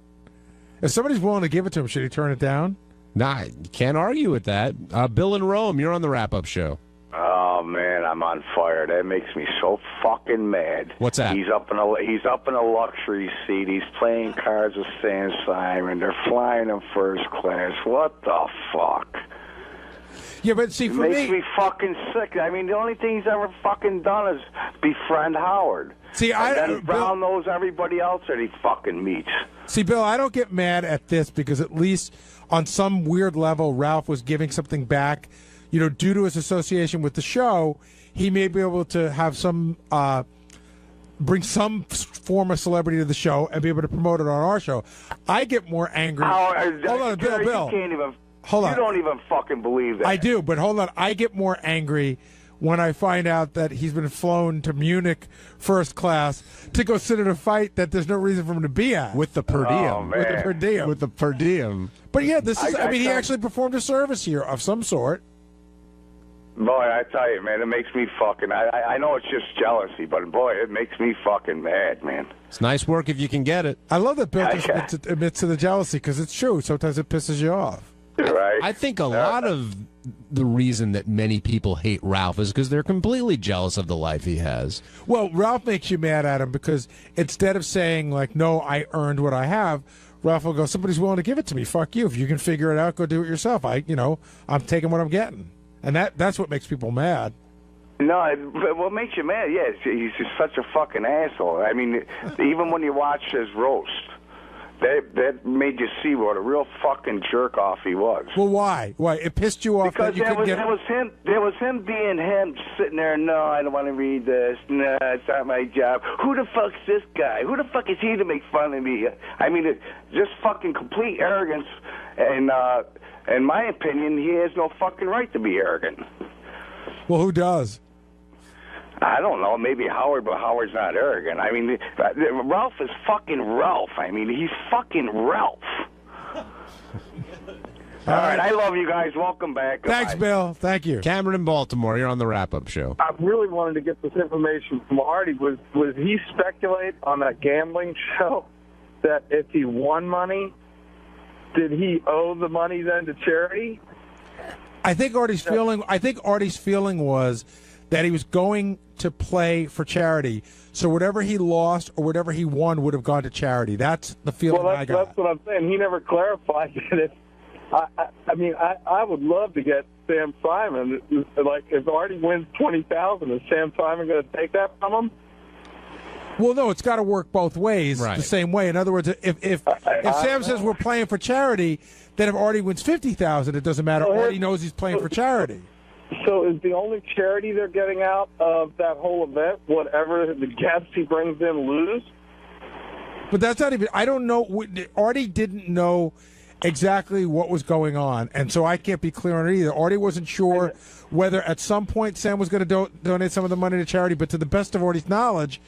If somebody's willing to give it to him, should he turn it down? Nah, you can't argue with that. Bill in Rome, you're on the wrap-up show. Oh man, I'm on fire. That makes me so fucking mad. What's that? He's up in a luxury seat. He's playing cards with Sam Simon. They're flying him first class. What the fuck? Yeah, but see, for it makes me fucking sick. I mean, the only thing he's ever fucking done is befriend Howard. See, then Brown knows everybody else that he fucking meets. See, Bill, I don't get mad at this because at least on some weird level, Ralph was giving something back. You know, due to his association with the show, he may be able to have some, bring some form of celebrity to the show and be able to promote it on our show. I get more angry. Hold on, Bill. You don't even fucking believe that. I do, but hold on. I get more angry when I find out that he's been flown to Munich first class to go sit in a fight that there's no reason for him to be at. With the per diem. Oh, man. With the per diem. With the per diem. But yeah, this is, he actually performed a service here of some sort. Boy, I tell you, man, it makes me fucking... I know it's just jealousy, but boy, it makes me fucking mad, man. It's nice work if you can get it. I love that Bill just admits to the jealousy, because it's true. Sometimes it pisses you off. Right. I think a lot of the reason that many people hate Ralph is because they're completely jealous of the life he has. Well, Ralph makes you mad at him because instead of saying, like, no, I earned what I have, Ralph will go, somebody's willing to give it to me. Fuck you. If you can figure it out, go do it yourself. I'm taking what I'm getting. And that's what makes people mad. No, what makes you mad, yeah, he's just such a fucking asshole. I mean, even when you watch his roast, that made you see what a real fucking jerk-off he was. Well, why? Why? It pissed you off because that you couldn't get... There was him being him, sitting there, no, I don't want to read this. No, it's not my job. Who the fuck's this guy? Who the fuck is he to make fun of me? I mean, just fucking complete arrogance. And in my opinion, he has no fucking right to be arrogant. Well, who does? I don't know, maybe Howard, but Howard's not arrogant. I mean, Ralph is fucking Ralph. I mean, he's fucking Ralph. All right, I love you guys. Welcome back. Thanks, Bill. Thank you. Cameron in Baltimore, you're on the wrap-up show. I really wanted to get this information from Artie. Was he speculate on that gambling show that if he won money, did he owe the money then to charity? I think Artie's feeling was that he was going to play for charity, so whatever he lost or whatever he won would have gone to charity. That's the feeling I got. That's what I'm saying. He never clarified that I mean, I would love to get Sam Simon. Like, if Artie wins $20,000, is Sam Simon going to take that from him? Well, no, it's got to work both ways Right. the same way. In other words, if Sam says we're playing for charity, then if Artie wins $50,000, it doesn't matter. Artie knows he's playing for charity. So is the only charity they're getting out of that whole event whatever the guests he brings in lose? But that's not even. I don't know. Artie didn't know exactly what was going on, and so I can't be clear on it either. Artie wasn't sure whether at some point Sam was going to donate some of the money to charity, but to the best of Artie's knowledge,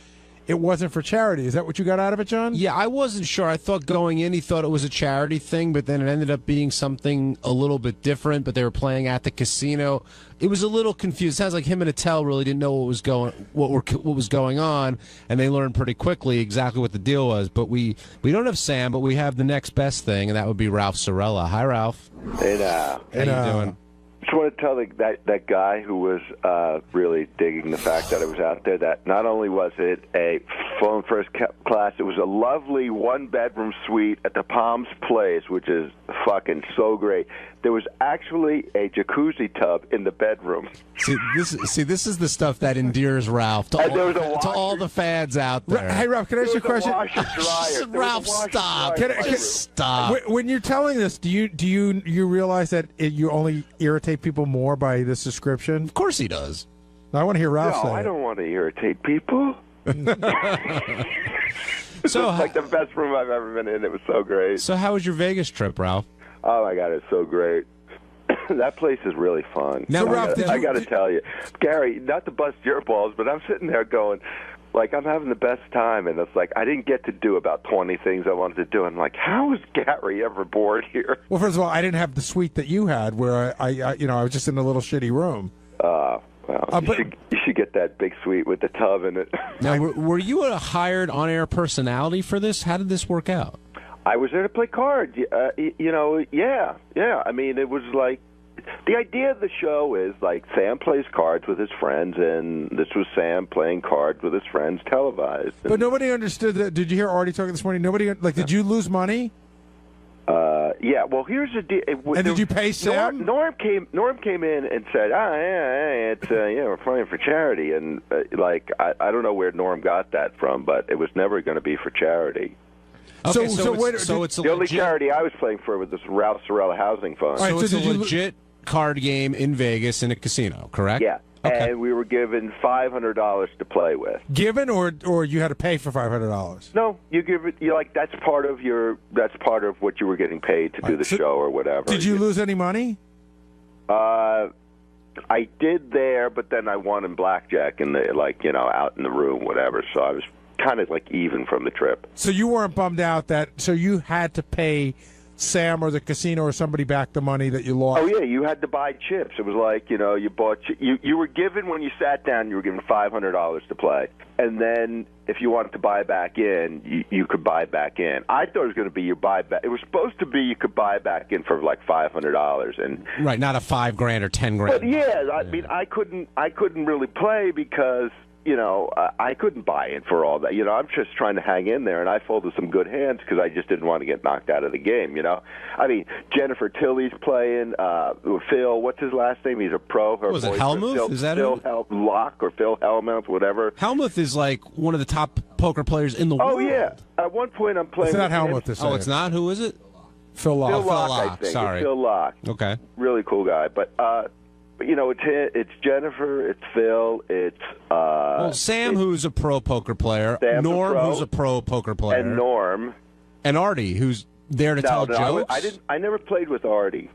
it wasn't for charity. Is that what you got out of it, John? Yeah, I wasn't sure. I thought going in, he thought it was a charity thing, but then it ended up being something a little bit different. But they were playing at the casino. It was a little confused. Sounds like him and 𝗏𝗏 really didn't know what was going on, and they learned pretty quickly exactly what the deal was. But we don't have Sam, but we have the next best thing, and that would be Ralph Cirella. Hi, Ralph. Hey, How you doing? Just want to tell that guy who was really digging the fact that it was out there that not only was it a flown first class, it was a lovely one-bedroom suite at the Palms Place, which is fucking so great. There was actually a jacuzzi tub in the bedroom. See, this is the stuff that endears Ralph to all the fans out there. Hey, Ralph, can I ask you a question? Ralph, stop. Stop. When you're telling this, do you realize that you only irritate people more by this description? Of course he does. I want to hear Ralph say No, I it. don't want to irritate people. So It's like the best room I've ever been in. It was so great. So how was your Vegas trip, Ralph? Oh my God, it's so great. That place is really fun. Now, Ralph, I got to tell you, Gary, not to bust your balls, but I'm sitting there going, like, I'm having the best time, and it's like I didn't get to do about 20 things I wanted to do. I'm like, how is Gary ever bored here? Well, first of all, I didn't have the suite that you had, where I was just in a little shitty room. Well, you should get that big suite with the tub in it. Now, were you a hired on-air personality for this? How did this work out? I was there to play cards. Yeah. I mean, it was like the idea of the show is like Sam plays cards with his friends, and this was Sam playing cards with his friends televised. But nobody understood that. Did you hear Artie talking this morning? Nobody did you lose money? Yeah. Well, here's the deal. And did you pay Sam? Norm came in and said, it's we're playing for charity, and I don't know where Norm got that from, but it was never going to be for charity. Okay, so it's a the only legit charity I was playing for was this Ralph Cirella Housing Fund. So it's a legit card game in Vegas in a casino, correct? Yeah. Okay. And we were given $500 to play with. Given, or you had to pay for $500? No, you give it. That's part of what you were getting paid to do the show or whatever. Did you lose any money? I did there, but then I won in blackjack and out in the room, whatever. So I was kind of like even from the trip. So you weren't bummed out so you had to pay Sam or the casino or somebody back the money that you lost? Oh yeah, you had to buy chips. It was like you bought you were given when you sat down. You were given $500 to play, and then if you wanted to buy back in, you could buy back in. I thought it was going to be you buy back. It was supposed to be you could buy back in for like $500, and right, not a $5,000 or $10,000. But I mean, I couldn't really play because I couldn't buy in for all that. I'm just trying to hang in there, and I folded some good hands because I just didn't want to get knocked out of the game, I mean, Jennifer Tilly's playing, Phil, what's his last name? He's a pro. Was it Hellmuth? Is that Phil Locke or Phil Hellmuth, whatever. Hellmuth is like one of the top poker players in the world. Oh, yeah. At one point I'm playing It's not Hellmuth this Oh, it's not? Who is it? Phil Locke. Phil Locke, Phil I Locke, think. sorry. It's Phil Locke. Okay. Really cool guy. But it's Jennifer, it's Phil, it's well, Sam, who's a pro poker player, Norm, who's a pro poker player, and Norm, and Artie, who's there to tell jokes. I never played with Artie.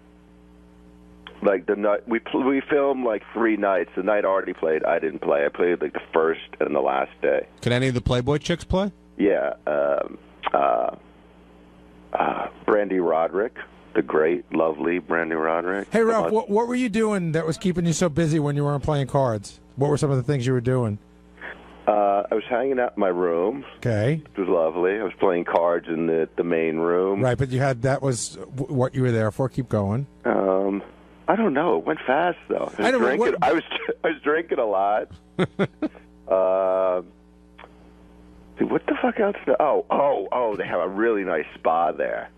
Like the night we filmed like 3 nights. The night Artie played, I didn't play. I played like the first and the last day. Could any of the Playboy chicks play? Yeah, Brandy Roderick. The great, lovely Brandy Roderick. Hey, Ralph, what were you doing that was keeping you so busy when you weren't playing cards? What were some of the things you were doing? I was hanging out in my room. Okay. It was lovely. I was playing cards in the main room. Right, but that was what you were there for. Keep going. I don't know. It went fast, though. I was drinking a lot. Dude, what the fuck else? Oh, they have a really nice spa there.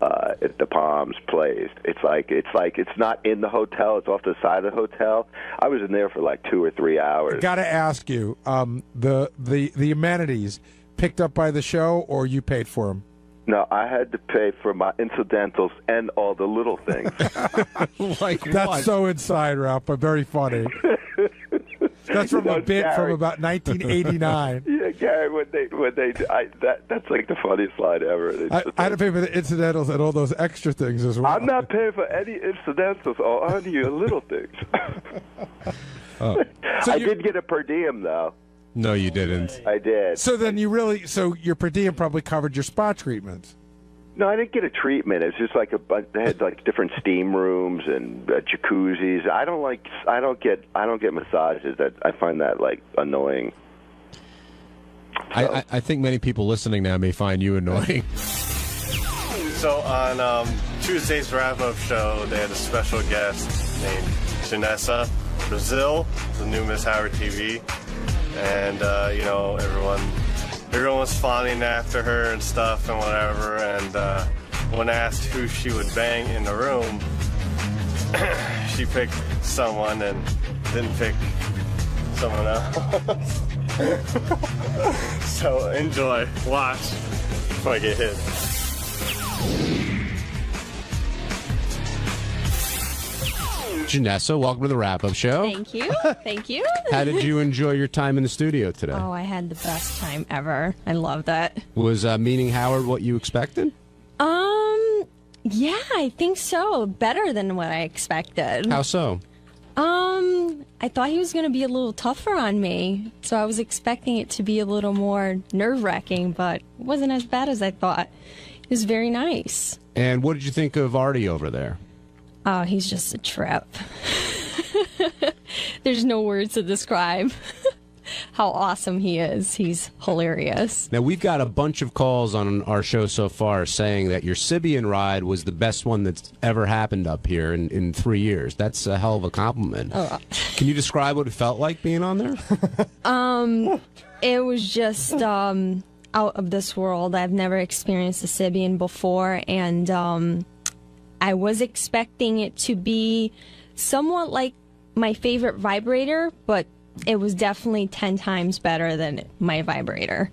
at the Palms plays. It's like it's not in the hotel. It's off the side of the hotel. I was in there for like 2 or 3 hours. Got to ask you, the amenities picked up by the show, or you paid for them? No, I had to pay for my incidentals and all the little things. That's so inside, Ralph, but very funny. That's from a bit Gary. from about 1989. Yeah, Gary, that's like the funniest line ever. I had to pay for the incidentals and all those extra things as well. I'm not paying for any incidentals or any little things. I did get a per diem, though. No, you didn't. I did. So then so your per diem probably covered your spa treatments. No, I didn't get a treatment. It's just like they had like different steam rooms and jacuzzis. I don't get massages. I find that like annoying. I think many people listening now may find you annoying. So on Tuesday's wrap-up show, they had a special guest named Janessa Brazil, the new Miss Howard TV, and everyone was fawning after her and stuff and whatever, and when asked who she would bang in the room, she picked someone and didn't pick someone else. So enjoy, watch before I get hit. Janessa, welcome to the wrap-up show. Thank you. Thank you. How did you enjoy your time in the studio today? Oh, I had the best time ever. I love that. Was meeting Howard what you expected? Yeah, I think so. Better than what I expected. How so? I thought he was going to be a little tougher on me, so I was expecting it to be a little more nerve-wracking, but it wasn't as bad as I thought. It was very nice. And what did you think of Artie over there? Oh, he's just a trip. There's no words to describe how awesome he is. He's hilarious. Now, we've got a bunch of calls on our show so far saying that your Sybian ride was the best one that's ever happened up here in 3 years. That's a hell of a compliment. Oh. Can you describe what it felt like being on there? It was just out of this world. I've never experienced a Sybian before, and I was expecting it to be somewhat like my favorite vibrator, but it was definitely 10 times better than my vibrator.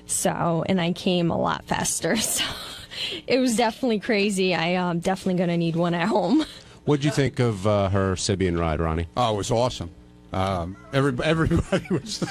So, and I came a lot faster. So it was definitely crazy. I'm definitely going to need one at home. What'd you think of her Sybian ride, Ronnie? Oh, it was awesome. Everybody was